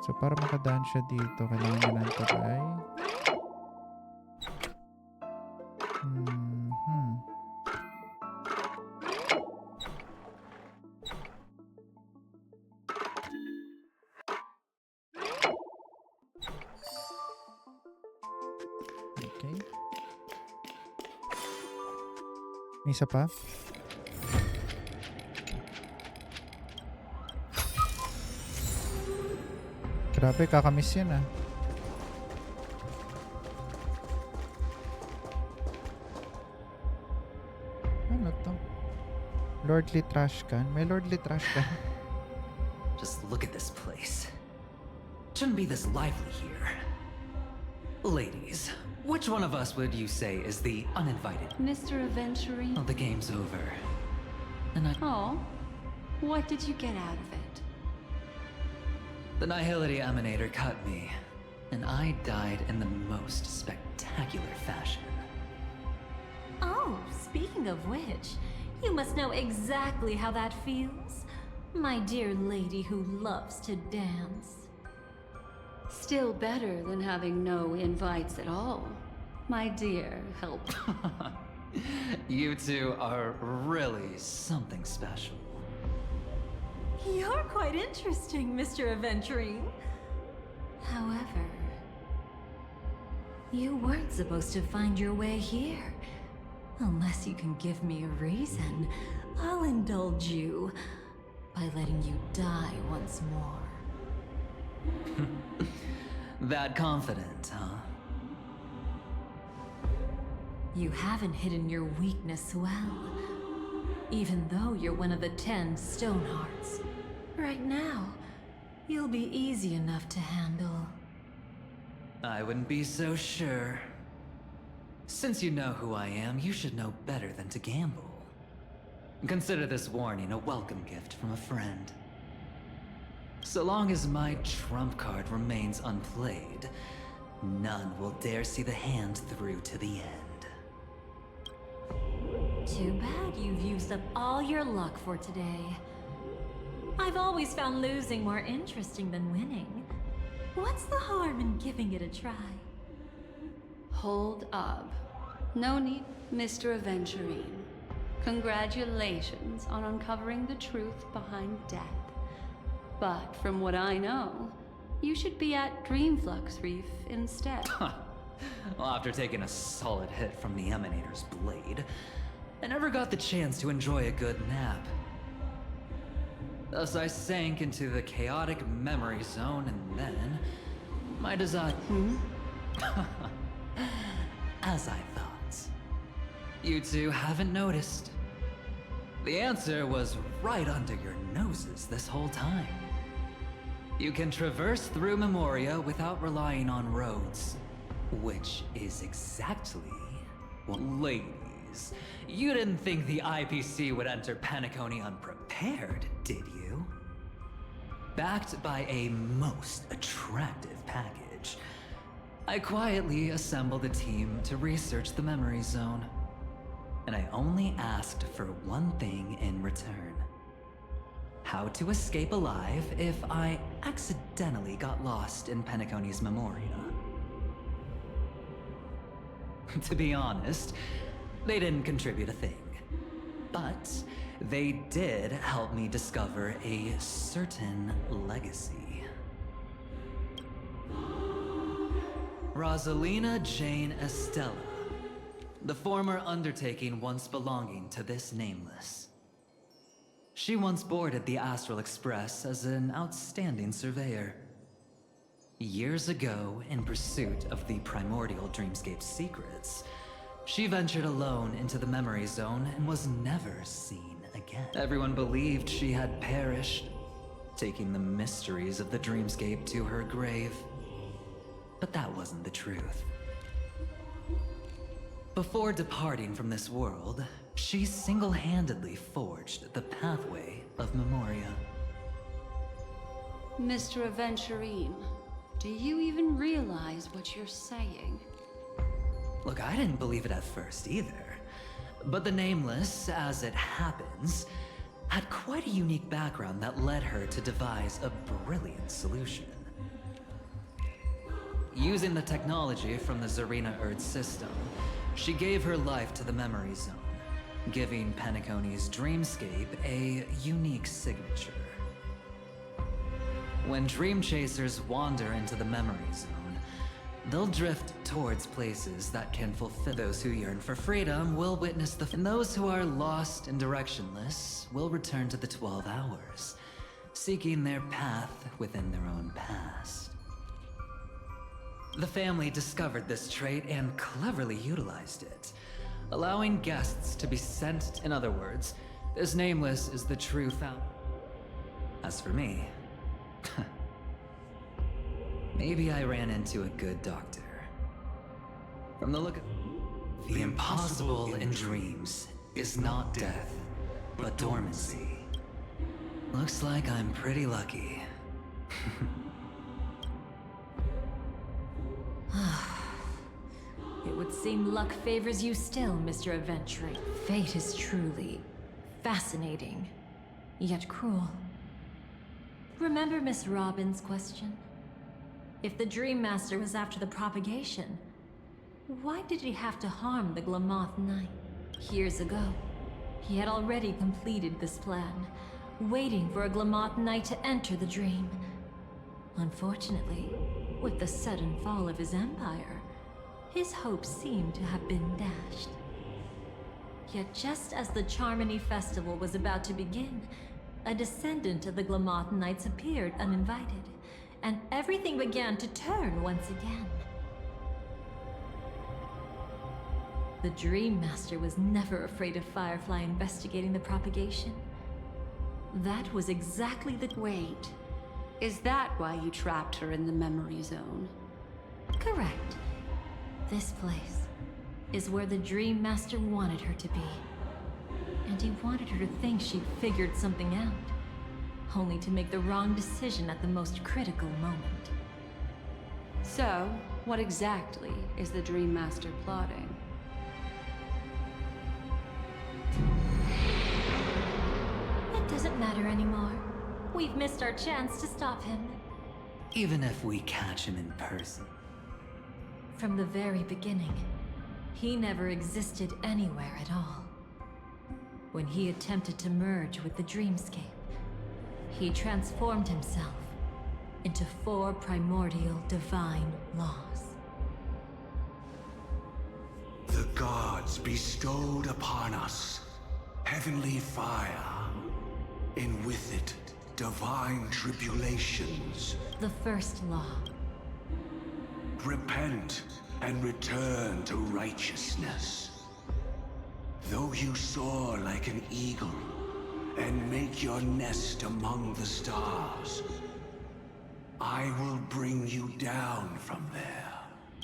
So, para makadaan siya dito, kailangan niya ng tagay. Okay. May isa pa? Grabe, kakamiss yan ah. Ano to? Lordly trash can? May lordly trash can? Just look at this place. Shouldn't be this lively here. Ladies, which one of us would you say is the uninvited? Mr. Aventurine? Oh, the game's over. And Oh, what did you get out of it? The Nihility Emanator cut me, and I died in the most spectacular fashion. Oh, speaking of which, you must know exactly how that feels. My dear lady who loves to dance. Still better than having no invites at all. My dear, help. You two are really something special. You're quite interesting, Mr. Aventurine. However, you weren't supposed to find your way here. Unless you can give me a reason, I'll indulge you by letting you die once more. That confident, huh? You haven't hidden your weakness well, even though you're one of the 10 Stonehearts. Right now, you'll be easy enough to handle. I wouldn't be so sure. Since you know who I am, you should know better than to gamble. Consider this warning a welcome gift from a friend. So long as my trump card remains unplayed, none will dare see the hand through to the end. Too bad you've used up all your luck for today. I've always found losing more interesting than winning. What's the harm in giving it a try? Hold up. No need, Mr. Aventurine. Congratulations on uncovering the truth behind death. But from what I know, you should be at Dreamflux Reef instead. Well, after taking a solid hit from the Emanator's blade, I never got the chance to enjoy a good nap. Thus I sank into the chaotic memory zone, and then my desire... As I thought. You two haven't noticed. The answer was right under your noses this whole time. You can traverse through Memoria without relying on roads, which is exactly what... Ladies, you didn't think the IPC would enter Penacony unprepared, did you? Backed by a most attractive package, I quietly assembled a team to research the memory zone. And I only asked for one thing in return. How to escape alive if I accidentally got lost in Penacony's Memoria. To be honest, they didn't contribute a thing. But they did help me discover a certain legacy. Rosalina Jane Estella. The former undertaking once belonging to this nameless. She once boarded the Astral Express as an outstanding surveyor. Years ago, in pursuit of the primordial dreamscape's secrets, she ventured alone into the memory zone and was never seen again. Everyone believed she had perished, taking the mysteries of the dreamscape to her grave. But that wasn't the truth. Before departing from this world, she single-handedly forged the pathway of Memoria. Mr. Aventurine, do you even realize what you're saying? Look, I didn't believe it at first either. But the Nameless, as it happens, had quite a unique background that led her to devise a brilliant solution. Using the technology from the Zarina Earth system, she gave her life to the memory zone, giving Penacony's dreamscape a unique signature. When dream chasers wander into the memory zone, they'll drift towards places that can fulfill. Those who yearn for freedom will witness the... And those who are lost and directionless will return to the 12 hours, seeking their path within their own past. The family discovered this trait and cleverly utilized it, allowing guests to be sent. In other words, this nameless is the true founder. As for me, maybe I ran into a good doctor. From the look of the impossible in dreams is not death, but dormancy. Looks like I'm pretty lucky. It would seem luck favors you still, Mr. Adventurer. Fate is truly fascinating, yet cruel. Remember Miss Robin's question? If the Dream Master was after the propagation, why did he have to harm the Glamoth Knight? Years ago, he had already completed this plan, waiting for a Glamoth Knight to enter the dream. Unfortunately, with the sudden fall of his empire, his hopes seemed to have been dashed. Yet just as the Charmony Festival was about to begin, a descendant of the Glamoth Knights appeared uninvited, and everything began to turn once again. The Dream Master was never afraid of Firefly investigating the propagation. That was exactly the— Wait, is that why you trapped her in the memory zone? Correct. This place is where the Dream Master wanted her to be. And he wanted her to think she'd figured something out, only to make the wrong decision at the most critical moment. So, what exactly is the Dream Master plotting? It doesn't matter anymore. We've missed our chance to stop him. Even if we catch him in person. From the very beginning, he never existed anywhere at all. When he attempted to merge with the dreamscape, he transformed himself into 4 primordial divine laws. The gods bestowed upon us heavenly fire, and with it, divine tribulations. The first law. Repent and return to righteousness. Though you soar like an eagle and make your nest among the stars, I will bring you down from there.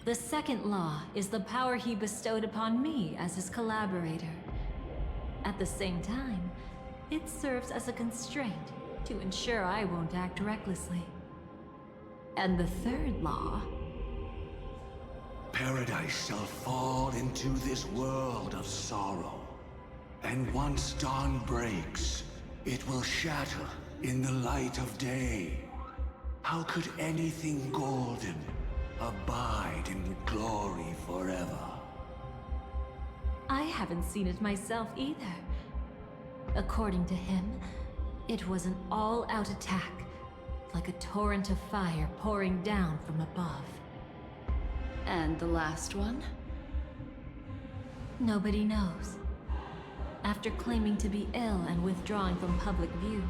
The second law is the power he bestowed upon me as his collaborator. At the same time, it serves as a constraint to ensure I won't act recklessly. And the third law... Paradise shall fall into this world of sorrow. And once dawn breaks, it will shatter in the light of day. How could anything golden abide in glory forever? I haven't seen it myself either. According to him, it was an all-out attack, like a torrent of fire pouring down from above. And the last one? Nobody knows. After claiming to be ill and withdrawing from public view,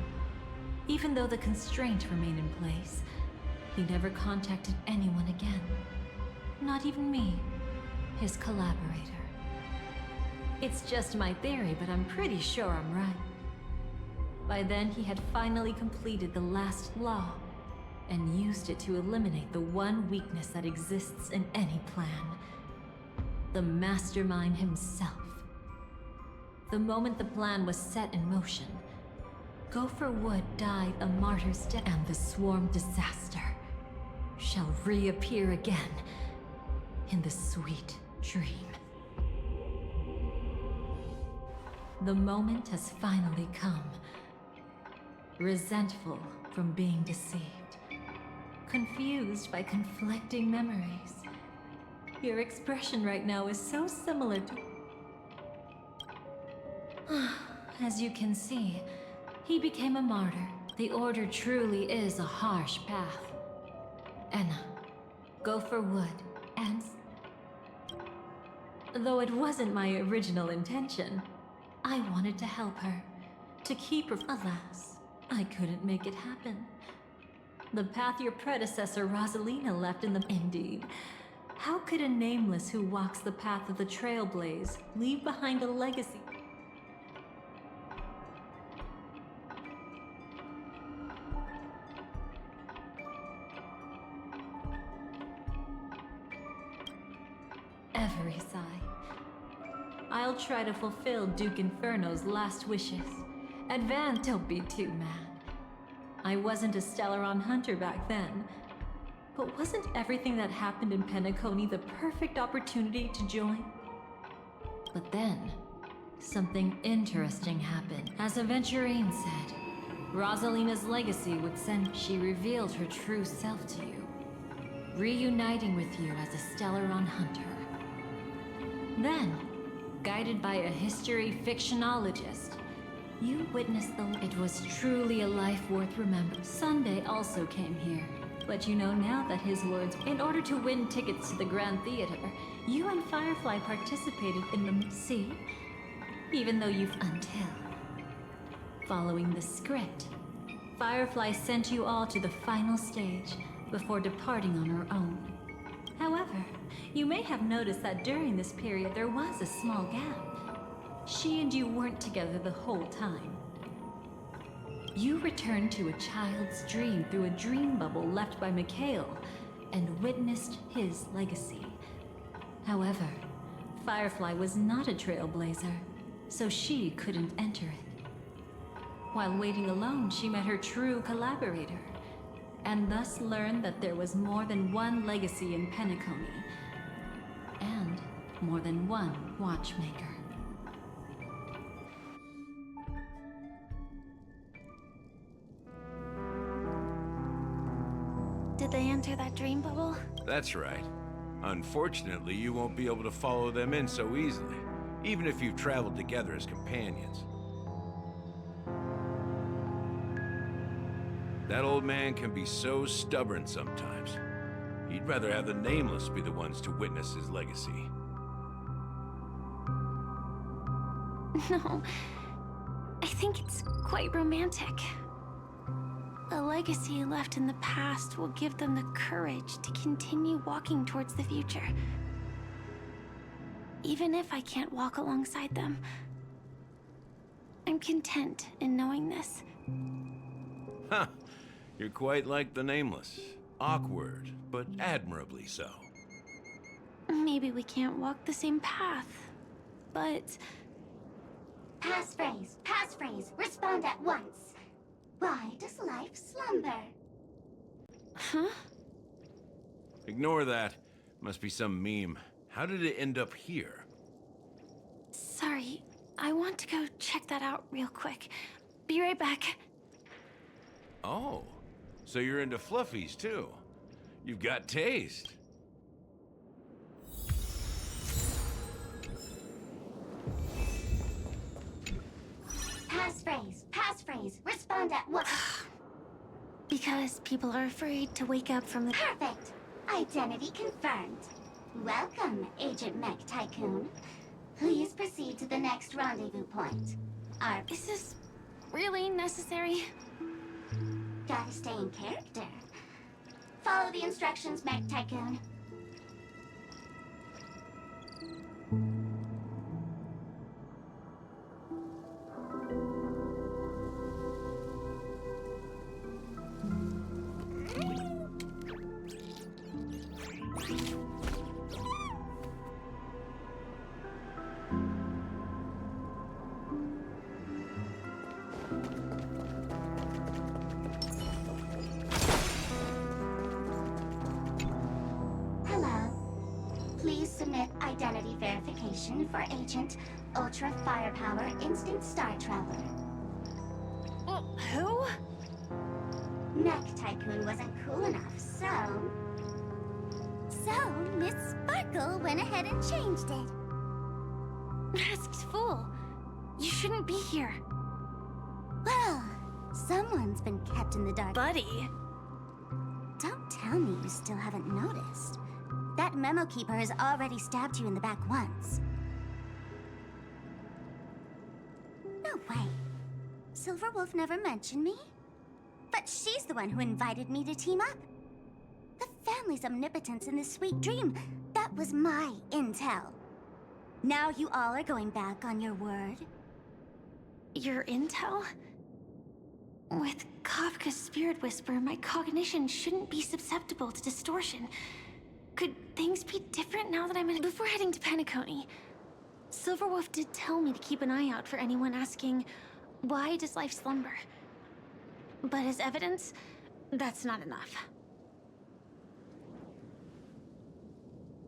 even though the constraint remained in place, he never contacted anyone again. Not even me, his collaborator. It's just my theory, but I'm pretty sure I'm right. By then, he had finally completed the last law, and used it to eliminate the one weakness that exists in any plan. The mastermind himself. The moment the plan was set in motion, Gopher Wood died a martyr's death, and the swarm disaster shall reappear again in the sweet dream. The moment has finally come. Resentful from being deceived. Confused by conflicting memories. Your expression right now is so similar to... As you can see, he became a martyr. The Order truly is a harsh path. Enna, Gopher Wood, and... Though it wasn't my original intention, I wanted to help her, to keep her. Alas, I couldn't make it happen. The path your predecessor Rosalina left in the... Indeed, How could a nameless who walks the path of the trailblaze leave behind a legacy? Every sigh. I'll try to fulfill Duke Inferno's last wishes. Advan, don't be too mad. I wasn't a Stellaron hunter back then. But wasn't everything that happened in Penacony the perfect opportunity to join? But then, something interesting happened. As Aventurine said, Rosalina's legacy would send... She revealed her true self to you, reuniting with you as a Stellaron hunter. Then, guided by a history fictionologist, you witnessed the... It was truly a life worth remembering. Sunday also came here. But you know now that his words, in order to win tickets to the Grand Theater, you and Firefly participated in the... See? Even though you've... Until... Following the script, Firefly sent you all to the final stage before departing on her own. However, you may have noticed that during this period there was a small gap. She and you weren't together the whole time. You returned to a child's dream through a dream bubble left by Mikhail and witnessed his legacy. However, Firefly was not a trailblazer, so she couldn't enter it. While waiting alone, she met her true collaborator, and thus learned that there was more than one legacy in Penacony, and more than one watchmaker. Did they enter that dream bubble? That's right. Unfortunately, you won't be able to follow them in so easily, even if you've traveled together as companions. That old man can be so stubborn sometimes. He'd rather have the Nameless be the ones to witness his legacy. No, I think it's quite romantic. A legacy left in the past will give them the courage to continue walking towards the future. Even if I can't walk alongside them, I'm content in knowing this. Huh. You're quite like the Nameless. Awkward, but admirably so. Maybe we can't walk the same path, but... Passphrase, respond at once. Why does life slumber? Huh? Ignore that. Must be some meme. How did it end up here? Sorry, I want to go check that out real quick. Be right back. Oh, so you're into fluffies too. You've got taste. Passphrase, respond at once. Because people are afraid to wake up from the... Perfect. Identity confirmed. Welcome, Agent Mech Tycoon. Please proceed to the next rendezvous point. Is this really necessary? Gotta stay in character. Follow the instructions, Mech Tycoon. Identity verification for Agent Ultra Firepower Instant Star Traveler. Who? Mech Tycoon wasn't cool enough, so Miss Sparkle went ahead and changed it. Masked fool. You shouldn't be here. Well, someone's been kept in the dark. Buddy. Don't tell me you still haven't noticed. That memo keeper has already stabbed you in the back once. No way. Silverwolf never mentioned me. But she's the one who invited me to team up. The family's omnipotence in this sweet dream, That was my intel. Now you all are going back on your word? Your intel? With Kafka's spirit whisper, my cognition shouldn't be susceptible to distortion. Could things be different now that I'm in— Before heading to Penacony, Silverwolf did tell me to keep an eye out for anyone asking, why does life slumber? But as evidence, that's not enough.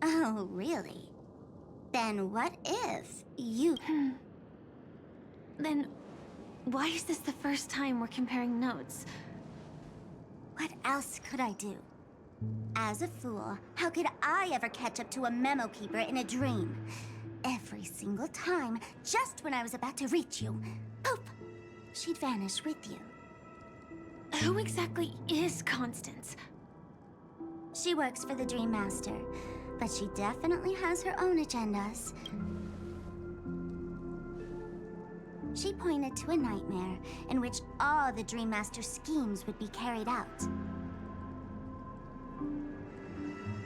Oh, really? Then what if you— Then why is this the first time we're comparing notes? What else could I do? As a fool, how could I ever catch up to a memo keeper in a dream? Every single time, just when I was about to reach you, poof! She'd vanish with you. Who exactly is Constance? She works for the Dream Master, but she definitely has her own agendas. She pointed to a nightmare in which all the Dream Master's schemes would be carried out.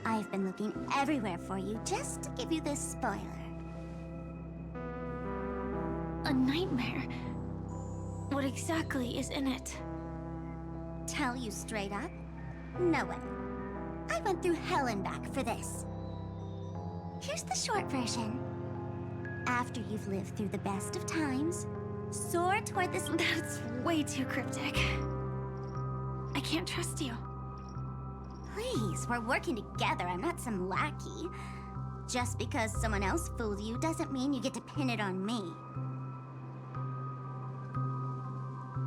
I've been looking everywhere for you just to give you this spoiler. A nightmare? What exactly is in it? Tell you straight up? No way. I went through hell and back for this. Here's the short version. After you've lived through the best of times, soar toward this— That's way too cryptic. I can't trust you. Please, we're working together. I'm not some lackey. Just because someone else fooled you doesn't mean you get to pin it on me.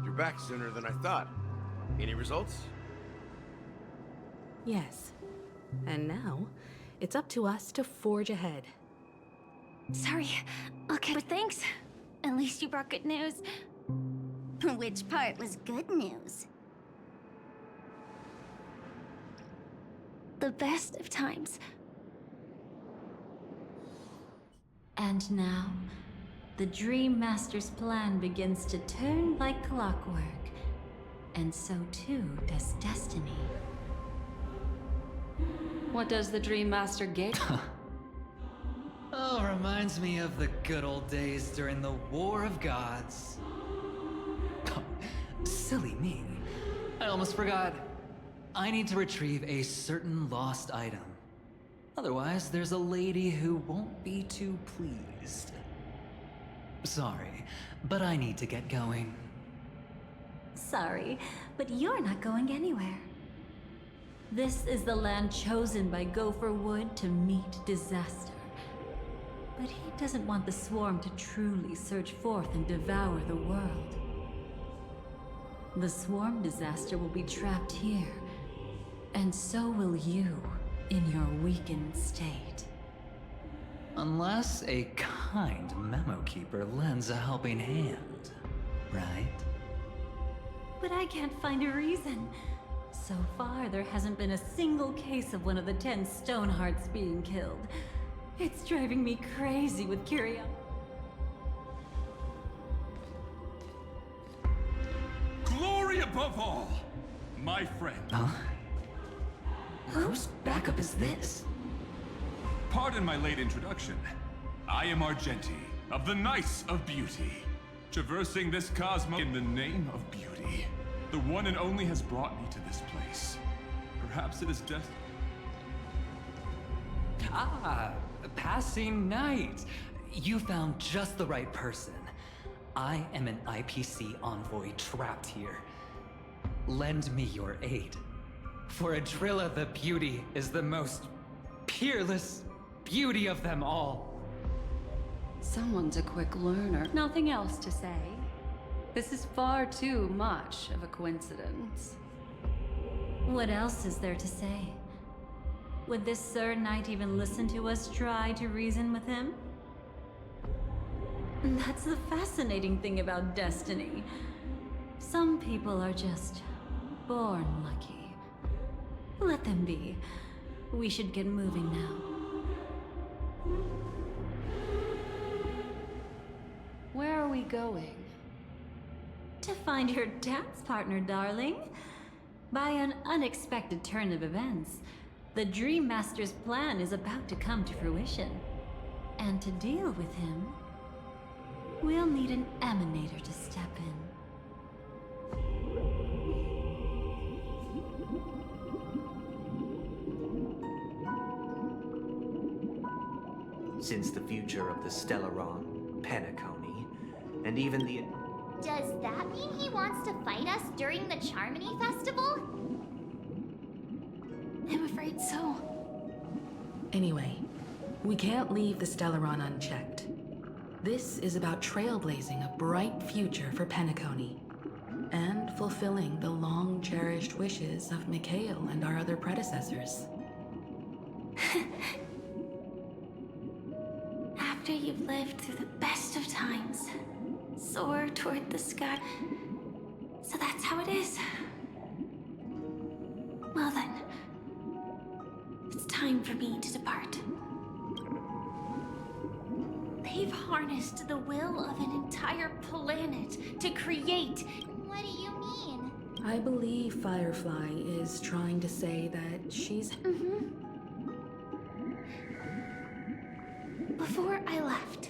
You're back sooner than I thought. Any results? Yes. And now, it's up to us to forge ahead. Sorry. Okay, but thanks. At least you brought good news. Which part was good news? The best of times. And now, the Dream Master's plan begins to turn like clockwork. And so too does destiny. What does the Dream Master get? Oh, reminds me of the good old days during the War of Gods. Silly me. I almost forgot. I need to retrieve a certain lost item. Otherwise, there's a lady who won't be too pleased. Sorry, but I need to get going. Sorry, but you're not going anywhere. This is the land chosen by Gopher Wood to meet disaster. But he doesn't want the swarm to truly surge forth and devour the world. The swarm disaster will be trapped here, and so will you in your weakened state. Unless a kind memo keeper lends a helping hand, right? But I can't find a reason. So far, there hasn't been a single case of one of the 10 Stonehearts being killed. It's driving me crazy with curiosity. Glory above all, my friend. Huh? Whose backup is this? Pardon my late introduction. I am Argenti, of the Knights of Beauty. Traversing this cosmos in the name of beauty. The one and only has brought me to this place. Perhaps it is destiny. Ah, passing knight. You found just the right person. I am an IPC envoy trapped here. Lend me your aid. For Adrilla the Beauty is the most peerless beauty of them all. Someone's a quick learner. Nothing else to say. This is far too much of a coincidence. What else is there to say? Would this Sir Knight even listen to us try to reason with him? That's the fascinating thing about destiny. Some people are just born lucky. Let them be. We should get moving now. Where are we going? To find your dance partner, darling. By an unexpected turn of events, The Dream Master's plan is about to come to fruition. And to deal with him, we'll need an emanator to step in. Since the future of the Stellaron, Penacony, and even the... Does that mean he wants to fight us during the Charmony Festival? I'm afraid so. Anyway, we can't leave the Stellaron unchecked. This is about trailblazing a bright future for Penacony, and fulfilling the long-cherished wishes of Mikhail and our other predecessors. After you've lived through the best of times, soar toward the sky. So that's how it is. Well then, it's time for me to depart. They've harnessed the will of an entire planet to create. What do you mean? I believe Firefly is trying to say that she's... Before I left,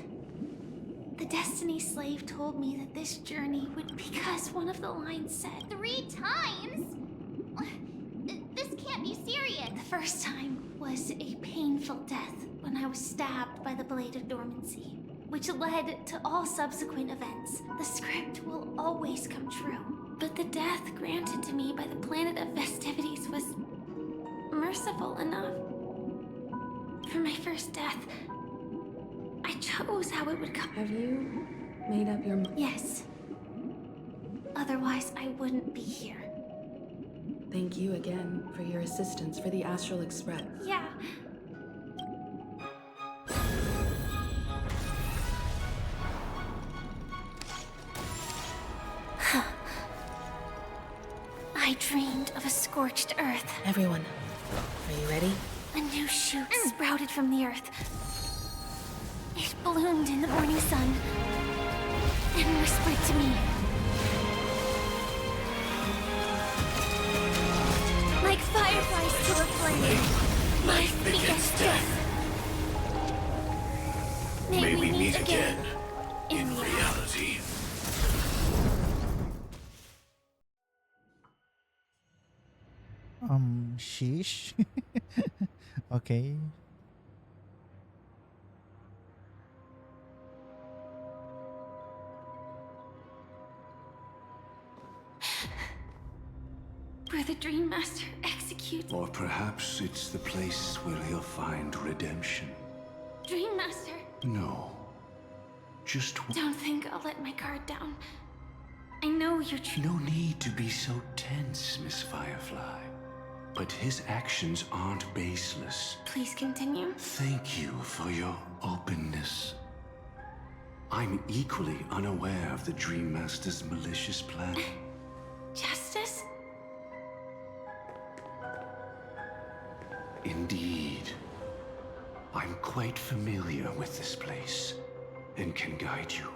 the Destiny Slave told me that this journey would, because one of the lines said 3 times? This can't be serious. The first time was a painful death when I was stabbed by the Blade of Dormancy, which led to all subsequent events. The script will always come true, but the death granted to me by the planet of festivities was merciful enough. For my first death, I chose how it would come. Have you made up your mind? Yes. Otherwise, I wouldn't be here. Thank you again for your assistance for the Astral Express. Yeah. I dreamed of a scorched earth. Everyone, are you ready? A new shoot sprouted from the earth. It bloomed in the morning sun and whispered to me. Like fireflies to a flame, life begets death. May we meet again in reality. Sheesh. Okay. Where the Dream Master executes. Or perhaps it's the place where he'll find redemption. Dream Master. No. Just Don't think I'll let my guard down. I know you're No need to be so tense, Miss Firefly. But his actions aren't baseless. Please continue. Thank you for your openness. I'm equally unaware of the Dream Master's malicious plan. Justice? Indeed. I'm quite familiar with this place and can guide you.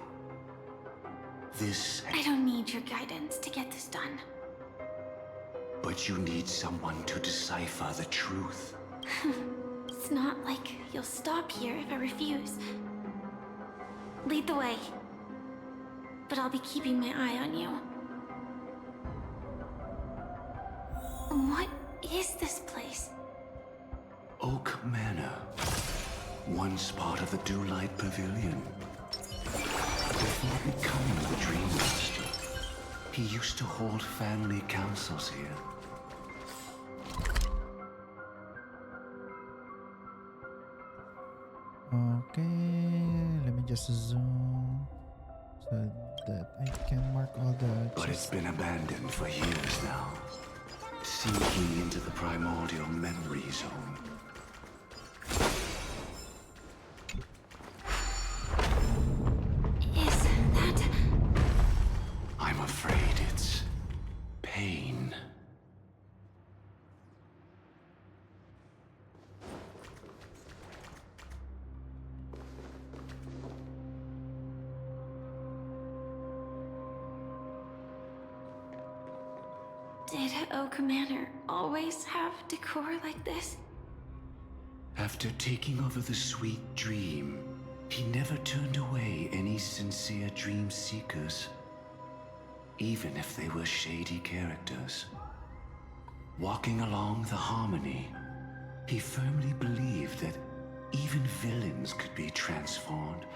I don't need your guidance to get this done. But you need someone to decipher the truth. It's not like you'll stop here if I refuse. Lead the way. But I'll be keeping my eye on you. What is this place? Oak Manor. Once part of the Dewlight Pavilion. Before becoming the Dream Master, he used to hold family councils here. Okay, let me just zoom so that I can mark all the... But it's been abandoned for years now, sinking into the primordial memory zone. Is that... I'm afraid it's pain. Did Oak Manor always have decor like this? After taking over the sweet dream, he never turned away any sincere dream seekers, even if they were shady characters. Walking along the harmony, he firmly believed that even villains could be transformed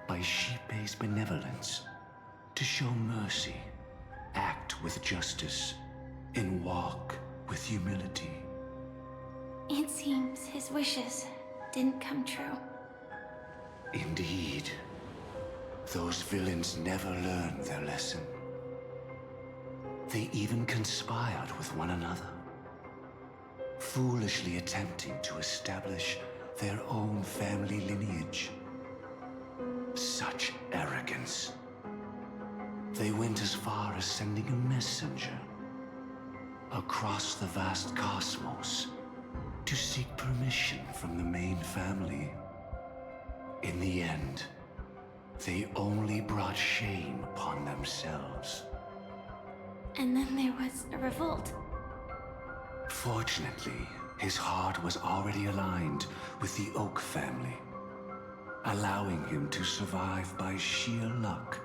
by Xipe's benevolence to show mercy, act with justice, and walk with humility. It seems his wishes didn't come true. Indeed. Those villains never learned their lesson. They even conspired with one another, foolishly attempting to establish their own family lineage. Such arrogance. They went as far as sending a messenger across the vast cosmos to seek permission from the main family. In the end, they only brought shame upon themselves. And then there was a revolt. Fortunately, his heart was already aligned with the Oak family, allowing him to survive by sheer luck.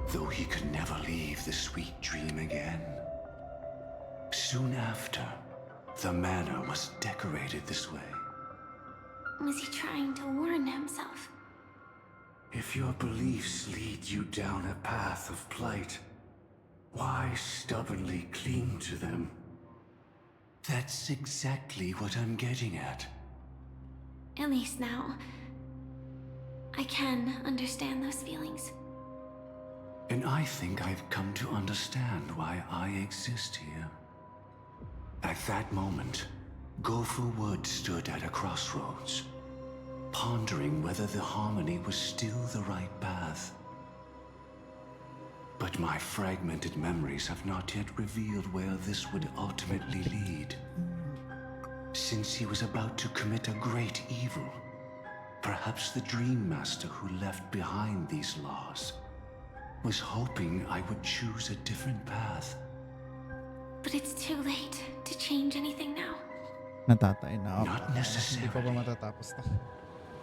Though he could never leave the sweet dream again. Soon after, the manor was decorated this way. Was he trying to warn himself? If your beliefs lead you down a path of plight, why stubbornly cling to them? That's exactly what I'm getting at. At least now, I can understand those feelings. And I think I've come to understand why I exist here. At that moment, Gopher Wood stood at a crossroads, pondering whether the harmony was still the right path. But my fragmented memories have not yet revealed where this would ultimately lead. Since he was about to commit a great evil, perhaps the Dream Master who left behind these laws was hoping I would choose a different path. But it's too late to change anything now. Natatay na ako. Not necessarily. Hindi pa ba matatapos to?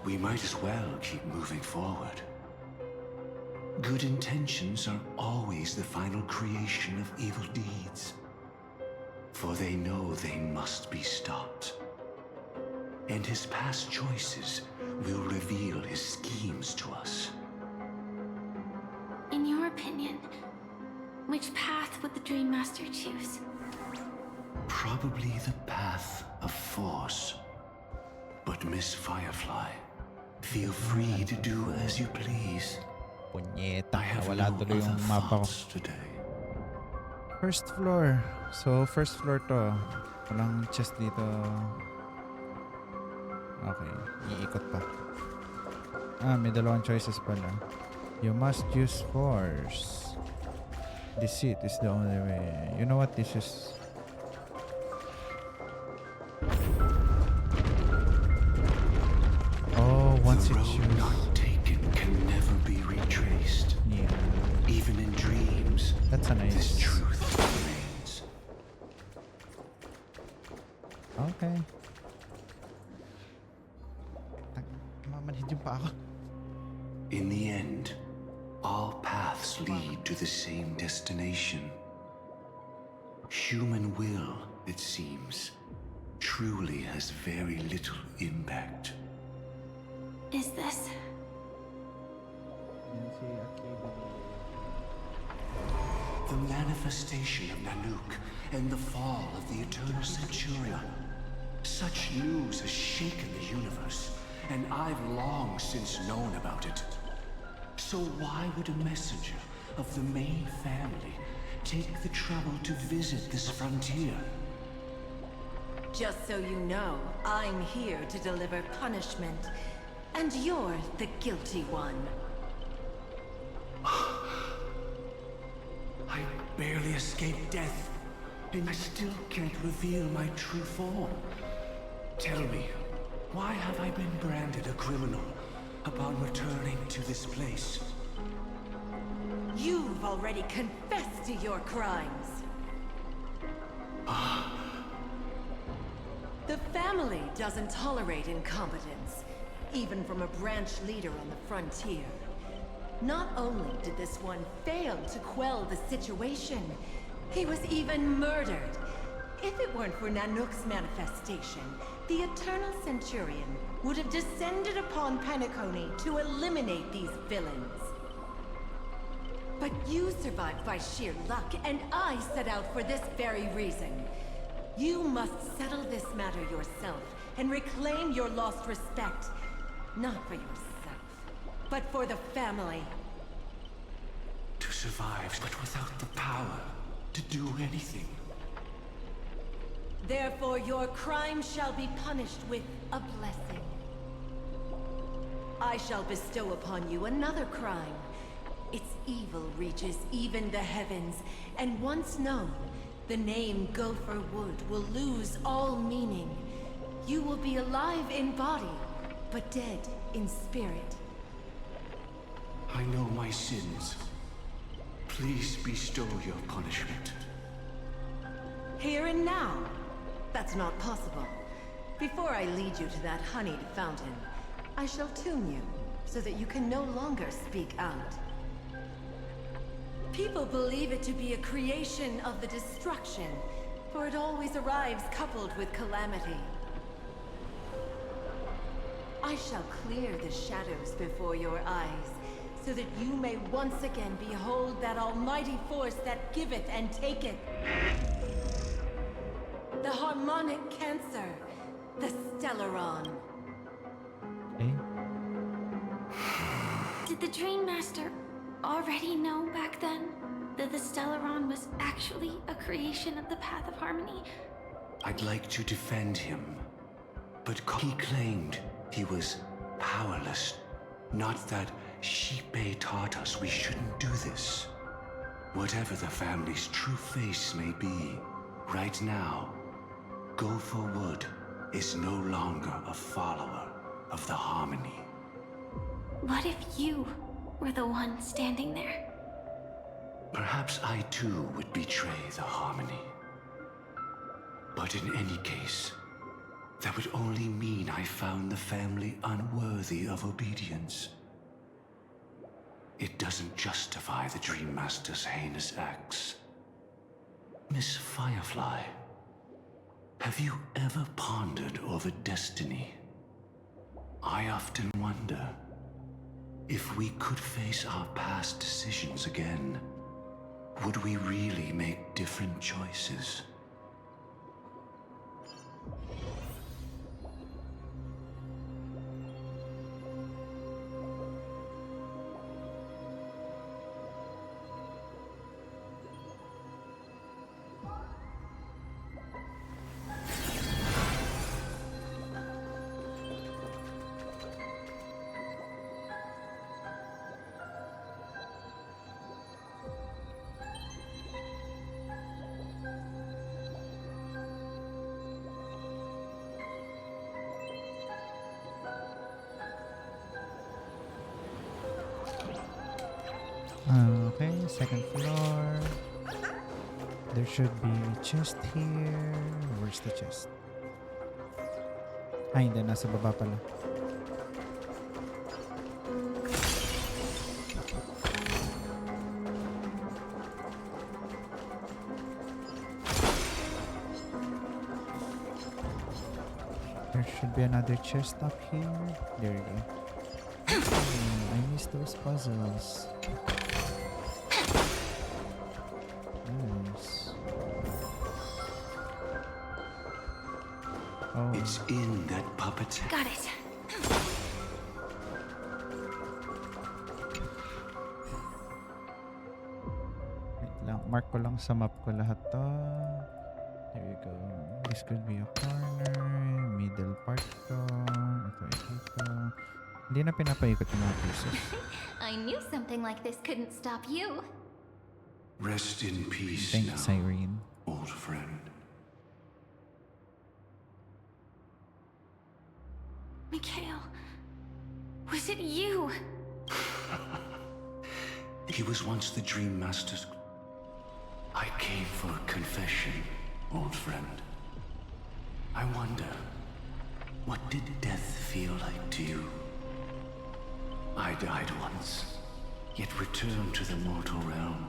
We might as well keep moving forward. Good intentions are always the final creation of evil deeds. For they know they must be stopped. And his past choices will reveal his schemes to us. In your opinion, which path would the Dream Master choose? Probably the path of force. But Miss Firefly, feel free to do as you please. Punyeta, I have wala no tuloy yung other mapa ko. thoughts today. First floor. So, first floor to. Walang chest dito. Okay, iikot pa. May dalawang choices pala. You must use force. Deceit is the only way. You know what this is? Oh, once the you road choose. not taken can never be retraced. Yeah. Even in dreams, That's a nice. this truth remains. Okay. Mamanhid yung pa ako. In the end, all paths lead to the same destination. Human will, it seems, truly has very little impact. Is this? The manifestation of Nanook and the fall of the Eternal Centurion. Such news has shaken the universe, and I've long since known about it. So why would a messenger of the main family take the trouble to visit this frontier? Just so you know, I'm here to deliver punishment, and you're the guilty one. I barely escaped death, and I still can't reveal my true form. Tell me, why have I been branded a criminal upon returning to this place? You've already confessed to your crimes. The family doesn't tolerate incompetence, even from a branch leader on the frontier. Not only did this one fail to quell the situation, he was even murdered. If it weren't for Nanook's manifestation, the Eternal Centurion would have descended upon Penacony to eliminate these villains. But you survived by sheer luck, and I set out for this very reason. You must settle this matter yourself and reclaim your lost respect. Not for yourself, but for the family. To survive, but without the power to do anything. Therefore, your crime shall be punished with a blessing. I shall bestow upon you another crime. Its evil reaches even the heavens, and once known, the name Gopher Wood will lose all meaning. You will be alive in body, but dead in spirit. I know my sins. Please bestow your punishment. Here and now? That's not possible. Before I lead you to that honeyed fountain, I shall tune you, so that you can no longer speak out. People believe it to be a creation of the destruction, for it always arrives coupled with calamity. I shall clear the shadows before your eyes, so that you may once again behold that almighty force that giveth and taketh. The harmonic cancer, the Stellaron. Did the Dream Master already know back then that the Stellaron was actually a creation of the Path of Harmony? I'd like to defend him, but he claimed he was powerless. Not that Xipe taught us we shouldn't do this. Whatever the family's true face may be, right now, Gopher Wood is no longer a follower of the Harmony. What if you were the one standing there? Perhaps I too would betray the Harmony. But in any case, that would only mean I found the family unworthy of obedience. It doesn't justify the Dream Master's heinous acts. Miss Firefly, have you ever pondered over destiny? I often wonder if we could face our past decisions again, would we really make different choices? Okay, second floor. There should be a chest here. Where's the chest? Ay, hindi. Nasa baba pala. There should be another chest up here. There we go. Oh, I missed those puzzles. Nice. Oh. It's in that puppet. Got it. Wait lang. Mark ko lang sa map ko lahat to. There we go. This could be a corner. Middle part to. Ito, ito. Hindi na pinapaikot yung mga pieces. I knew something like this couldn't stop you. Rest in peace Thanks, now, Irene. old friend. Mikhail, was it you? He was once the Dream Master's... I came for a confession, old friend. I wonder, what did death feel like to you? I died once, yet returned to the mortal realm.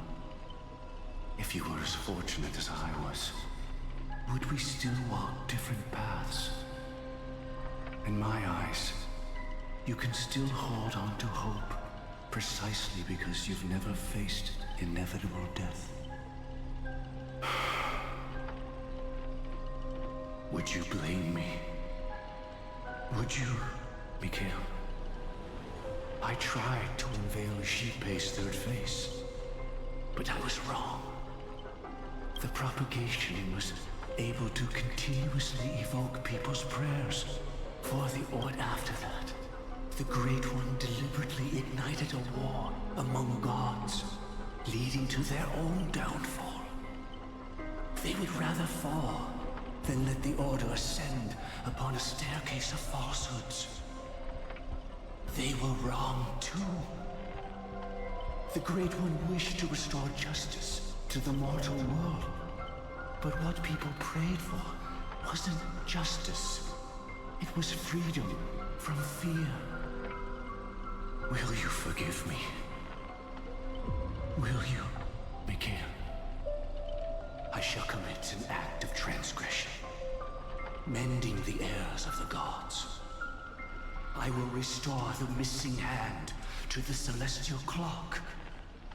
If you were as fortunate as I was, would we still walk different paths? In my eyes, you can still hold on to hope, precisely because you've never faced inevitable death. Would you blame me? Would you, Mikhail? I tried to unveil Xiipei's third face, but I was wrong. The propagation was able to continuously evoke people's prayers. For the Ord after that, the Great One deliberately ignited a war among gods, leading to their own downfall. They would rather fall than let the Order ascend upon a staircase of falsehoods. They were wrong too. The Great One wished to restore justice to the mortal world. But what people prayed for wasn't justice. It was freedom from fear. Will you forgive me? Will you, Mikhail? I shall commit an act of transgression, mending the errors of the gods. I will restore the missing hand to the celestial clock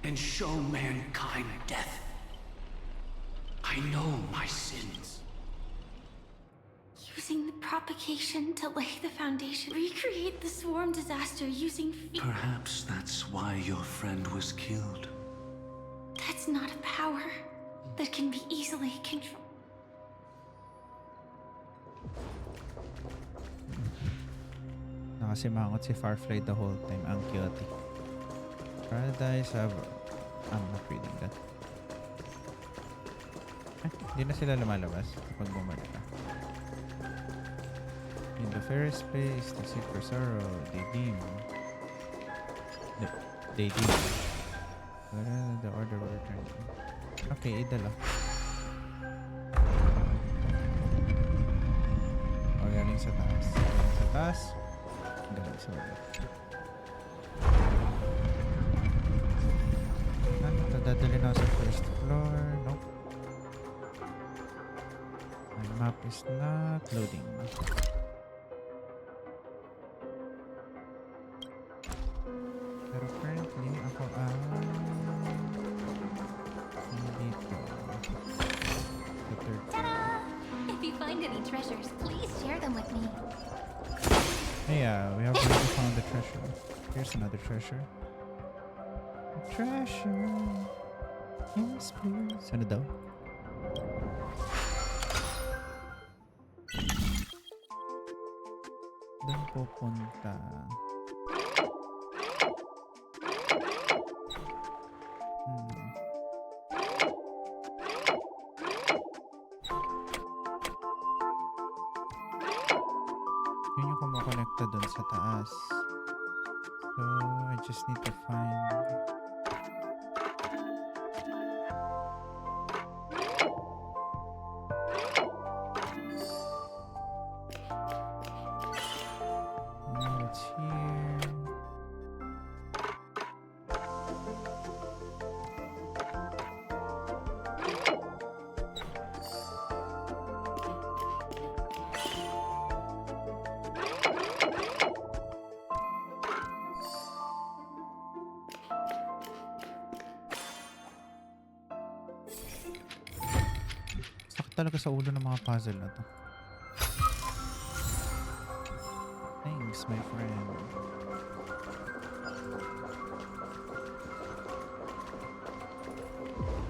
and show mankind death. I know my sins. Using the propagation to lay the foundation. Recreate the swarm disaster using Perhaps that's why your friend was killed. That's not a power that can be easily controlled. Nakasimangot si Farfly the whole time. Ang cute. Paradise have... I'm not reading that. Hindi na sila lumalabas kapag bumalik ka. In the fairest place, they seek for sorrow, they deem. They deem. The order will return. Okay, idala. O, galing sa taas. Galing sa taas. Galing sa baba. Ano ito? Dadali na sa first floor. Nope. My map is not loading. Pero currently, ako dito. The third floor. Ta-da! If you find any treasures, please share them with me. Hey, we have already found the treasure. Here's another treasure. A treasure. Yes, please. Ano daw? Doon pupunta. Yun yung kumukonekta dun sa taas. So, I just need to find... It's here. Talaga sa ulo ng mga puzzle na to. Thanks, my friend.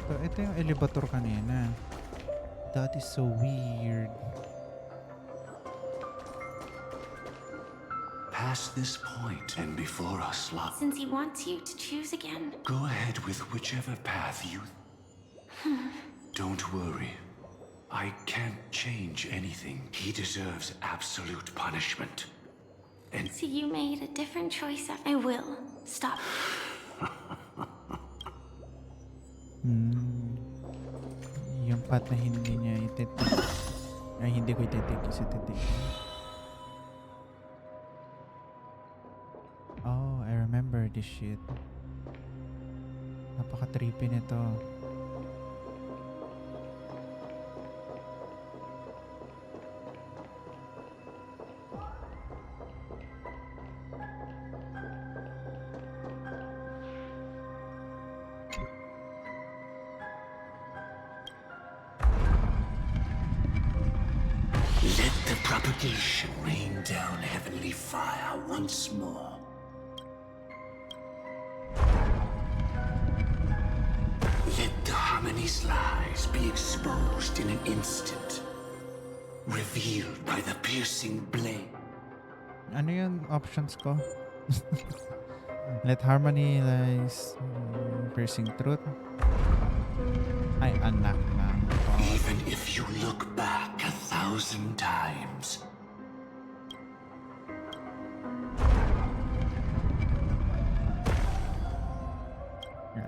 So, ito yung elevator kanina. That is so weird. Past this point and before us lie. Since he wants you to choose again. Go ahead with whichever path you... Don't worry. I can't change anything. He deserves absolute punishment. And So you made a different choice. I will. Stop. Yung path na hindi niya ititik. Ay, hindi ko ititik. Isa titik. Oh, I remember this shit. Napaka-trippy nito. Let the propagation rain down heavenly fire once more. Let the harmony's lies be exposed in an instant, revealed by the piercing blade. Ano yung options ko? Let harmony lies piercing truth. Ay, anak na. Even if you look back 1,000 times.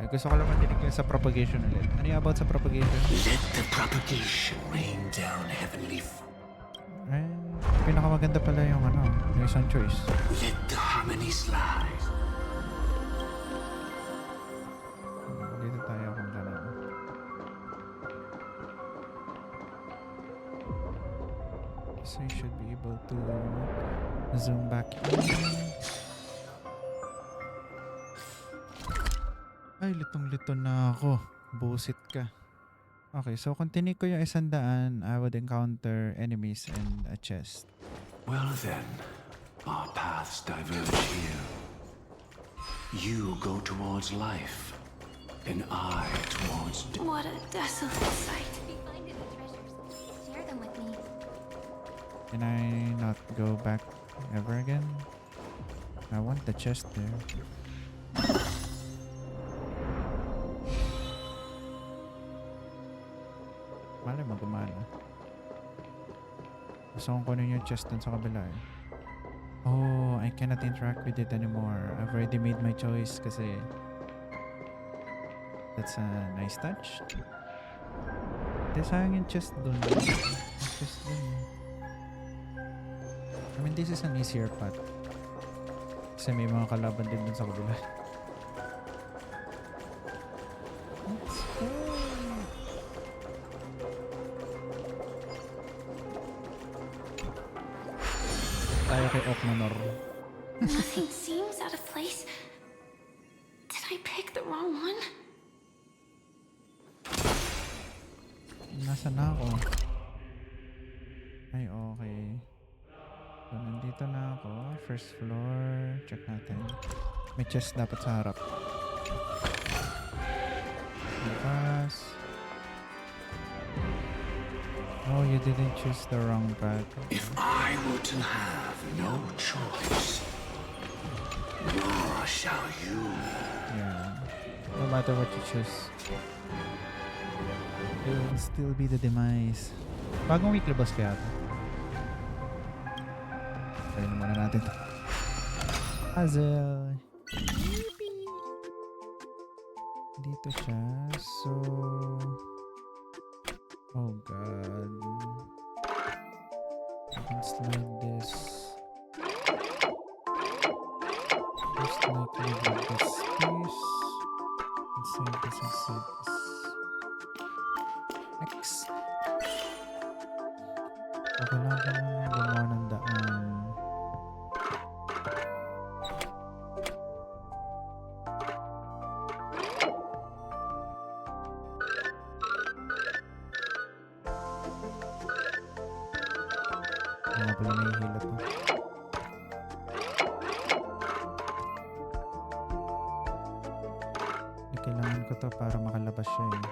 Gusto ko lang matinig yung sa propagation ulit. Ano yung about sa propagation? Let the propagation rain down heavenly Ay, pinakamaganda pala yung ano, yung isang choice. Let the harmony's lies. Dito tayo kung gano'n. So you should be able to zoom back in. Ay, litong-lito na ako. Busit ka. Okay, so continue ko yung 100, I would encounter enemies and a chest. Well then, our paths diverge here. You go towards life, and I towards death. What a desolate sight. If you find any treasures, share them with me. Can I not go back ever again? I want the chest there. Malay mo gumana. Gusto kong kunin yung chest dun sa kabila eh. Oh, I cannot interact with it anymore. I've already made my choice kasi that's a nice touch. Hindi, sayang yung chest dun. Chest dun. I mean, this is an easier path. Kasi may mga kalaban din dun sa kabila. Let's go. Tayo kay Okmanor. Nothing seems out of place. Did I pick the wrong one? Nasaan na ako? Ay, okay. So, nandito na ako. First floor. Check natin. May chest dapat sa harap. Bukas. Oh, you didn't choose the wrong path. If I were to have no choice, nor shall you. Yeah. No matter what you choose, it will still be the demise. Bagong weekly boss kaya ito. Try na muna natin. Hazel. Dito siya. So... Oh god. I can slide this. Most likely with this space. Inside this, inside this. X. Okay lang ko naman gumawa ng daan. Kaya pala nahihila to. Kailangan ko to para makalabas siya eh.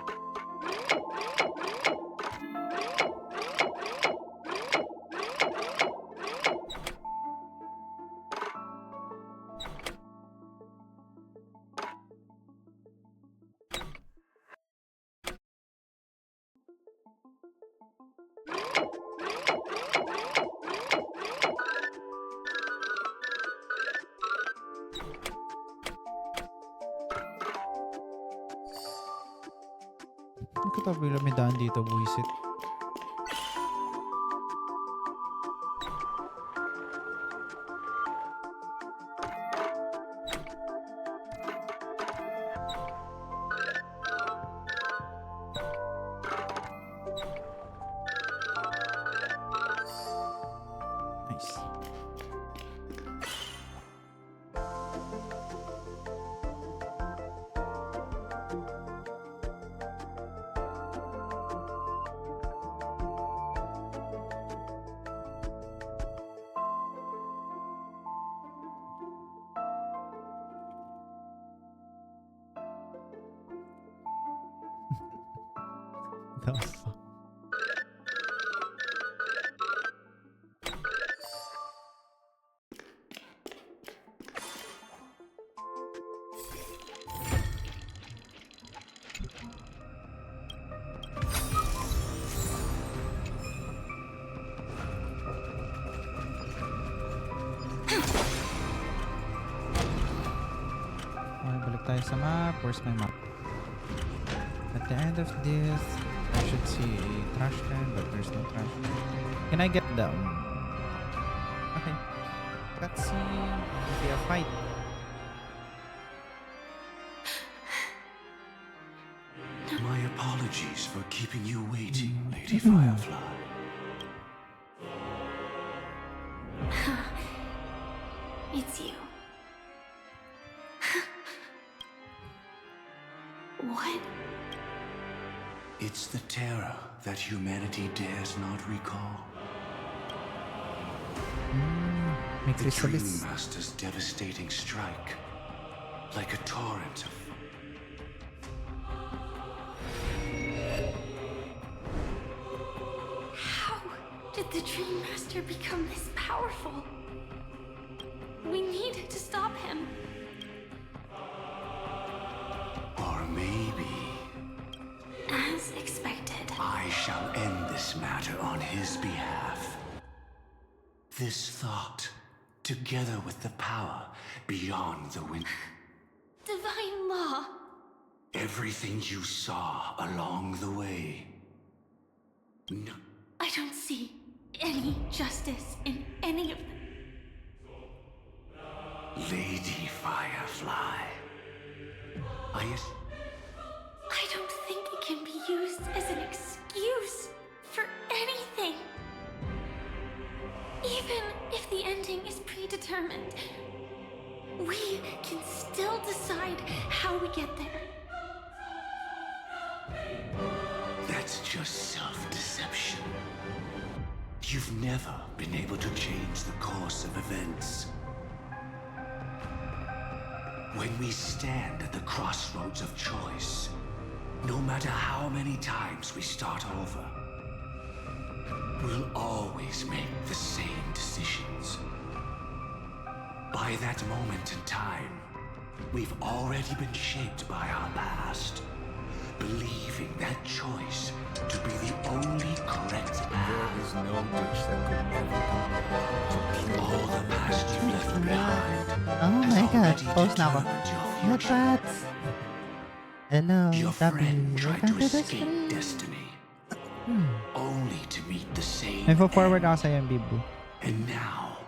Hindi ko tapos may daan dito, buwisit. Nice. The fuck? Okay, balik tayo sa map. Where's my map? At the end of this, I should see a trash can, but there's no trash can. Can I get down? Okay. Let's see. Maybe a fight. My apologies for keeping you waiting, Lady Firefly. It's you. What? It's the terror that humanity dares not recall. The Dream Master's devastating strike, like a torrent of... How did the Dream Master become this powerful? We need to stop him. Or maybe... As expected. I shall end this matter on his behalf. This thought, together with the power beyond the wind... Divine law. Everything you saw along the way. No. I don't see any justice in any of them. Lady Firefly. I don't think it can be used as an excuse for anything. Even if the ending is predetermined, we can still decide how we get there. That's just self-deception. You've never been able to change the course of events. When we stand at the crossroads of choice, no matter how many times we start over, we'll always make the same decisions. By that moment in time, we've already been shaped by our past, believing that choice to be the only correct path. There is no ditch that could ever come. All the past you left behind. Oh my god, post na ako. Not bad. Hello, Your Tabi. friend tried Welcome to to the escape stream. destiny, only to meet the same May forward ako sa'yo, Bibu. And now,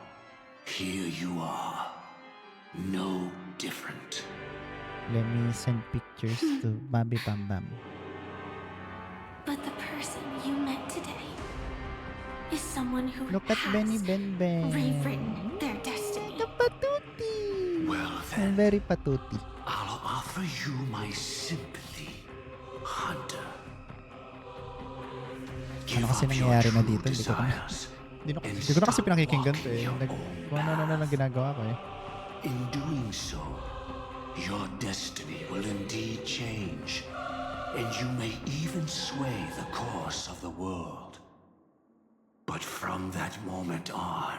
here you are, no different. Let me send pictures to Babi Bam Bam. But the person you met today is someone who Look at has Benny Ben Ben. rewritten their destiny. Well I'm then, very patuti. I'll offer you my sympathy, Hunter. Ano kasi nangyayari na dito? Hindi ko na kasi pinakikinggan to eh. Kung ano na lang ginagawa ko eh. In doing so, your destiny will indeed change, and you may even sway the course of the world. But from that moment on,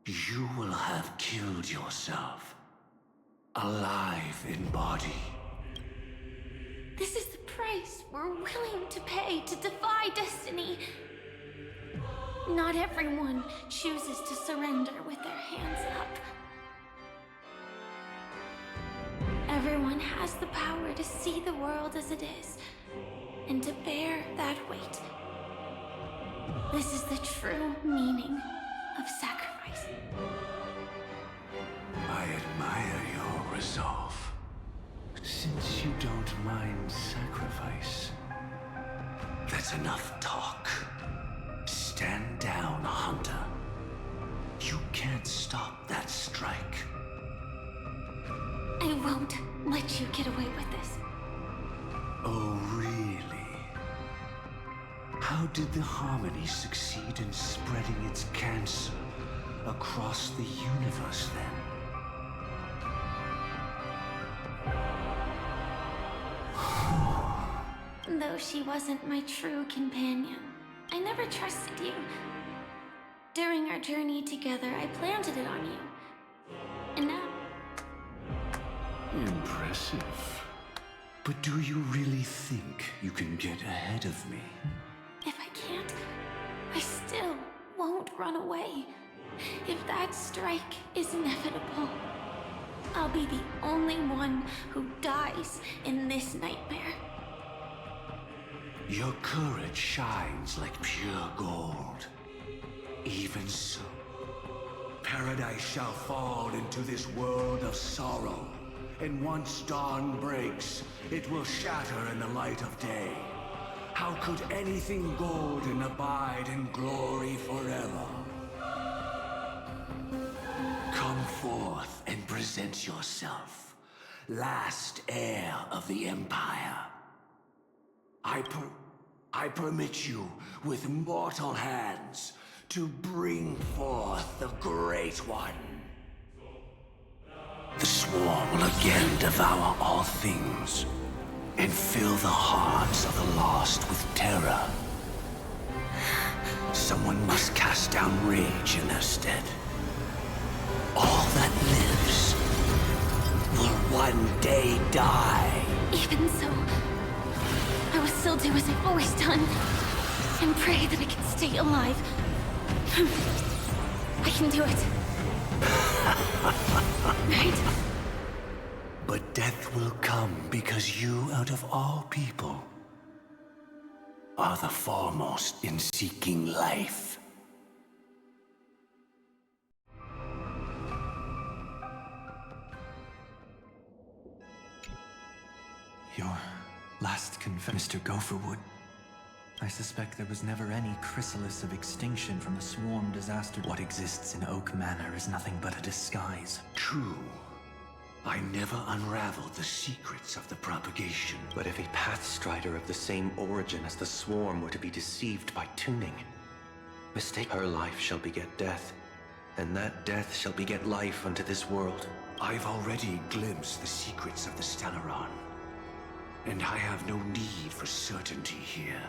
you will have killed yourself, alive in body. This is the price we're willing to pay to defy destiny. Not everyone chooses to surrender with their hands up. Everyone has the power to see the world as it is, and to bear that weight. This is the true meaning of sacrifice. I admire your resolve. Since you don't mind sacrifice, that's enough talk. Stand down, Hunter. you get away with this? Oh, really? How did the Harmony succeed in spreading its cancer across the universe then? Though she wasn't my true companion, I never trusted you. During our journey together, I planted it on you. And now... Impressive. But do you really think you can get ahead of me? if I can't, I still won't run away. If that strike is inevitable, I'll be the only one who dies in this nightmare. Your courage shines like pure gold. Even so, paradise shall fall into this world of sorrow, and once dawn breaks, it will shatter in the light of day. How could anything golden abide in glory forever? Come forth and present yourself, last heir of the Empire. I permit you, with mortal hands, to bring forth the Great One. The Swarm will again devour all things, and fill the hearts of the lost with terror. Someone must cast down rage in their stead. All that lives will one day die. Even so, I will still do as I've always done, and pray that I can stay alive. I can do it. Right? But death will come because you, out of all people, are the foremost in seeking life. Your last Mr. Gopherwood. I suspect there was never any chrysalis of extinction from the swarm disaster. What exists in Oak Manor is nothing but a disguise. True. I never unraveled the secrets of the propagation. But if a Pathstrider of the same origin as the swarm were to be deceived by tuning, her life shall beget death, and that death shall beget life unto this world. I've already glimpsed the secrets of the Stellaron, and I have no need for certainty here.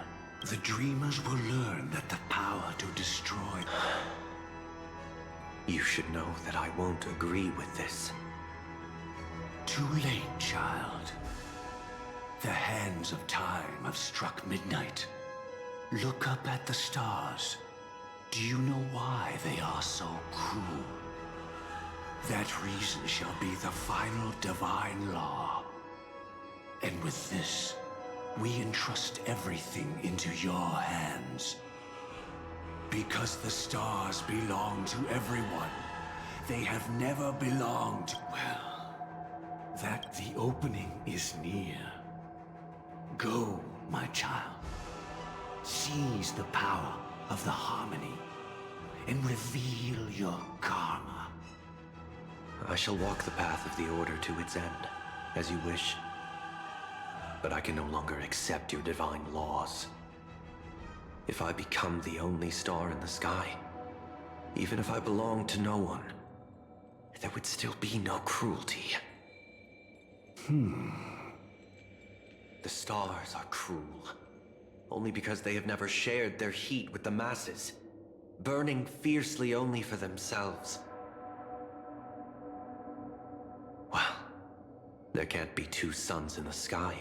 The dreamers will learn that the power to destroy... You should know that I won't agree with this. Too late, child. The hands of time have struck midnight. Look up at the stars. Do you know why they are so cruel? That reason shall be the final divine law. And with this, we entrust everything into your hands. Because the stars belong to everyone. They have never belonged to... Well, that the opening is near. Go, my child. Seize the power of the Harmony and reveal your karma. I shall walk the path of the Order to its end, as you wish. But I can no longer accept your divine laws. If I become the only star in the sky, even if I belong to no one, there would still be no cruelty. The stars are cruel, only because they have never shared their heat with the masses, burning fiercely only for themselves. Well, there can't be two suns in the sky.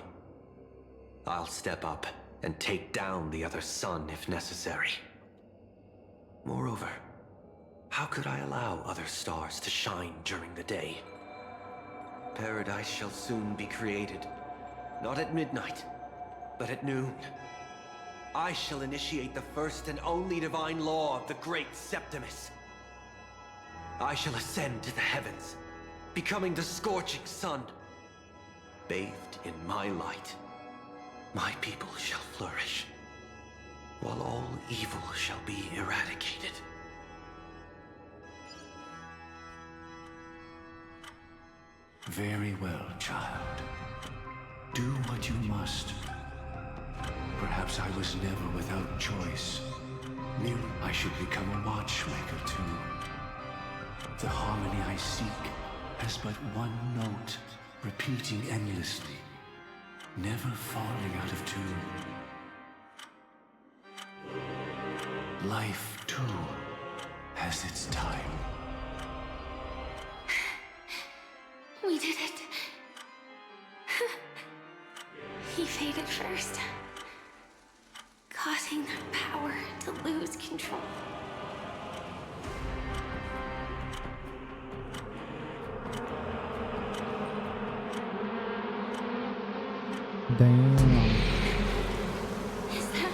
I'll step up and take down the other sun if necessary. Moreover, how could I allow other stars to shine during the day? Paradise shall soon be created. Not at midnight, but at noon. I shall initiate the first and only divine law of the great Septimus. I shall ascend to the heavens, becoming the scorching sun. Bathed in my light, my people shall flourish, while all evil shall be eradicated. Very well, child. Do what you must. Perhaps I was never without choice. Maybe I should become a watchmaker too. The harmony I seek has but one note, repeating endlessly, never falling out of tune. Life, too, has its time. We did it. He faded first, causing that power to lose control. Damn. Is that...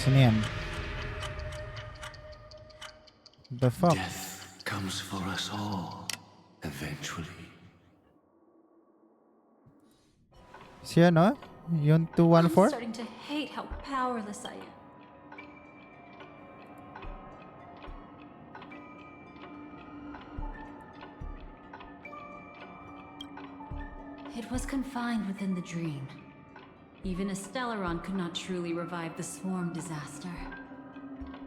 Sino yan? The fuck? Death comes for us all, eventually. Si ano? Yung I'm 214? starting to hate how powerless I am. It was confined within the dream. Even a Stellaron could not truly revive the swarm disaster.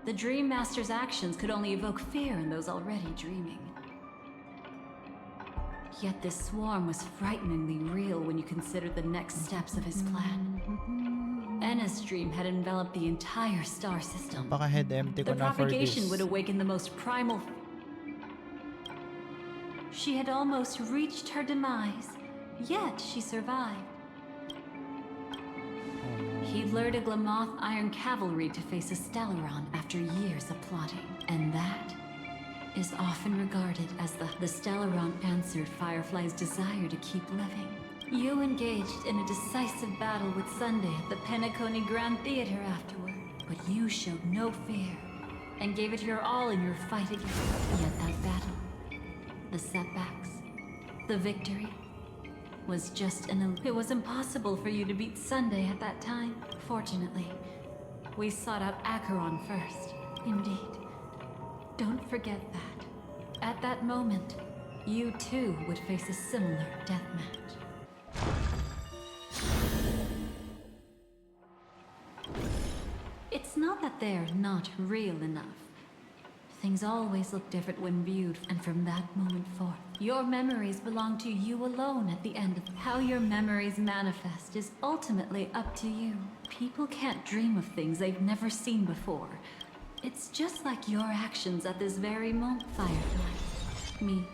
The Dream Master's actions could only evoke fear in those already dreaming. Yet this swarm was frighteningly real when you consider the next steps of his plan. Enna's dream had enveloped the entire star system. Napaka-head empty ko The na for propagation this. would awaken the most primal... She had almost reached her demise, yet she survived. He'd lured a Glamoth Iron Cavalry to face a Stellaron after years of plotting, and that is often regarded as the Stellaron answered Firefly's desire to keep living. You engaged in a decisive battle with Sunday at the Penacony Grand Theater afterward, but you showed no fear and gave it your all in your fight again. Yet that battle, the setbacks, the victory, was just it was impossible for you to beat Sunday at that time. Fortunately, we sought out Acheron first. Indeed. Don't forget that. At that moment, you too would face a similar deathmatch. It's not that they're not real enough. Things always look different when viewed, and from that moment forth, your memories belong to you alone at the end. How your memories manifest is ultimately up to you. People can't dream of things they've never seen before. It's just like your actions at this very moment, Firefly. Me,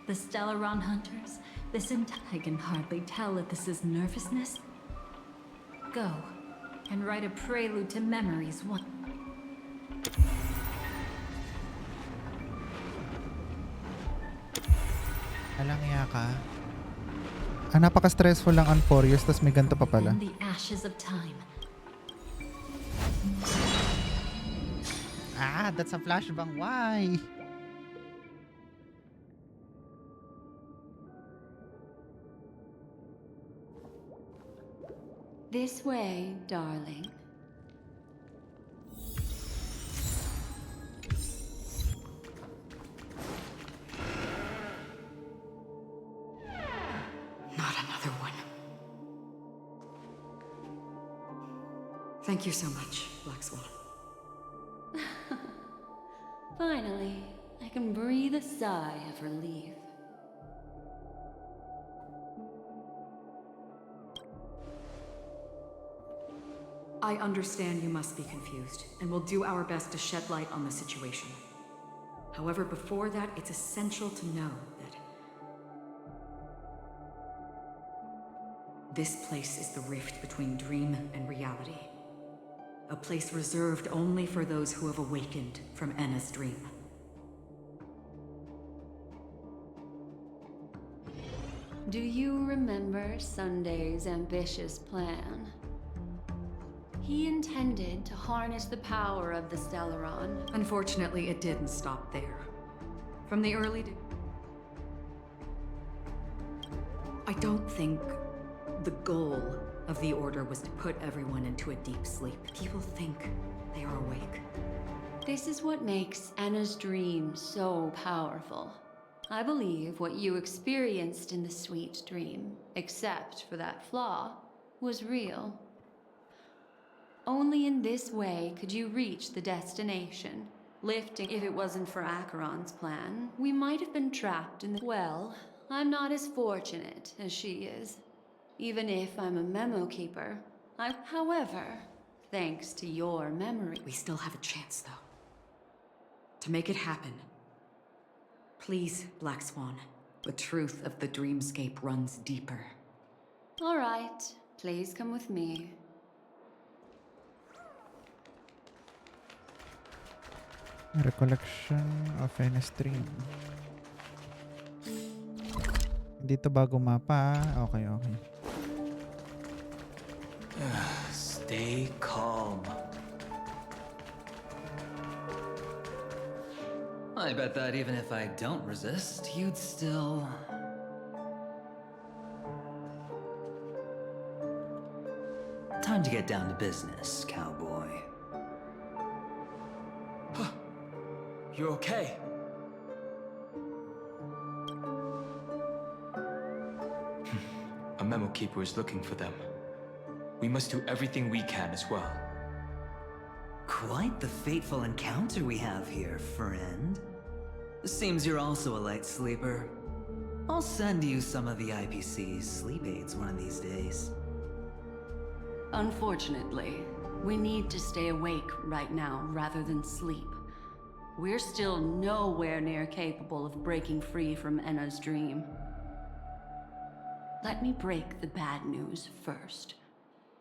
the Stellaron hunters, I can hardly tell if this is nervousness. Go, and write a prelude to memories one. Alang iya ka. Napaka-stressful lang on Furious, tas may ganito pa pala. In the ashes of time. That's a flashbang. Why? This way, darling. Not another one. Thank you so much, Black Swan. Finally, I can breathe a sigh of relief. I understand you must be confused, and we'll do our best to shed light on the situation. However, before that, it's essential to know that this place is the rift between dream and reality. A place reserved only for those who have awakened from Enna's dream. Do you remember Sunday's ambitious plan? He intended to harness the power of the Stellaron. Unfortunately, it didn't stop there. From the early days... I don't think the goal of the Order was to put everyone into a deep sleep. People think they are awake. This is what makes Anna's dream so powerful. I believe what you experienced in the sweet dream, except for that flaw, was real. Only in this way could you reach the destination. Lifting, if it wasn't for Acheron's plan, we might have been trapped in the... Well, I'm not as fortunate as she is. Even if I'm a memo keeper, however, thanks to your memory... We still have a chance, though. To make it happen. Please, Black Swan. The truth of the dreamscape runs deeper. All right, please come with me. Recollection of an stream. Dito bago mapa. Okay. Stay calm. I bet that even if I don't resist, you'd still... Time to get down to business, cowboy. You're okay? A memo keeper is looking for them. We must do everything we can as well. Quite the fateful encounter we have here, friend. Seems you're also a light sleeper. I'll send you some of the IPC's sleep aids one of these days. Unfortunately, we need to stay awake right now rather than sleep. We're still nowhere near capable of breaking free from Enna's dream. Let me break the bad news first.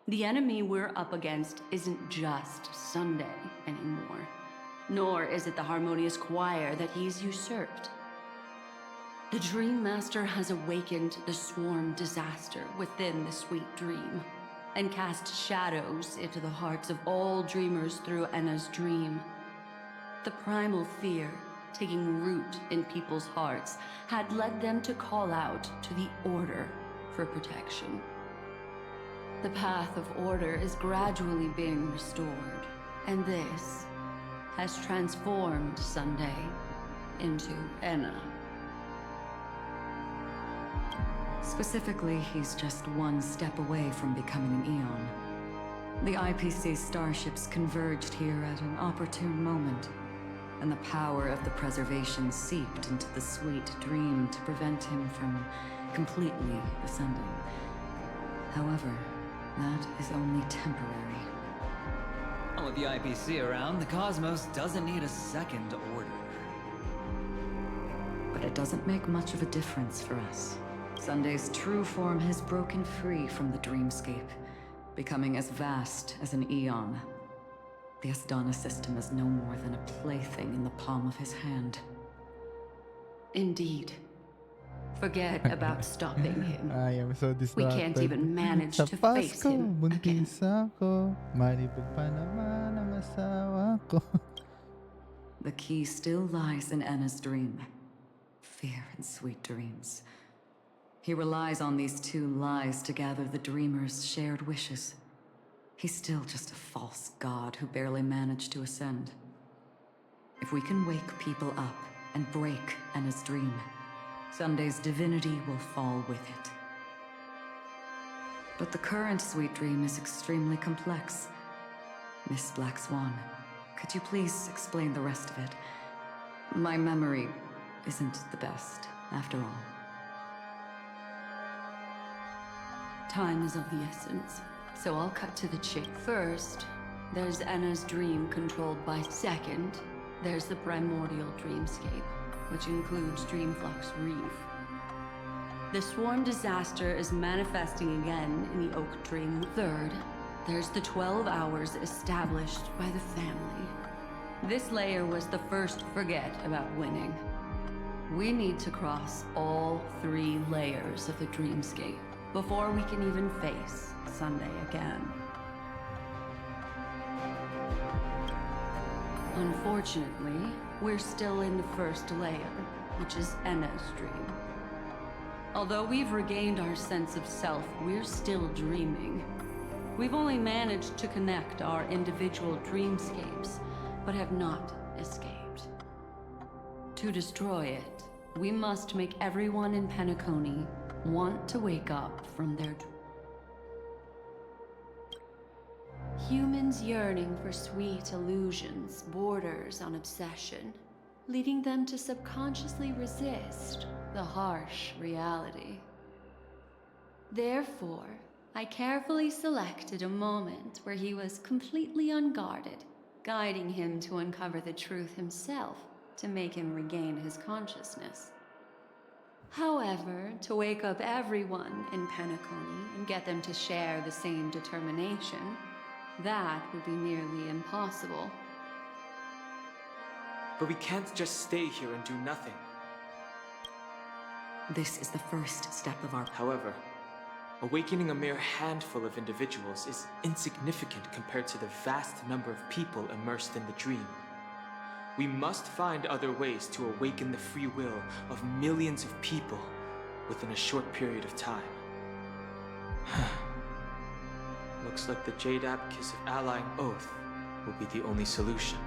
The enemy we're up against isn't just Sunday anymore, nor is it the harmonious choir that he's usurped. The Dream Master has awakened the swarm disaster within the sweet dream, and cast shadows into the hearts of all dreamers through Enna's dream. The primal fear taking root in people's hearts had led them to call out to the Order for protection. The path of order is gradually being restored, and this has transformed Sunday into Enna. Specifically, he's just one step away from becoming an Eon. The IPC starships converged here at an opportune moment, and the power of the preservation seeped into the sweet dream to prevent him from completely ascending. However, that is only temporary. With the IPC around, the cosmos doesn't need a second order. But it doesn't make much of a difference for us. Sunday's true form has broken free from the dreamscape, becoming as vast as an Eon. The Asdana system is no more than a plaything in the palm of his hand. Indeed. Forget about stopping him. I am so distracted. We can't even manage to face him again. Buntis ako, malibog pa naman ang asawa ko. The key still lies in Enna's dream. Fear and sweet dreams. He relies on these two lies to gather the dreamers' shared wishes. He's still just a false god who barely managed to ascend. If we can wake people up and break Enna's dream, Sunday's divinity will fall with it. But the current sweet dream is extremely complex. Miss Black Swan, could you please explain the rest of it? My memory isn't the best, after all. Time is of the essence, so I'll cut to the chase. First, there's Enna's dream controlled by... Second, there's the primordial dreamscape, which includes Dreamflux Reef. The swarm disaster is manifesting again in the Oak Dream. Third, there's the 12 hours established by the family. This layer was the first to forget about winning. We need to cross all 3 layers of the dreamscape before we can even face Sunday again. Unfortunately, we're still in the first layer, which is Enna's dream. Although we've regained our sense of self, we're still dreaming. We've only managed to connect our individual dreamscapes, but have not escaped. To destroy it, we must make everyone in Penacony want to wake up from their Humans yearning for sweet illusions borders on obsession, leading them to subconsciously resist the harsh reality. Therefore, I carefully selected a moment where he was completely unguarded, guiding him to uncover the truth himself to make him regain his consciousness. However, to wake up everyone in Penacony and get them to share the same determination, that would be nearly impossible. But we can't just stay here and do nothing. This is the first step of our... However, awakening a mere handful of individuals is insignificant compared to the vast number of people immersed in the dream. We must find other ways to awaken the free will of millions of people within a short period of time. Looks like the Jade Abacus of Allying Oath will be the only solution.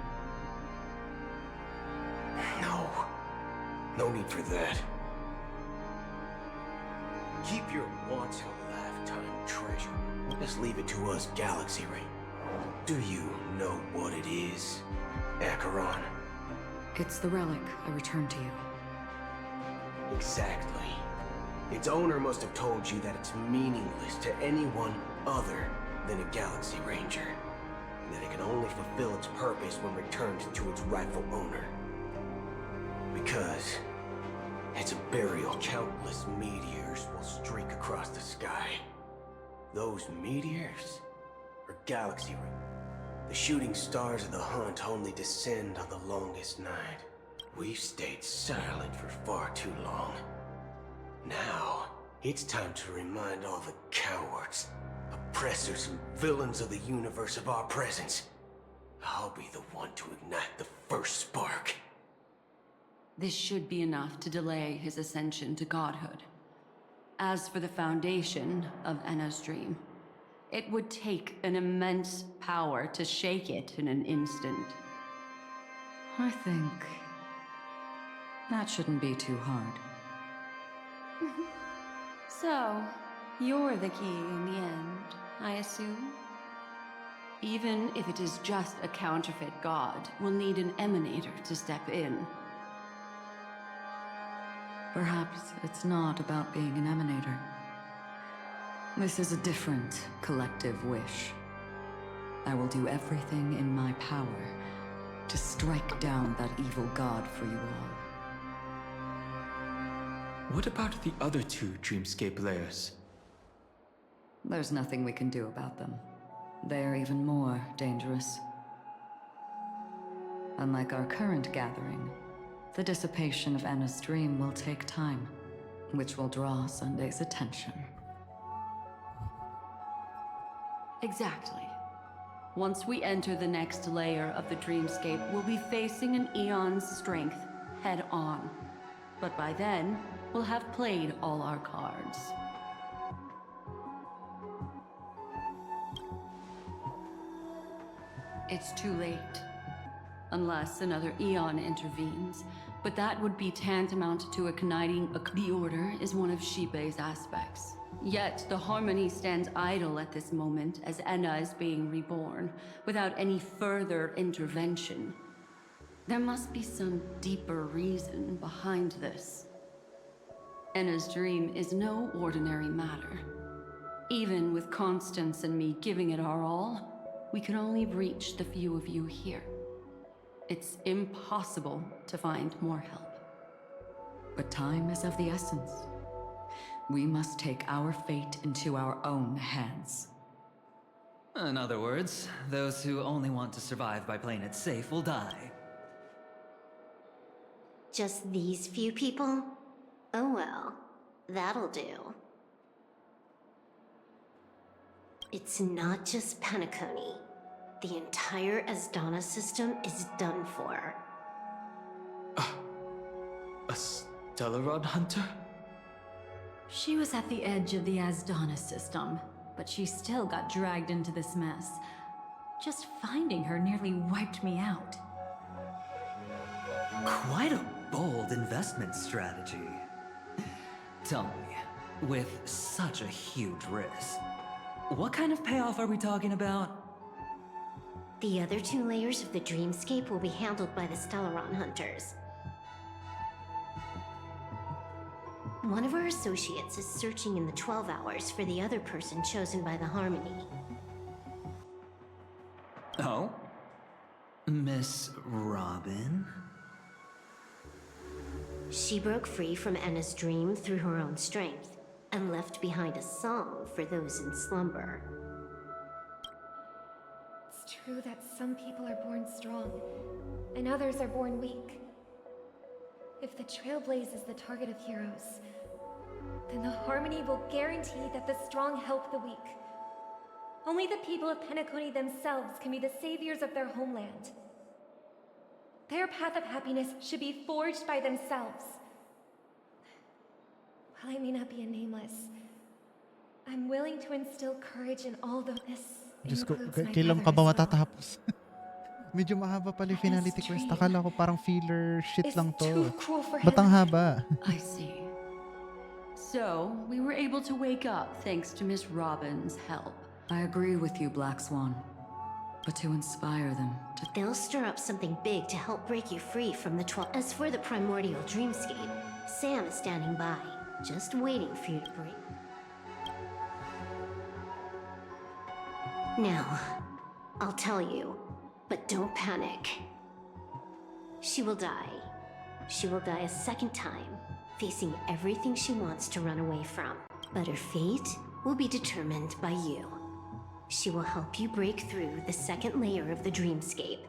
No need for that. Keep your once-in-a-lifetime treasure. Just leave it to us, Galaxy Ring. Do you know what it is, Acheron? It's the relic I returned to you. Exactly. Its owner must have told you that it's meaningless to anyone other than a Galaxy Ranger, and that it can only fulfill its purpose when returned to its rightful owner. Because its burial, countless meteors will streak across the sky. Those meteors are Galaxy Ring. The shooting stars of the hunt only descend on the longest night. We've stayed silent for far too long. Now, it's time to remind all the cowards, oppressors and villains of the universe of our presence. I'll be the one to ignite the first spark. This should be enough to delay his ascension to godhood. As for the foundation of Enna's dream, it would take an immense power to shake it in an instant. I think that shouldn't be too hard. So, you're the key in the end, I assume? Even if it is just a counterfeit god, we'll need an emanator to step in. Perhaps it's not about being an emanator. This is a different collective wish. I will do everything in my power to strike down that evil god for you all. What about the other two dreamscape layers? There's nothing we can do about them. They're even more dangerous. Unlike our current gathering, the dissipation of Enna's dream will take time, which will draw Sunday's attention. Exactly. Once we enter the next layer of the dreamscape, we'll be facing an eon's strength head on. But by then, we'll have played all our cards. It's too late. Unless another eon intervenes. But that would be tantamount to igniting the Order is one of Shibei's aspects. Yet, the Harmony stands idle at this moment as Enna is being reborn, without any further intervention. There must be some deeper reason behind this. Enna's dream is no ordinary matter. Even with Constance and me giving it our all, we could only reach the few of you here. It's impossible to find more help. But time is of the essence. We must take our fate into our own hands. In other words, those who only want to survive by playing it safe will die. Just these few people? Oh well, that'll do. It's not just Penacony. The entire Asdana system is done for. A Stellaron hunter? She was at the edge of the Asdana system, but she still got dragged into this mess. Just finding her nearly wiped me out. Quite a bold investment strategy. Tell me, with such a huge risk, what kind of payoff are we talking about? The other 2 layers of the dreamscape will be handled by the Stellaron hunters. One of our associates is searching in the 12 hours for the other person chosen by the Harmony. Oh? Miss Robin? She broke free from Enna's dream through her own strength, and left behind a song for those in slumber. It's true that some people are born strong, and others are born weak. If the Trailblaze is the target of heroes, then the Harmony will guarantee that the strong help the weak. Only the people of Penacony themselves can be the saviors of their homeland. Their path of happiness should be forged by themselves. While I may not be a nameless, I'm willing to instill courage in all those. Diyos ko, kailan ka ba matatapos? Medyo mahaba pala yung finality quest. Akala ko parang filler shit lang to. Ba't ang haba? I see. So, we were able to wake up thanks to Miss Robin's help. I agree with you, Black Swan. But to inspire them to... They'll stir up something big to help break you free from the 12. As for the primordial dreamscape, Sam is standing by, just waiting for you to break. Now, I'll tell you, but don't panic. She will die. She will die a second time, facing everything she wants to run away from. But her fate will be determined by you. She will help you break through the second layer of the dreamscape.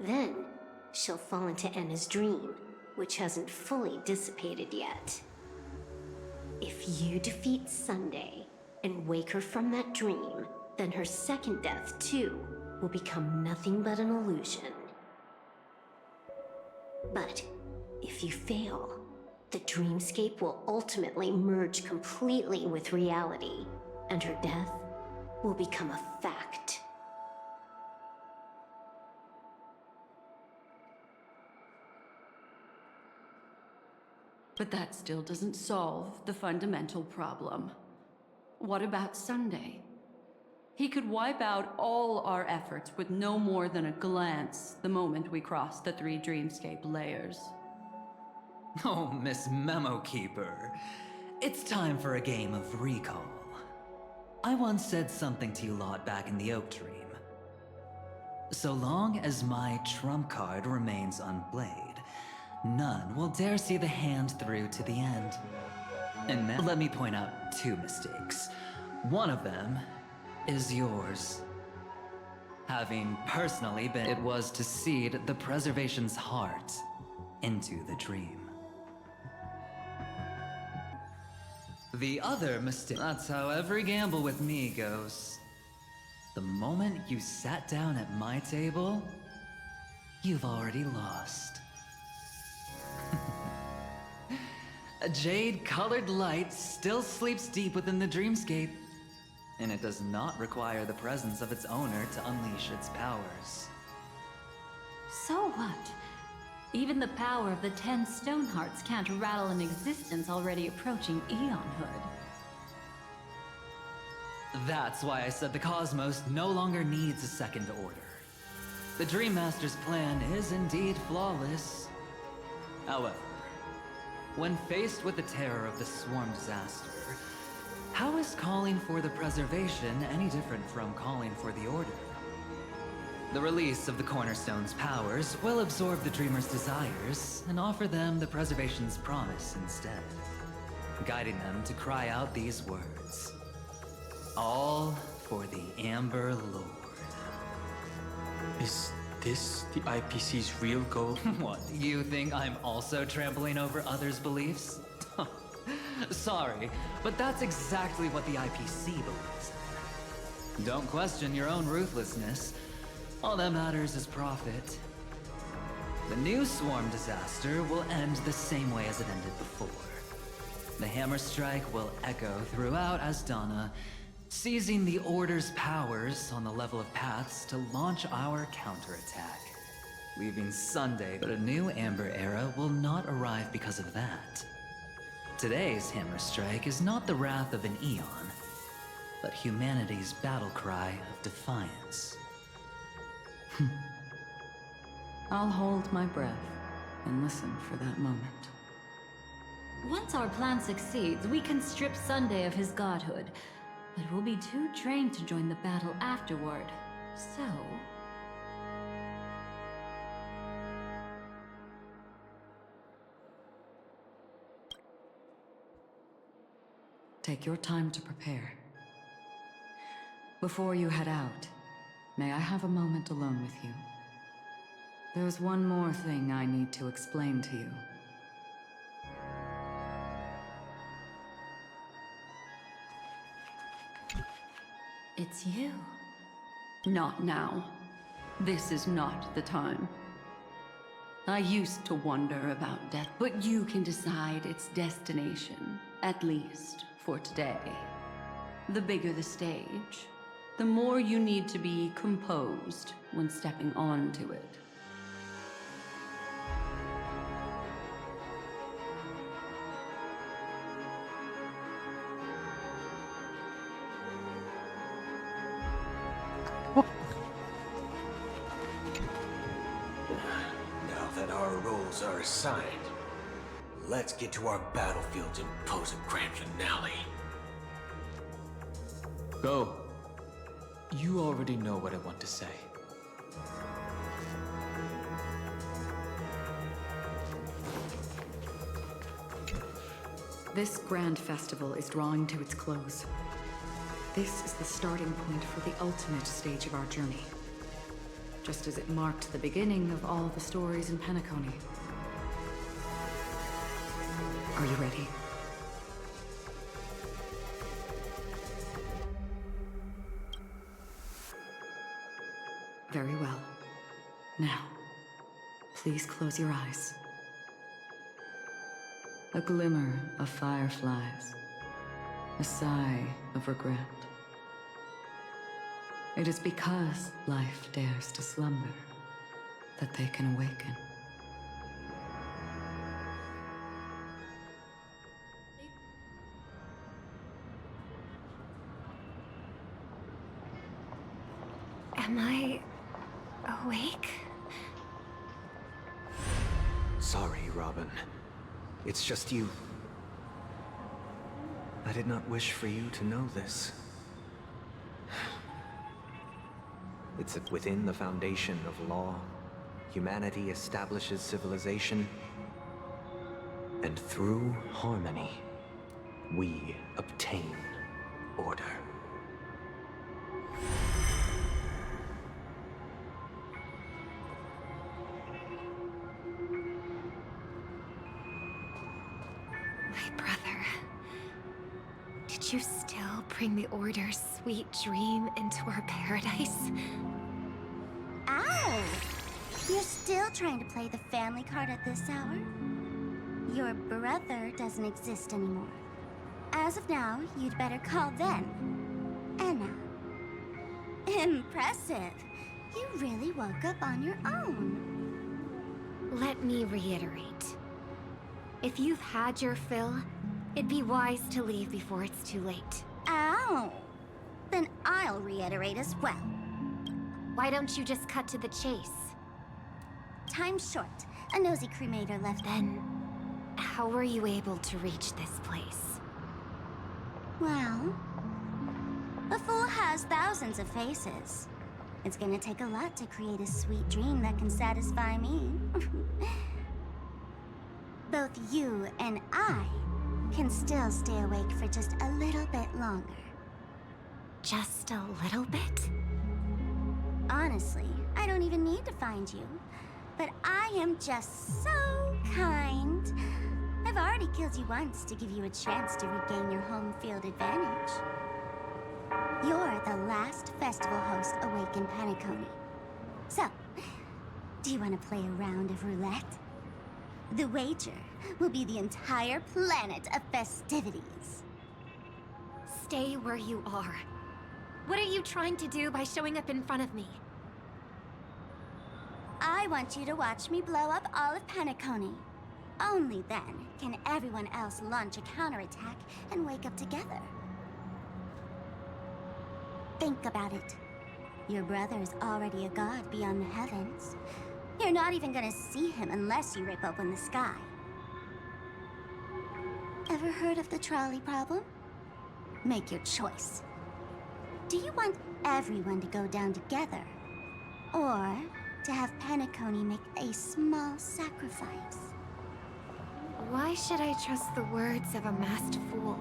Then, she'll fall into Enna's dream, which hasn't fully dissipated yet. If you defeat Sunday and wake her from that dream, then her second death, too, will become nothing but an illusion. But if you fail, the dreamscape will ultimately merge completely with reality, and her death will become a fact. But that still doesn't solve the fundamental problem. What about Sunday? He could wipe out all our efforts with no more than a glance the moment we cross the 3 dreamscape layers. Oh, Miss Memo Keeper. It's time for a game of recall. I once said something to you lot back in the Oak Dream. So long as my trump card remains unplayed, none will dare see the hand through to the end. And now, let me point out 2 mistakes. One of them is yours. Having personally been, it was to seed the preservation's heart into the dream. The other mistake, that's how every gamble with me goes. The moment you sat down at my table, you've already lost. A jade-colored light still sleeps deep within the dreamscape, and it does not require the presence of its owner to unleash its powers. So what? Even the power of the 10 Stonehearts can't rattle an existence already approaching eonhood. That's why I said the cosmos no longer needs a second order. The Dream Master's plan is indeed flawless. However, when faced with the terror of the swarm disaster, how is calling for the preservation any different from calling for the order? The release of the Cornerstone's powers will absorb the Dreamer's desires and offer them the preservation's promise instead, guiding them to cry out these words. All for the Amber Lord. Is this the IPC's real goal? What, you think I'm also trampling over others' beliefs? Sorry, but that's exactly what the IPC believes in. Don't question your own ruthlessness. All that matters is profit. The new swarm disaster will end the same way as it ended before. The hammer strike will echo throughout Asdana, seizing the Order's powers on the level of paths to launch our counterattack. Leaving Sunday, but a new Amber Era will not arrive because of that. Today's hammer strike is not the wrath of an eon, but humanity's battle cry of defiance. I'll hold my breath and listen for that moment. Once our plan succeeds, we can strip Sunday of his godhood, but we'll be too drained to join the battle afterward. So... Take your time to prepare. Before you head out, may I have a moment alone with you? There's one more thing I need to explain to you. It's you. Not now. This is not the time. I used to wonder about death, but you can decide its destination, at least for today. The bigger the stage, the more you need to be composed when stepping onto it. Now that our roles are assigned, let's get to our battlefield and pose a grand finale. Go. You already know what I want to say. This grand festival is drawing to its close. This is the starting point for the ultimate stage of our journey. Just as it marked the beginning of all the stories in Penacony. Are you ready? Very well. Now, please close your eyes. A glimmer of fireflies. A sigh of regret. It is because life dares to slumber that they can awaken. Am I awake? Sorry, Robin. It's just you. I did not wish for you to know this. It's within the foundation of law. Humanity establishes civilization. And through harmony, we obtain order. My brother. Did you still bring the Order's sweet dream into our paradise? Ow! You're still trying to play the family card at this hour? Your brother doesn't exist anymore. As of now, you'd better call them Anna. Impressive. You really woke up on your own. Let me reiterate. If you've had your fill, it'd be wise to leave before it's too late. Ow! Then I'll reiterate as well. Why don't you just cut to the chase? Time's short. A nosy cremator left. Then, how were you able to reach this place? Well, a fool has thousands of faces. It's gonna take a lot to create a sweet dream that can satisfy me. Both you and I can still stay awake for just a little bit longer. Just a little bit? Honestly, I don't even need to find you. But I am just so kind. I've already killed you once to give you a chance to regain your home field advantage. You're the last festival host awake in Penacony. So, do you want to play a round of roulette? The wager will be the entire planet of festivities. Stay where you are. What are you trying to do by showing up in front of me? I want you to watch me blow up all of Penacony. Only then can everyone else launch a counterattack and wake up together. Think about it. Your brother's already a god beyond the heavens. You're not even gonna see him unless you rip open the sky. Ever heard of the trolley problem? Make your choice. Do you want everyone to go down together? Or to have Penacony make a small sacrifice? Why should I trust the words of a masked fool?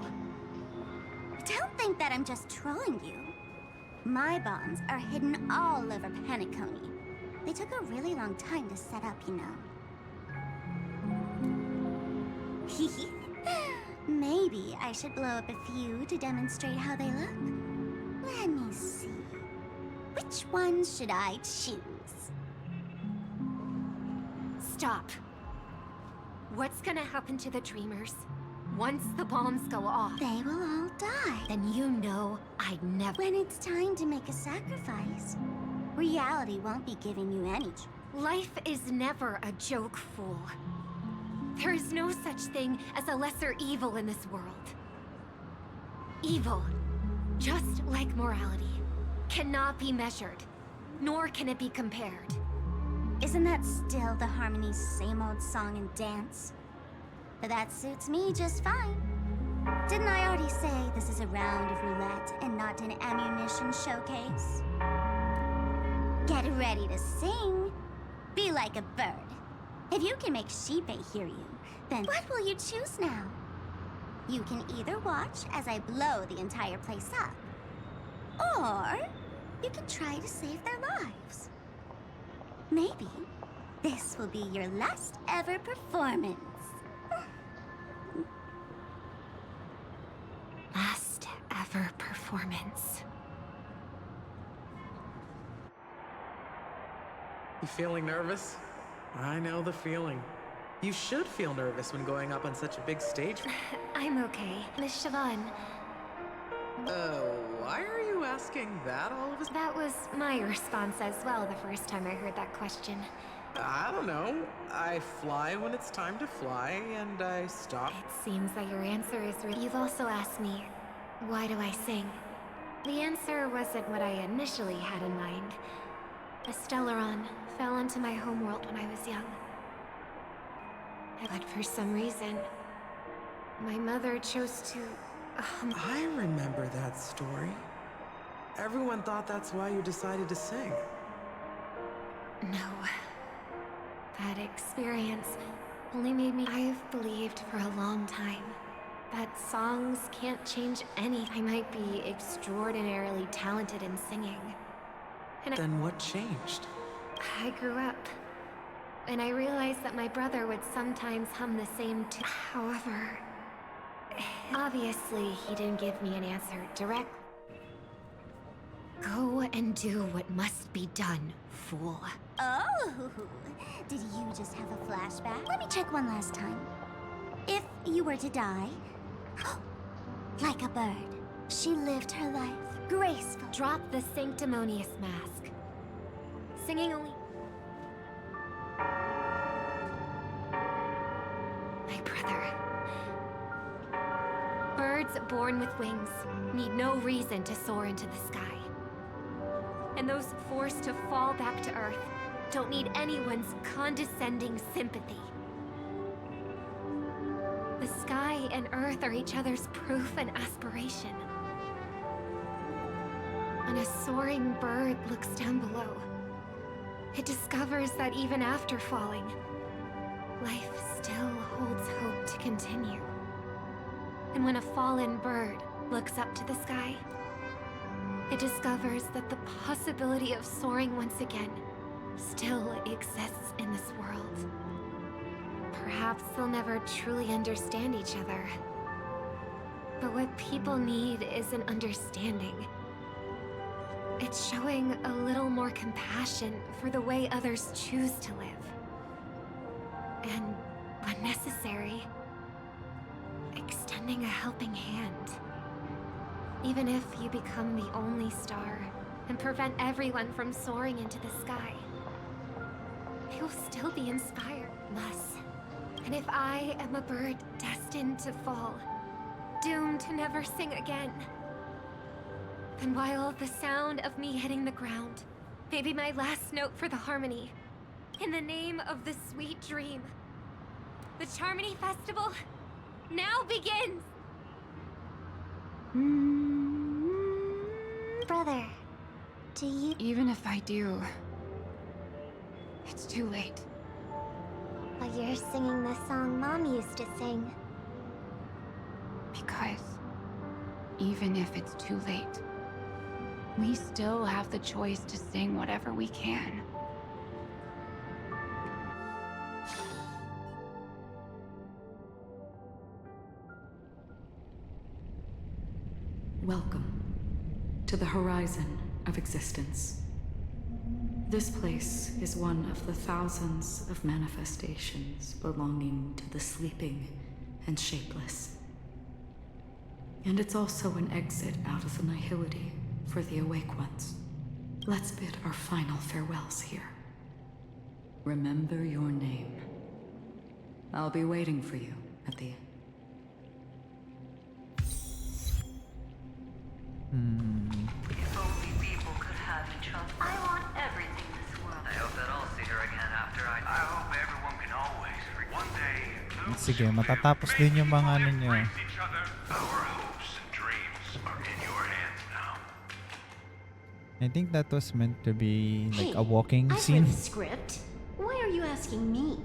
Don't think that I'm just trolling you. My bombs are hidden all over Penacony. They took a really long time to set up, you know. Maybe I should blow up a few to demonstrate how they look. Let me see. Which one should I choose? Stop. What's gonna happen to the Dreamers? Once the bombs go off, They will all die. then you know I'd never. When it's time to make a sacrifice, reality won't be giving you any. Life is never a joke, fool. There is no such thing as a lesser evil in this world. Evil, just like morality, cannot be measured, nor can it be compared. Isn't that still the Harmony's same old song and dance? But that suits me just fine. Didn't I already say this is a round of roulette and not an ammunition showcase? Get ready to sing. Be like a bird. If you can make Sheepei hear you, then what will you choose now? You can either watch as I blow the entire place up, or you can try to save their lives. Maybe this will be your last ever performance. Last ever performance. You feeling nervous? I know the feeling. You should feel nervous when going up on such a big stage. I'm okay. Miss Siobhan. Why are you asking that all of a sudden? That was my response as well the first time I heard that question. I don't know. I fly when it's time to fly, and I stop. It seems that your answer is real. You've also asked me, why do I sing? The answer wasn't what I initially had in mind. A Stellaron fell onto my homeworld when I was young. But for some reason, my mother chose to... I remember that story. Everyone thought that's why you decided to sing. No. That experience only made me... I've believed for a long time that songs can't change anything. I might be extraordinarily talented in singing. And Then what changed? I grew up, and I realized that my brother would sometimes hum the same tune. However, obviously he didn't give me an answer directly. Go and do what must be done, fool. Oh, did you just have a flashback? Let me check one last time. If you were to die, like a bird, she lived her life graceful. Drop the sanctimonious mask. Singing only... My brother. Birds born with wings need no reason to soar into the sky. And those forced to fall back to Earth don't need anyone's condescending sympathy. The sky and Earth are each other's proof and aspiration. When a soaring bird looks down below, it discovers that even after falling, life still holds hope to continue. And when a fallen bird looks up to the sky, it discovers that the possibility of soaring once again still exists in this world. Perhaps they'll never truly understand each other. But what people need is an understanding. It's showing a little more compassion for the way others choose to live. And when necessary, extending a helping hand. Even if you become the only star and prevent everyone from soaring into the sky, they will still be inspired, Mus. And if I am a bird destined to fall, doomed to never sing again, then while the sound of me hitting the ground may be my last note for the harmony, in the name of the sweet dream, the Charmony Festival now begins! Brother, do you... Even if I do, it's too late. But you're singing the song Mom used to sing. Because even if it's too late, we still have the choice to sing whatever we can. Welcome to the horizon of existence. This place is one of the thousands of manifestations belonging to the sleeping and shapeless. And it's also an exit out of the nihility for the awake ones. Let's bid our final farewells here. Remember your name. I'll be waiting for you at the end. If only people could have each other. I want everything this world. I hope that I'll see her again after I hope everyone can always forget. One day, Sige, matatapos din yung mga ano nyo. each other. Our hopes and dreams are in your hands now. I think that was meant to be like Hey, a walking I've scene. read the script. Why are you asking me?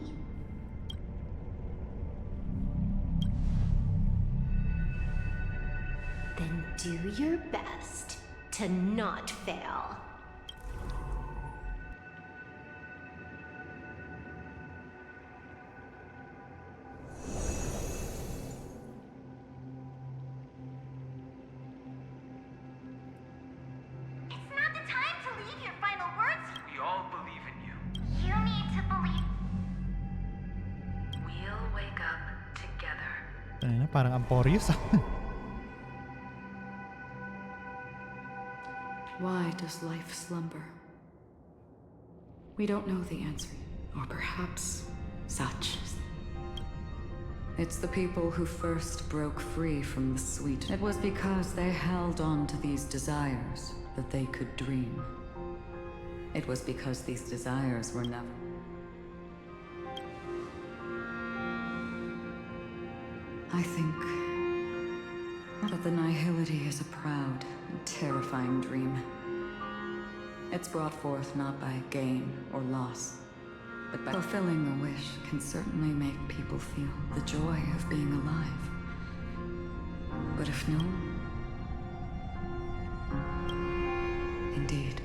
Then do your best to not fail. It's not the time to leave your final words. We all believe in you. You need to believe. We'll wake up together. Ayun na, parang Emporius. Why does life slumber? We don't know the answer, or perhaps such. It's the people who first broke free from the sweet. It was because they held on to these desires that they could dream. It was because these desires were never... I think that the nihility is a proud and terrifying dream. It's brought forth not by gain or loss, but by fulfilling a wish can certainly make people feel the joy of being alive. But if no... Indeed.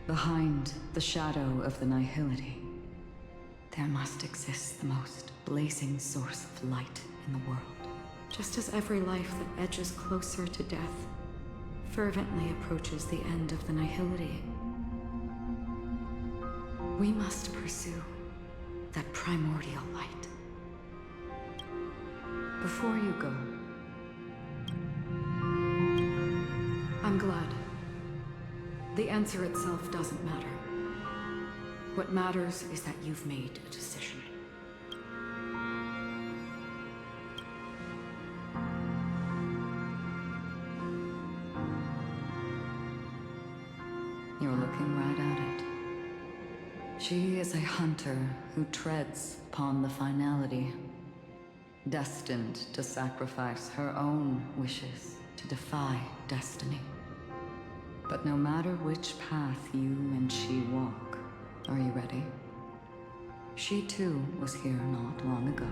Behind the shadow of the nihility, there must exist the most blazing source of light in the world. Just as every life that edges closer to death fervently approaches the end of the nihility, we must pursue that primordial light. Before you go, I'm glad. The answer itself doesn't matter. What matters is that you've made a decision. You're looking right at it. She is a hunter who treads upon the finality, destined to sacrifice her own wishes to defy destiny. But no matter which path you and she walk, are you ready? She too was here not long ago.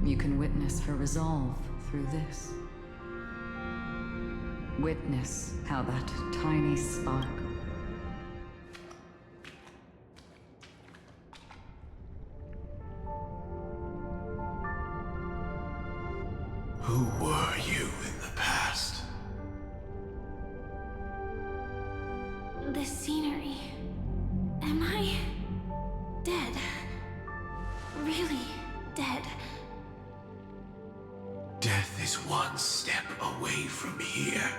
You can witness her resolve through this. Witness how that tiny spark Who were you in the past? The scenery. Am I dead? really dead. Death is one step away from here.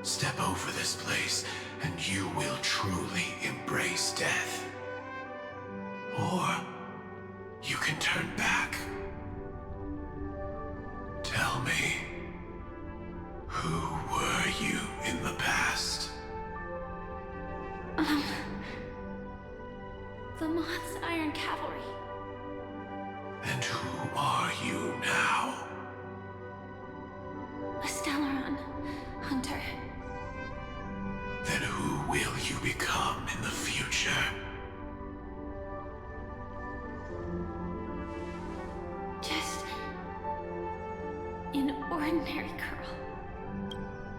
Step over this place, and you will truly embrace death. Or you can turn back. Tell me, who were you in the past? The Moth's Iron Cavalry. And who are you now? A Stellaron hunter. Then who will you become in the future? Just an ordinary girl.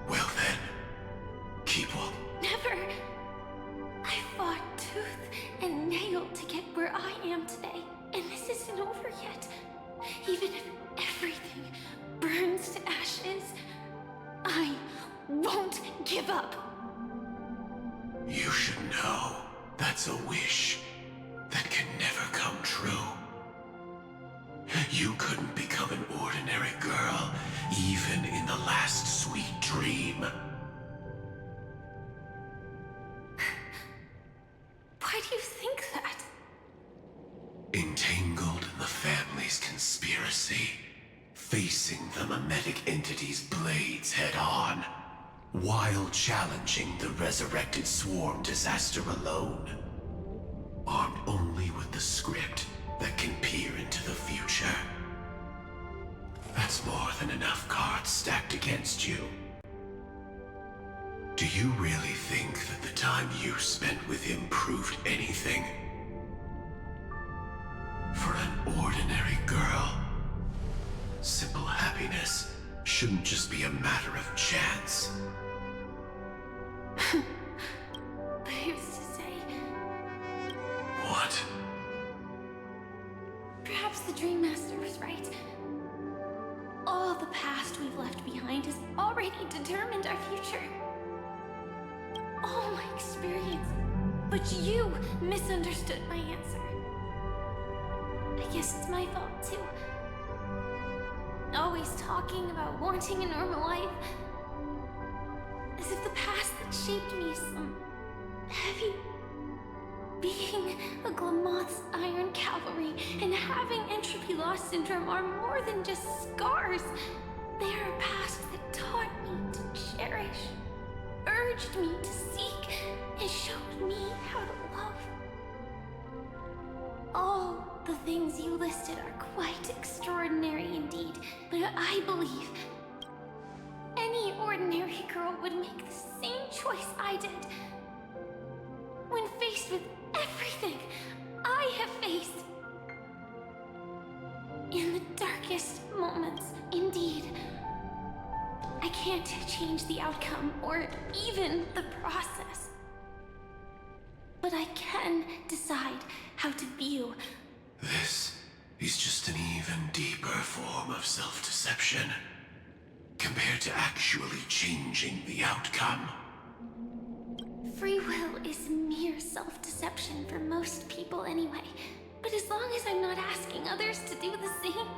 Well then, keep on. Never. I fought tooth and nail to get where I am today, and this isn't over yet. Even if everything burns to ashes, I won't give up. You should know that's a wish that can never come true. You couldn't become an ordinary girl, even in the last sweet dream. Why do you think that? Entangled in the family's conspiracy, facing the mimetic entity's blades head-on, while challenging the resurrected swarm disaster alone, armed only with the script that can peer into the future. That's more than enough cards stacked against you. Do you really think that the time you spent with him proved anything? For an ordinary girl, simple happiness shouldn't just be a matter of chance. But I used to say... What? Perhaps the Dream Master was right. All the past we've left behind has already determined our future. All my experience. But you misunderstood my answer. I guess it's my fault too. Always talking about wanting a normal life. As if the past that shaped me is some heavy... Being a Glamoth's Iron Cavalry and having entropy loss syndrome are more than just scars. They are a past that taught me to cherish, urged me to seek, and showed me how to love. All the things you listed are quite extraordinary indeed, but I believe any ordinary girl would make the same choice I did. When faced with everything I have faced. In the darkest moments, indeed. I can't change the outcome or even the process. But I can decide how to view. This is just an even deeper form of self-deception, compared to actually changing the outcome. Free will is mere self-deception for most people anyway. But as long as I'm not asking others to do the same,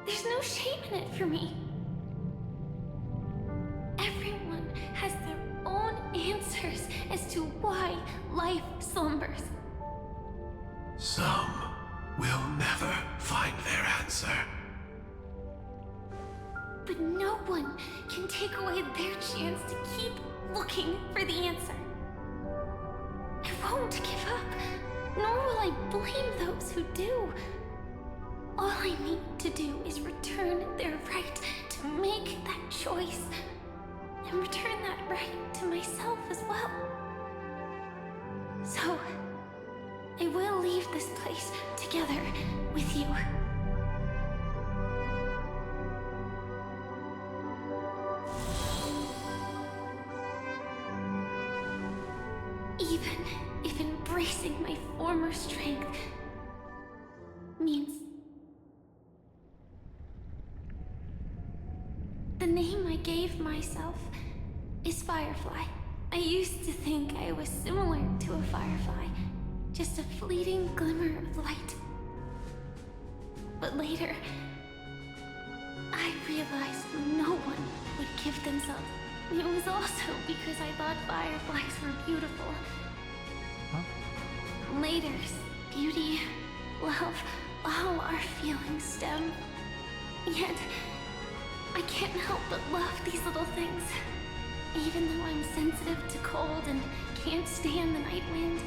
there's no shame in it for me. Everyone has their own answers as to why life slumbers. Some will never find their answer. But no one can take away their chance to keep looking for the answer. I won't give up, nor will I blame those who do. All I need to do is return their right to make that choice, and return that right to myself as well. So, I will leave this place together with you. Even if embracing my former strength means... The name I gave myself is Firefly. I used to think I was similar to a firefly, just a fleeting glimmer of light But later, I realized no one would give themselves. It was also because I thought fireflies were beautiful. Later, beauty, love, all our feelings stem. Yet, I can't help but love these little things. Even though I'm sensitive to cold and can't stand the night wind,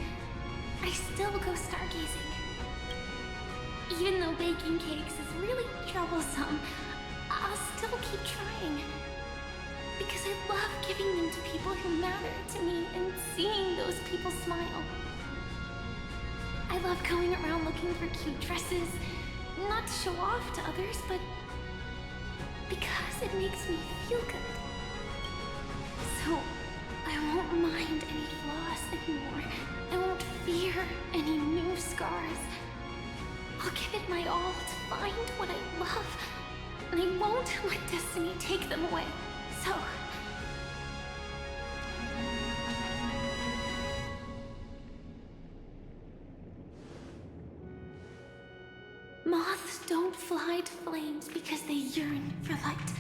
I still go stargazing. Even though baking cakes is really troublesome, I'll still keep trying. Because I love giving them to people who matter to me and seeing those people smile. I love going around looking for cute dresses, not to show off to others, but because it makes me feel good. So, I won't mind any flaws anymore. I won't fear any new scars. I'll give it my all to find what I love, and I won't let destiny take them away. So... Moths don't fly to flames because they yearn for light.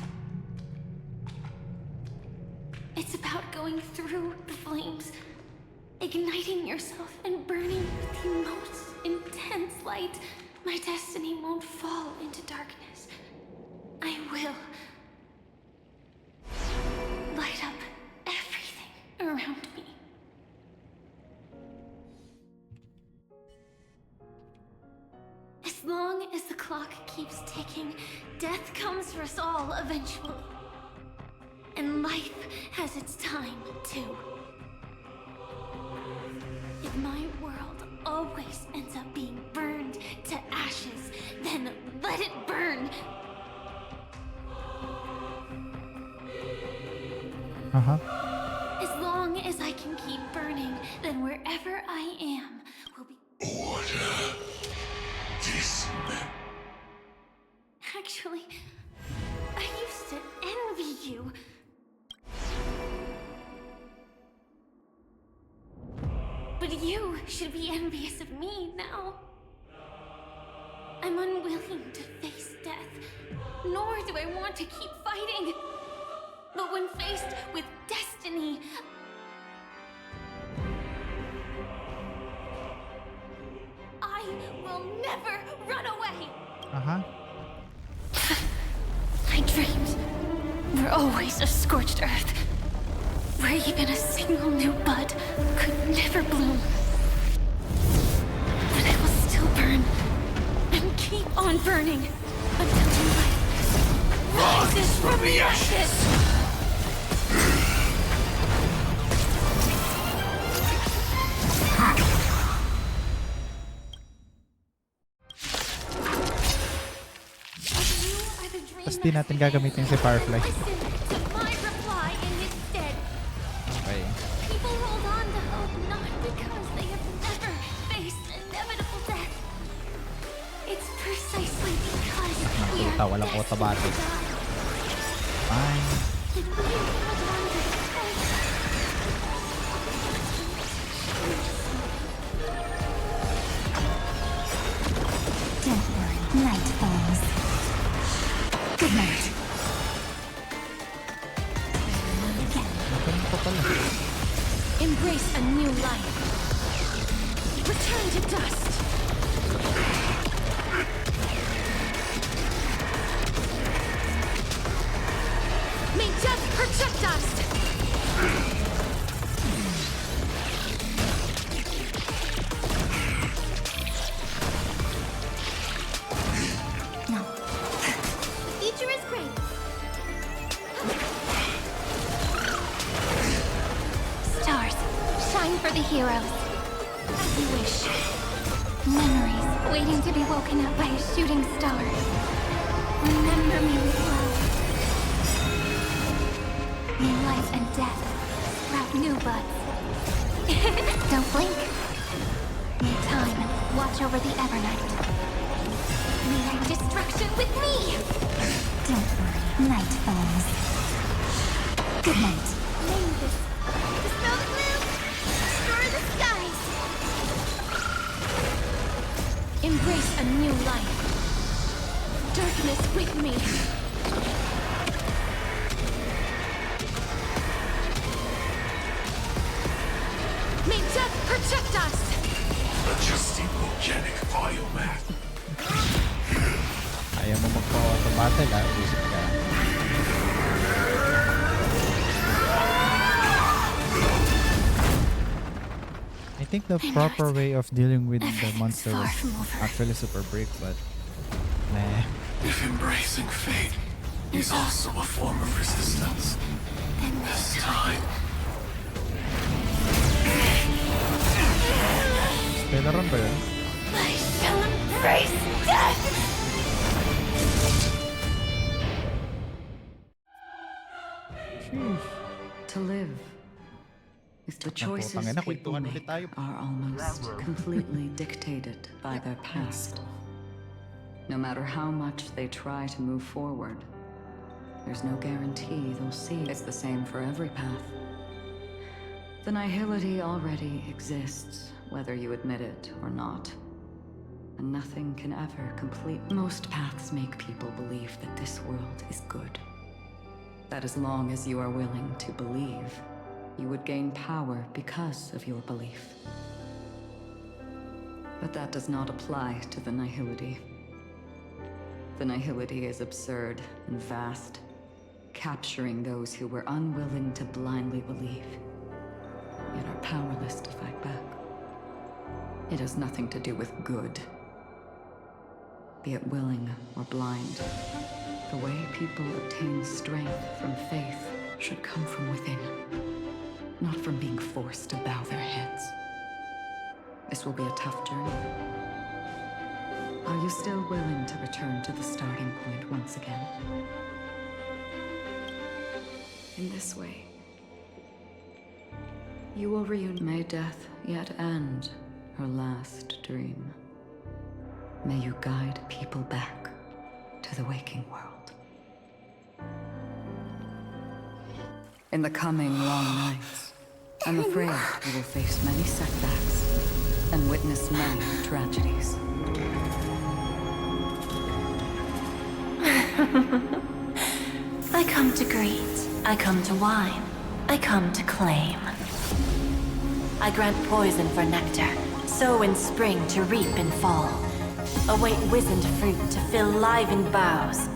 It's about going through the flames, igniting yourself and burning with the most intense light. My destiny won't fall into darkness. I will light up everything around me. As long as the clock keeps ticking, death comes for us all eventually. And life has its time, too. If my world always ends up being burned to ashes, then let it burn! As long as I can keep burning, then wherever I am will be... Order. Actually, I used to envy you. But you should be envious of me now. I'm unwilling to face death, nor do I want to keep fighting. But when faced with destiny, I will never run away. My dreams were always of scorched earth, where even a single new bud could never bloom. But I will still burn and keep on burning until new life rises from the ashes. Tapos di natin gagamitin si Firefly. Okay. People hold on to hope not because they have never faced inevitable death. It's precisely because we are walang automatic. Fine. that we hold on to the faith. Don't worry, night falls. Good night. Embrace a new life. Return to dust. May death protect us. No. The future is great. Stars, shine for the heroes. As you wish. Memories waiting to be woken up by a shooting star. Remember me with love. New life and death sprout new buds. Don't blink. New time, watch over the Evernight. Meeting destruction with me! Don't worry, night falls. Good night. Name this. Dispel the gloom. Destroy the skies. Embrace a new life. darkness with me. May death protect us! Adjusting organic biomass. Ayaw mo magpa-auto-battle Visit ka. I think the proper way of dealing with the monster was actually super break, but meh. If embracing fate is also a form of resistance, this time. Speedrun ba yun? I shall embrace death! To live. If the choices people make are almost completely dictated by their past. No matter how much they try to move forward, there's no guarantee they'll see it's the same for every path. The nihility already exists, whether you admit it or not. And nothing can ever complete. Most paths make people believe that this world is good. That as long as you are willing to believe, you would gain power because of your belief. But that does not apply to the nihility. The nihility is absurd and vast, capturing those who were unwilling to blindly believe, yet are powerless to fight back. It has nothing to do with good. Be it willing or blind, the way people obtain strength from faith should come from within, not from being forced to bow their heads. This will be a tough journey. Are you still willing to return to the starting point once again? In this way, you will reunite. May death yet end her last dream. May you guide people back to the waking world. In the coming long nights, I'm afraid you will face many setbacks and witness many tragedies. I come to greet, I come to whine, I come to claim. I grant poison for nectar, sow in spring to reap in fall. Await wizened fruit to fill livened boughs.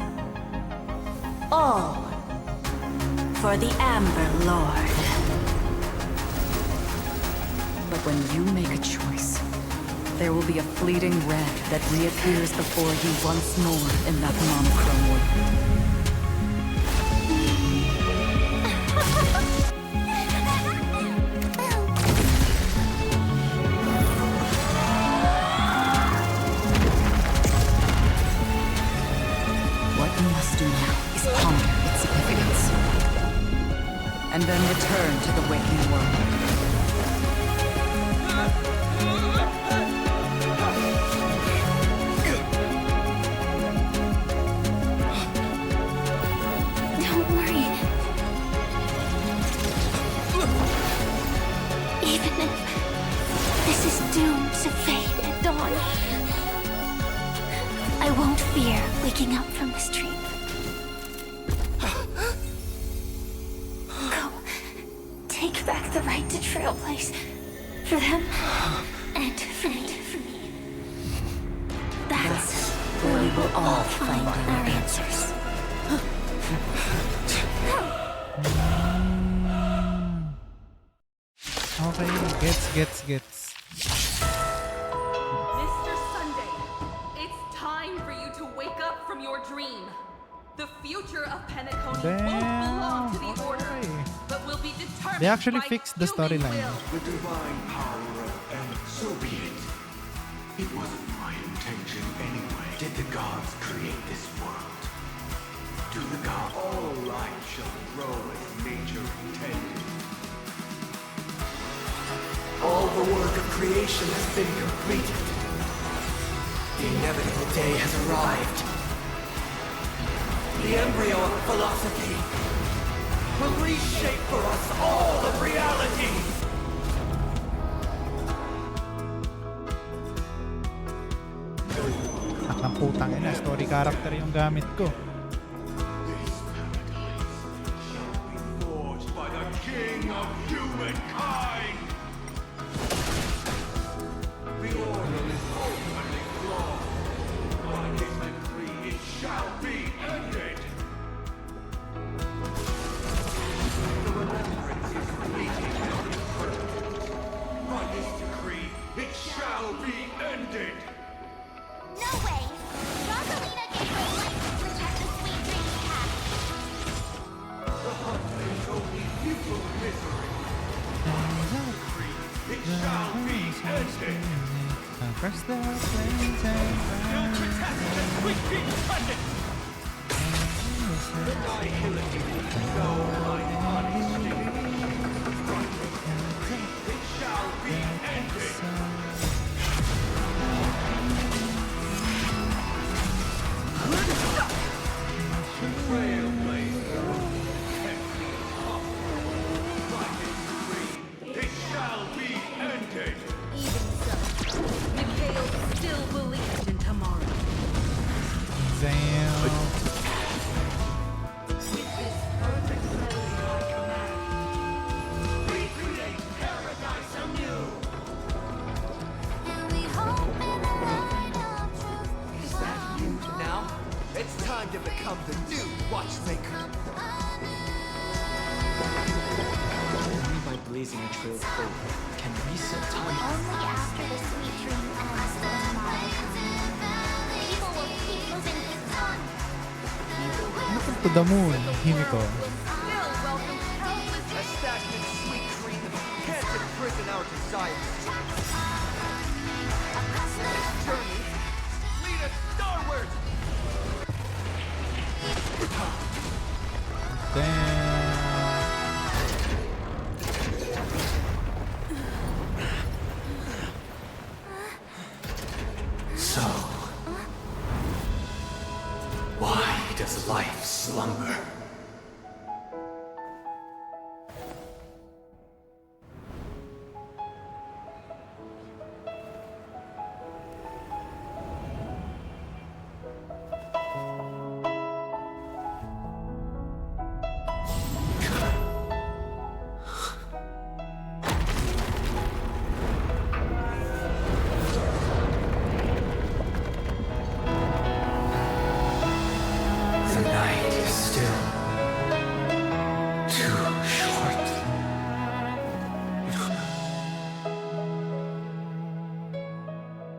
All for the Amber Lord. But when you make a choice, there will be a fleeting red that reappears before you once more in that monochrome world. What you must do now is ponder its significance, and then return to the waking world. Waking up from this dream. Go. Take back the right to trailblaze. For them, and for me. That's where we will all find our answers. Okay, gets. Your dream. The future of Penacony won't belong to the Order, but will be determined. They actually fixed the storyline. The divine power of and so be it. It wasn't my intention anyway. Did the gods create this world? To the gods, all life shall grow as nature intended. All the work of creation has been completed. The inevitable day has arrived. The embryo of philosophy will reshape for us all of reality! Anak ng putang ina, story character yung gamit ko. Forged by the king of humankind! The order is openly flawed. By his decree, it shall be ended! The remembrance is fleeting and imperfect. By his decree, it shall be ended! No way! Rosalina gave her life to protect the sweet dream path. The hunt is only futile misery. By his decree, it shall be ended! Press the flames and No contest that sweet dream touches! Annihility will know my honesty. It shall be ended! Trailblazer, can't be humble. By his decree, it shall be ended! Even so, Mikhail still believed in tomorrow. Damn. With this perfect melody I command, recreate paradise anew! And we hope in the light of truth. Is that you now? It's time to become the new watchmaker. Only by blazing a trail of hope can we set time. Only after the sweet dream ends will tomorrow. People will keep moving this on. Look to the moon, Himiko. Still welcome countless A stagnant sweet dream can't imprison our desires. Journey, lead us starward! Damn. So, why does life slumber? The night is still too short.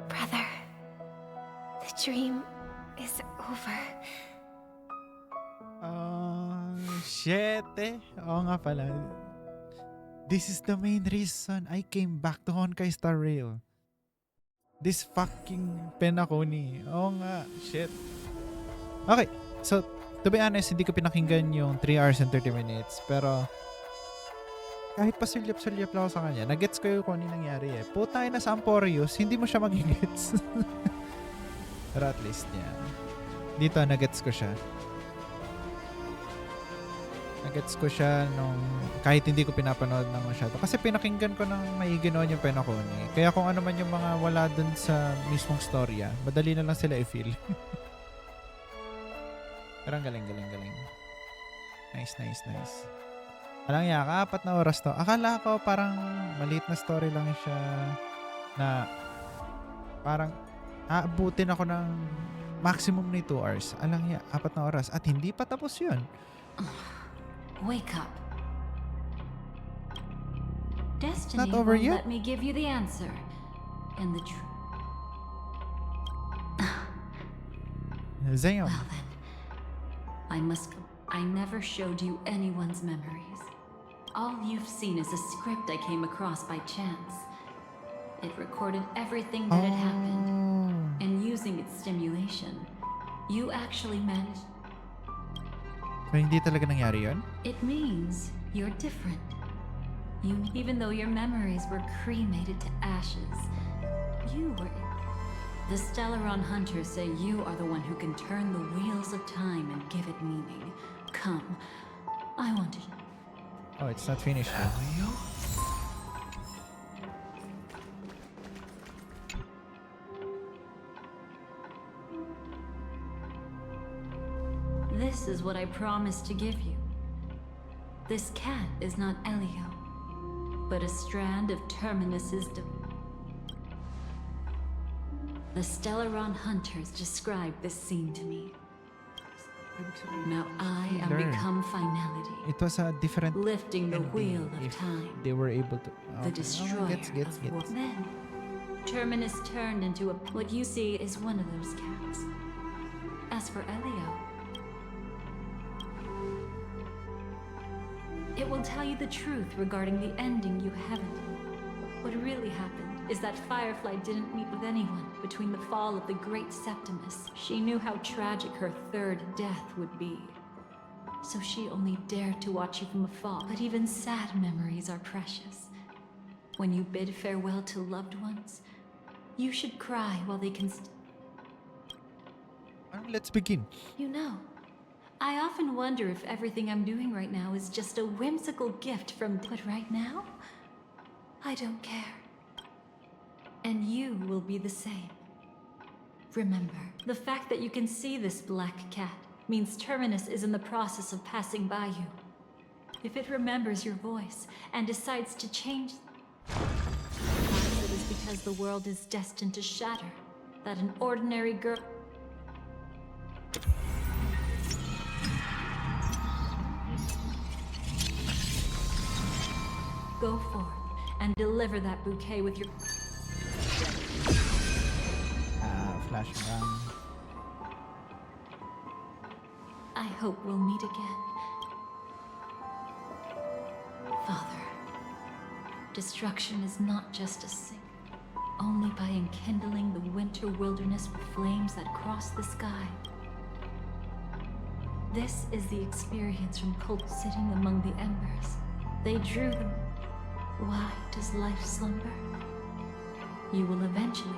Brother, the dream is over. Shit eh. Oo nga pala. This is the main reason I came back to Honkai Star Rail. This fucking Penacony. Oo nga. Shit. Okay. So, to be honest, hindi ko pinakinggan yung 3 hours and 30 minutes. Pero, kahit pa sulyap-sulyap lang ako sa kanya, nagets ko yung kung ano yung nangyari eh. Putay na sa Amporius, hindi mo siya magigets. Pero at least, yeah. Dito, nagets ko siya. Nagets ko siya nung kahit hindi ko pinapanood ng masyado. Kasi pinakinggan ko ng maigi noon yung Penacony. Kaya kung ano man yung mga wala dun sa mismong storya, madali na lang sila i-feel. Pero ang galing. Nice. Alang yaka, 4 na oras to. Akala ko parang maliit na story lang siya na parang aabutin ako ng maximum na 2 hours. Alang ya, 4 na oras. At hindi pa tapos yun. Wake up. Destiny Not over won't yet? let me give you the answer. And the truth. Damn. Well then, I never showed you anyone's memories. All you've seen is a script I came across by chance. It recorded everything that had happened, and using its stimulation, you actually managed. So, hindi talaga nangyari yun? It means you're different. Even though your memories were cremated to ashes, you were. The Stellaron hunters say you are the one who can turn the wheels of time and give it meaning. Come, I want to. Oh, it's not finished yet. This is what I promised to give you. This cat is not Elio, but a strand of Terminus's The Stellaron hunters described this scene to me. Now I am become Finality. It was a different lifting the ending wheel of if time. they were able to. The destroyer Gets. of war. Then, Terminus turned into a. What you see is one of those cats. As for Elio, it will tell you the truth regarding the ending you haven't. What really happened is that Firefly didn't meet with anyone between the fall of the Great Septimus. She knew how tragic her third death would be. So she only dared to watch you from afar. But even sad memories are precious. When you bid farewell to loved ones, you should cry while they can Let's begin. You know, I often wonder if everything I'm doing right now is just a whimsical gift from. But right now, I don't care. And you will be the same. Remember, the fact that you can see this black cat means Terminus is in the process of passing by you. If it remembers your voice and decides to change, perhaps it is because the world is destined to shatter, that an ordinary girl. Go forth and deliver that bouquet with your. Flashbang. I hope we'll meet again. Father, destruction is not just a sin. Only by enkindling the winter wilderness with flames that cross the sky. This is the experience from cult sitting among the embers. They drew them. Why does life slumber? You will eventually.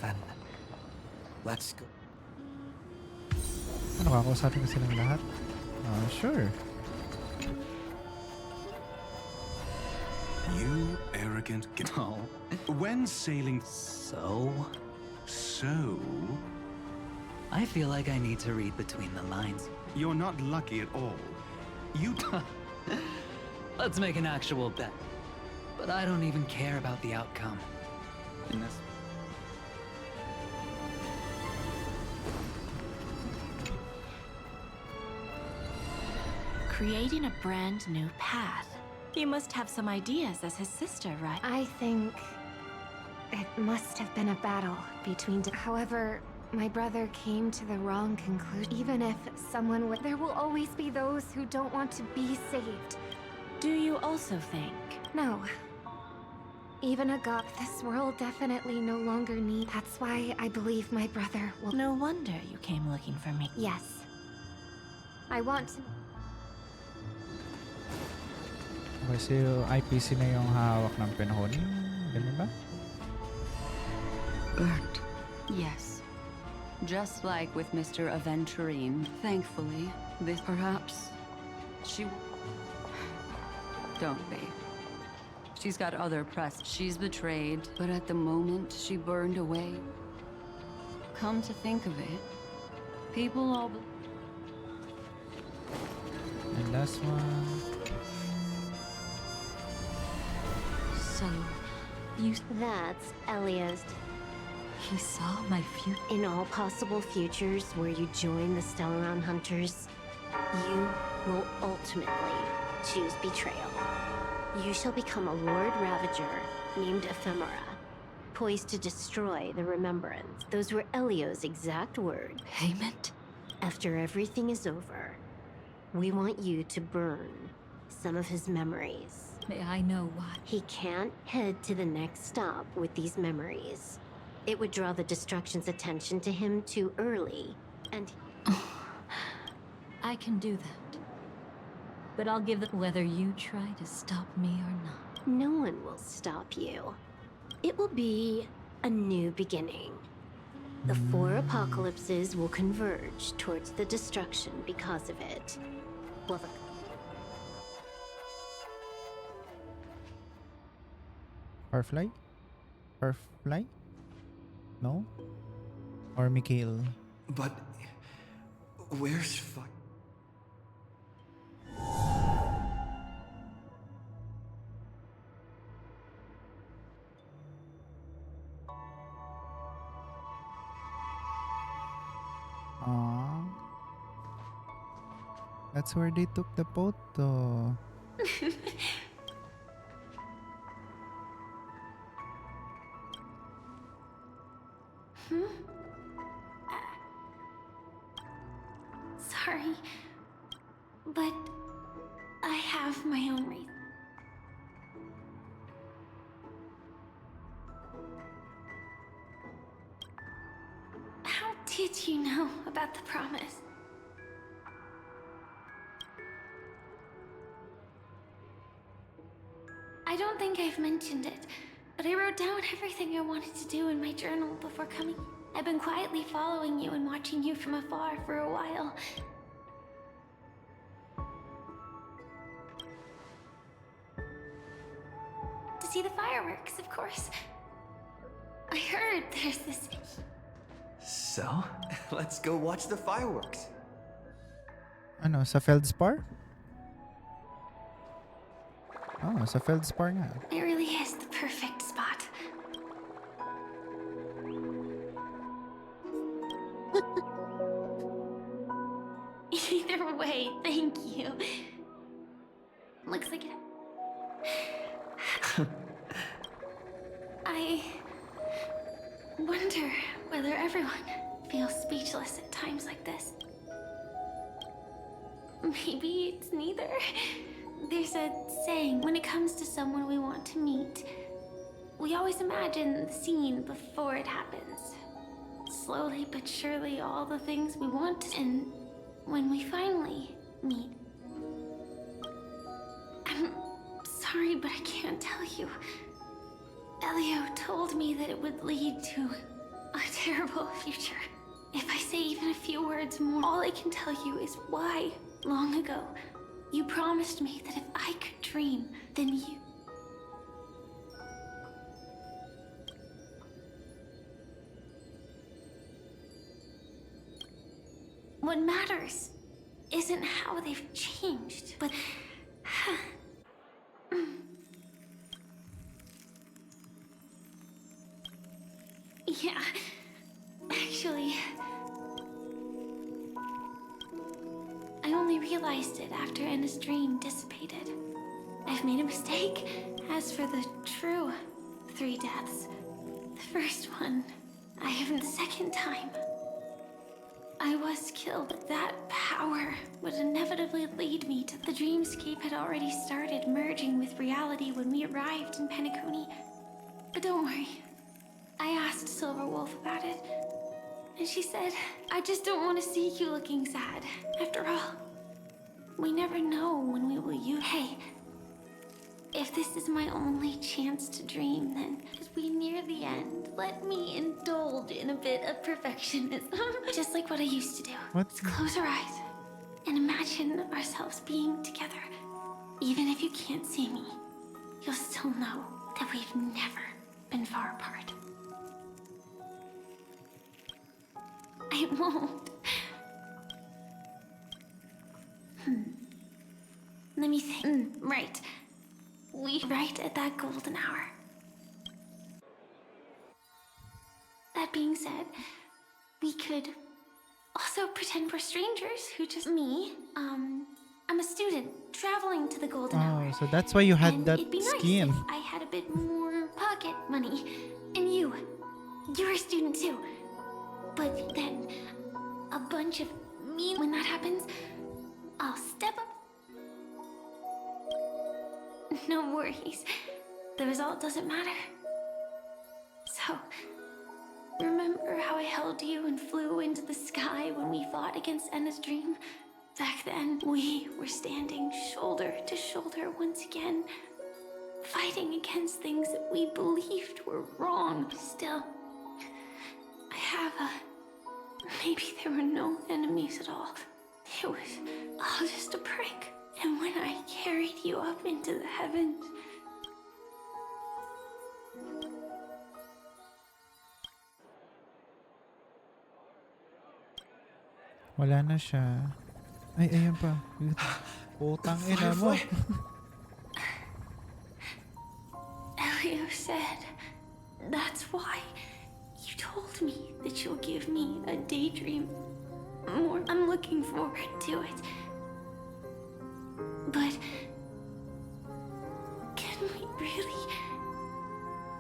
Then, let's go. Ano, kakausapin ko silang lahat? Sure. You arrogant No. When sailing... So? So? I feel like I need to read between the lines. You're not lucky at all. You... Let's make an actual bet. But I don't even care about the outcome. In this... Creating a brand new path. You must have some ideas as his sister, right? I think it must have been a battle between. However, my brother came to the wrong conclusion. Even if someone would, there will always be those who don't want to be saved. Do you also think? No. Even a god, this world definitely no longer needs. That's why I believe my brother will. No wonder you came looking for me. Yes. I want to. Kasi IPC na yung hawak ng panahon. Ganun ba? Burnt. Yes. Just like with Mr. Aventurine. Thankfully, this perhaps she... Don't be. She's got other press. She's betrayed, but at the moment she burned away. Come to think of it, people all... And last one... So, you... That's Elio's. He saw my future. In all possible futures where you join the Stellaron Hunters, you will ultimately choose betrayal. You shall become a Lord Ravager named Ephemera, poised to destroy the Remembrance. Those were Elio's exact words. Payment? After everything is over, we want you to burn some of his memories. May I know why? He can't head to the next stop with these memories. It would draw the Destruction's attention to him too early, and... I can do that. But I'll give them whether you try to stop me or not. No one will stop you. It will be a new beginning. The 4 apocalypses will converge towards the Destruction because of it. Well, Firefly? Firefly? No? Or Mikhail? But where's Aww. That's where they took the photo. Sorry, but I have my own reason. How did you know about the promise? I don't think I've mentioned it, but I wrote down everything I wanted to do in my journal before coming. I've been quietly following you and watching you from afar for a while. To see the fireworks, of course. I heard there's this... So, let's go watch the fireworks. Ano, sa Feldspar? Oh, sa Feldspar nga. It really is the perfect spot. Either way, thank you. Looks like it. I wonder whether everyone feels speechless at times like this. Maybe it's neither. There's a saying, when it comes to someone we want to meet, we always imagine the scene before it happens. Slowly but surely, all the things we want, and when we finally meet. I'm sorry, but I can't tell you. Elio told me that it would lead to a terrible future. If I say even a few words more, all I can tell you is why, long ago, you promised me that if I could dream, then you... What matters isn't how they've changed, but... Yeah, actually... I only realized it after Anna's dream dissipated. I've made a mistake. As for the true 3 deaths, the first one, I haven't. The second time, I was killed, but that power would inevitably lead me to the dreamscape had already started merging with reality when we arrived in Penacony. But don't worry, I asked Silverwolf about it, and she said, I just don't want to see you looking sad. After all, we never know when we will use... Hey, if this is my only chance to dream, then as we near the end, let me indulge in a bit of perfectionism. Just like what I used to do. Let's close our eyes and imagine ourselves being together. Even if you can't see me, you'll still know that we've never been far apart. I won't. Let me think. Right. Right at that golden hour. That being said, we could also pretend we're strangers who just... Me, I'm a student traveling to the golden hour. Oh, so that's why you had And that it'd be skin. nice if I had a bit more pocket money. And you're a student too. But then, a bunch of me... When that happens, I'll step up. No worries. The result doesn't matter. So, remember how I held you and flew into the sky when we fought against Enna's dream? Back then, we were standing shoulder to shoulder once again, fighting against things that we believed were wrong. Still, I have a... Maybe there were no enemies at all. It was all just a prank. And when I carried you up into the heavens, Wala na siya. Ay, ayun pa. Putang ina mo. Elio said that's why you told me that you'll give me a daydream. More, I'm looking forward to it. But can we really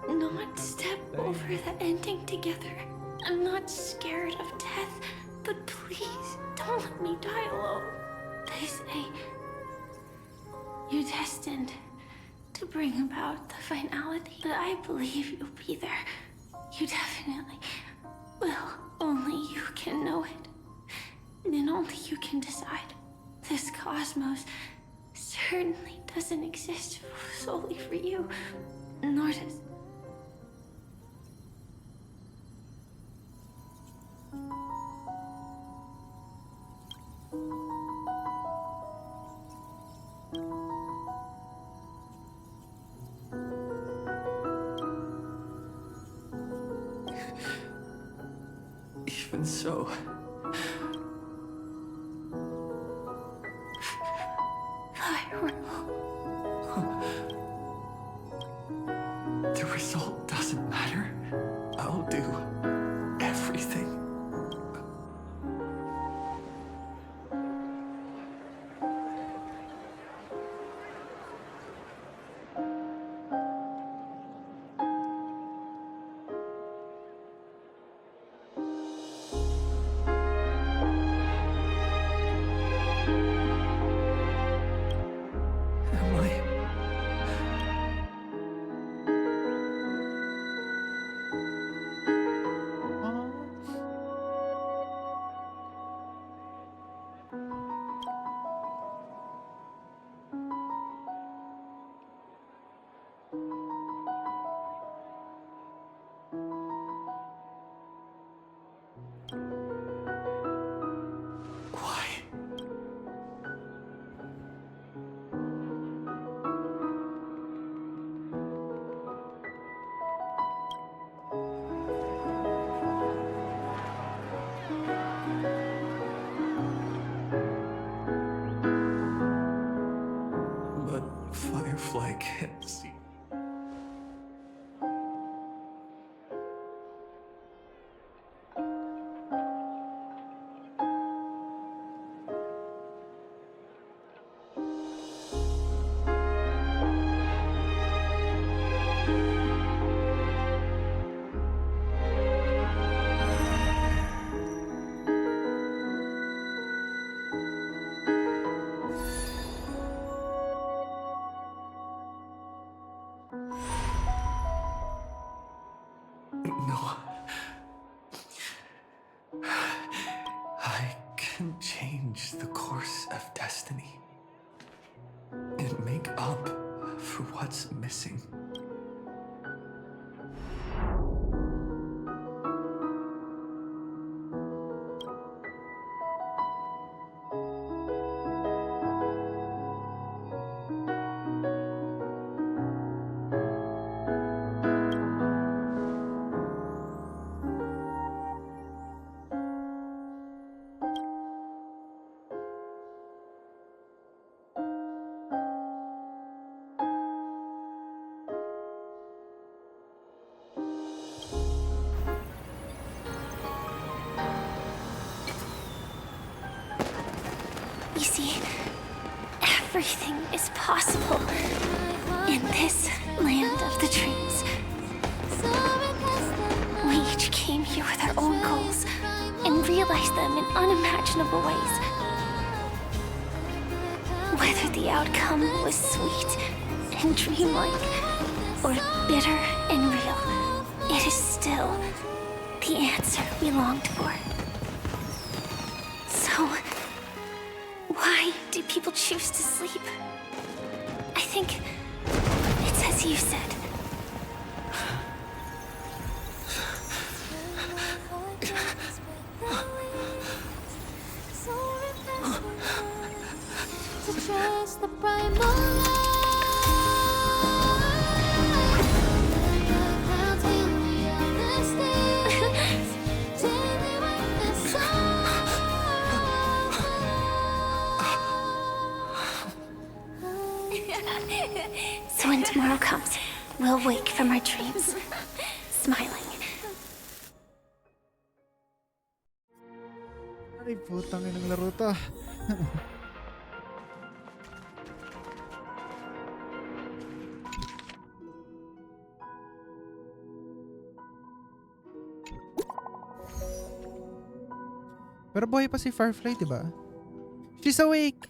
not step over the ending together? I'm not scared of death, but please don't let me die alone. They say you're destined to bring about the finality, but I believe you'll be there. You definitely will. Only you can know it. And only you can decide. This cosmos certainly doesn't exist solely for you, nor does... Even so, the result doesn't matter. I'll do everything. Firefly can't see. No. I can change the course of destiny and make up for what's missing. You see, everything is possible in this land of the dreams. We each came here with our own goals and realized them in unimaginable ways. Whether the outcome was sweet and dreamlike or bitter and real, it is still the answer we longed for. So, why do people choose to sleep? I think it's as you said. So when tomorrow comes, we'll wake from our dreams, smiling. Ay, putang inang laro to. Pero buhay pa si Firefly, di ba? She's awake!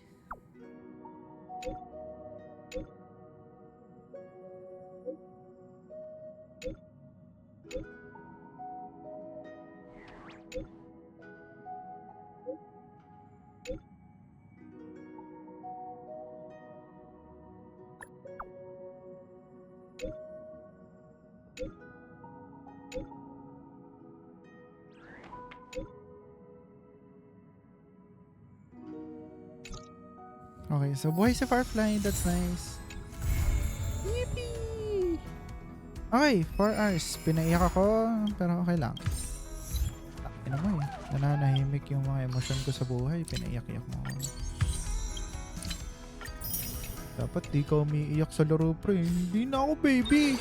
Okay, so buhay si Firefly. That's nice. Yippee! Okay, 4 hours. Pinaiyak ako, pero okay lang. Takin mo eh. Nananahimik yung mga emosyon ko sa buhay. Pinaiyak-iyak mo ako. Dapat di ka umiiyak sa laro, pre. Hindi na ako, baby!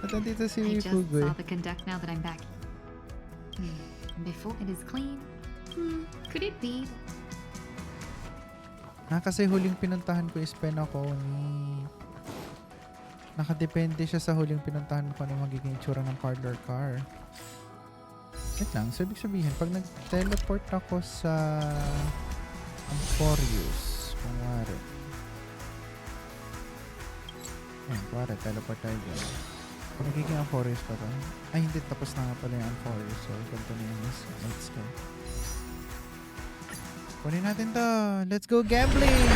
At nandito si I just Fugoy. saw the conduct now that I'm back. Before it is clean. Could it be? Kasi huling pinuntahan ko is Penacony. Nakadepende siya sa huling pinuntahan ko ano magiging itsura ng parlor car. Wait lang, so ibig sabihin, pag nag-teleport ako sa Amphorius, kung wari. Kuwari, teleport tayo dyan. Magiging Amphorius pa ba? Ay, hindi, tapos na nga pala yung Amphorius. So, continue this. Let's go. Kunin natin to. Let's go gambling!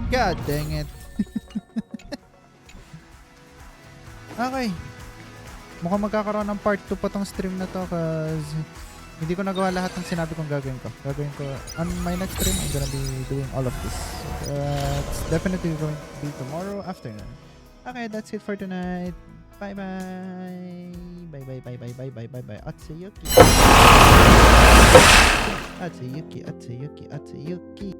God dang it. Okay. Mukhang magkakaroon ng part 2 pa tong stream na to cause hindi ko nagawa lahat ng sinabi kong gagawin ko. Gagawin ko on my next stream. I'm gonna be doing all of this. It's definitely going to be tomorrow afternoon. Okay, that's it for tonight. Bye-bye. Bye-bye. Atsuyuki. Atsuyuki.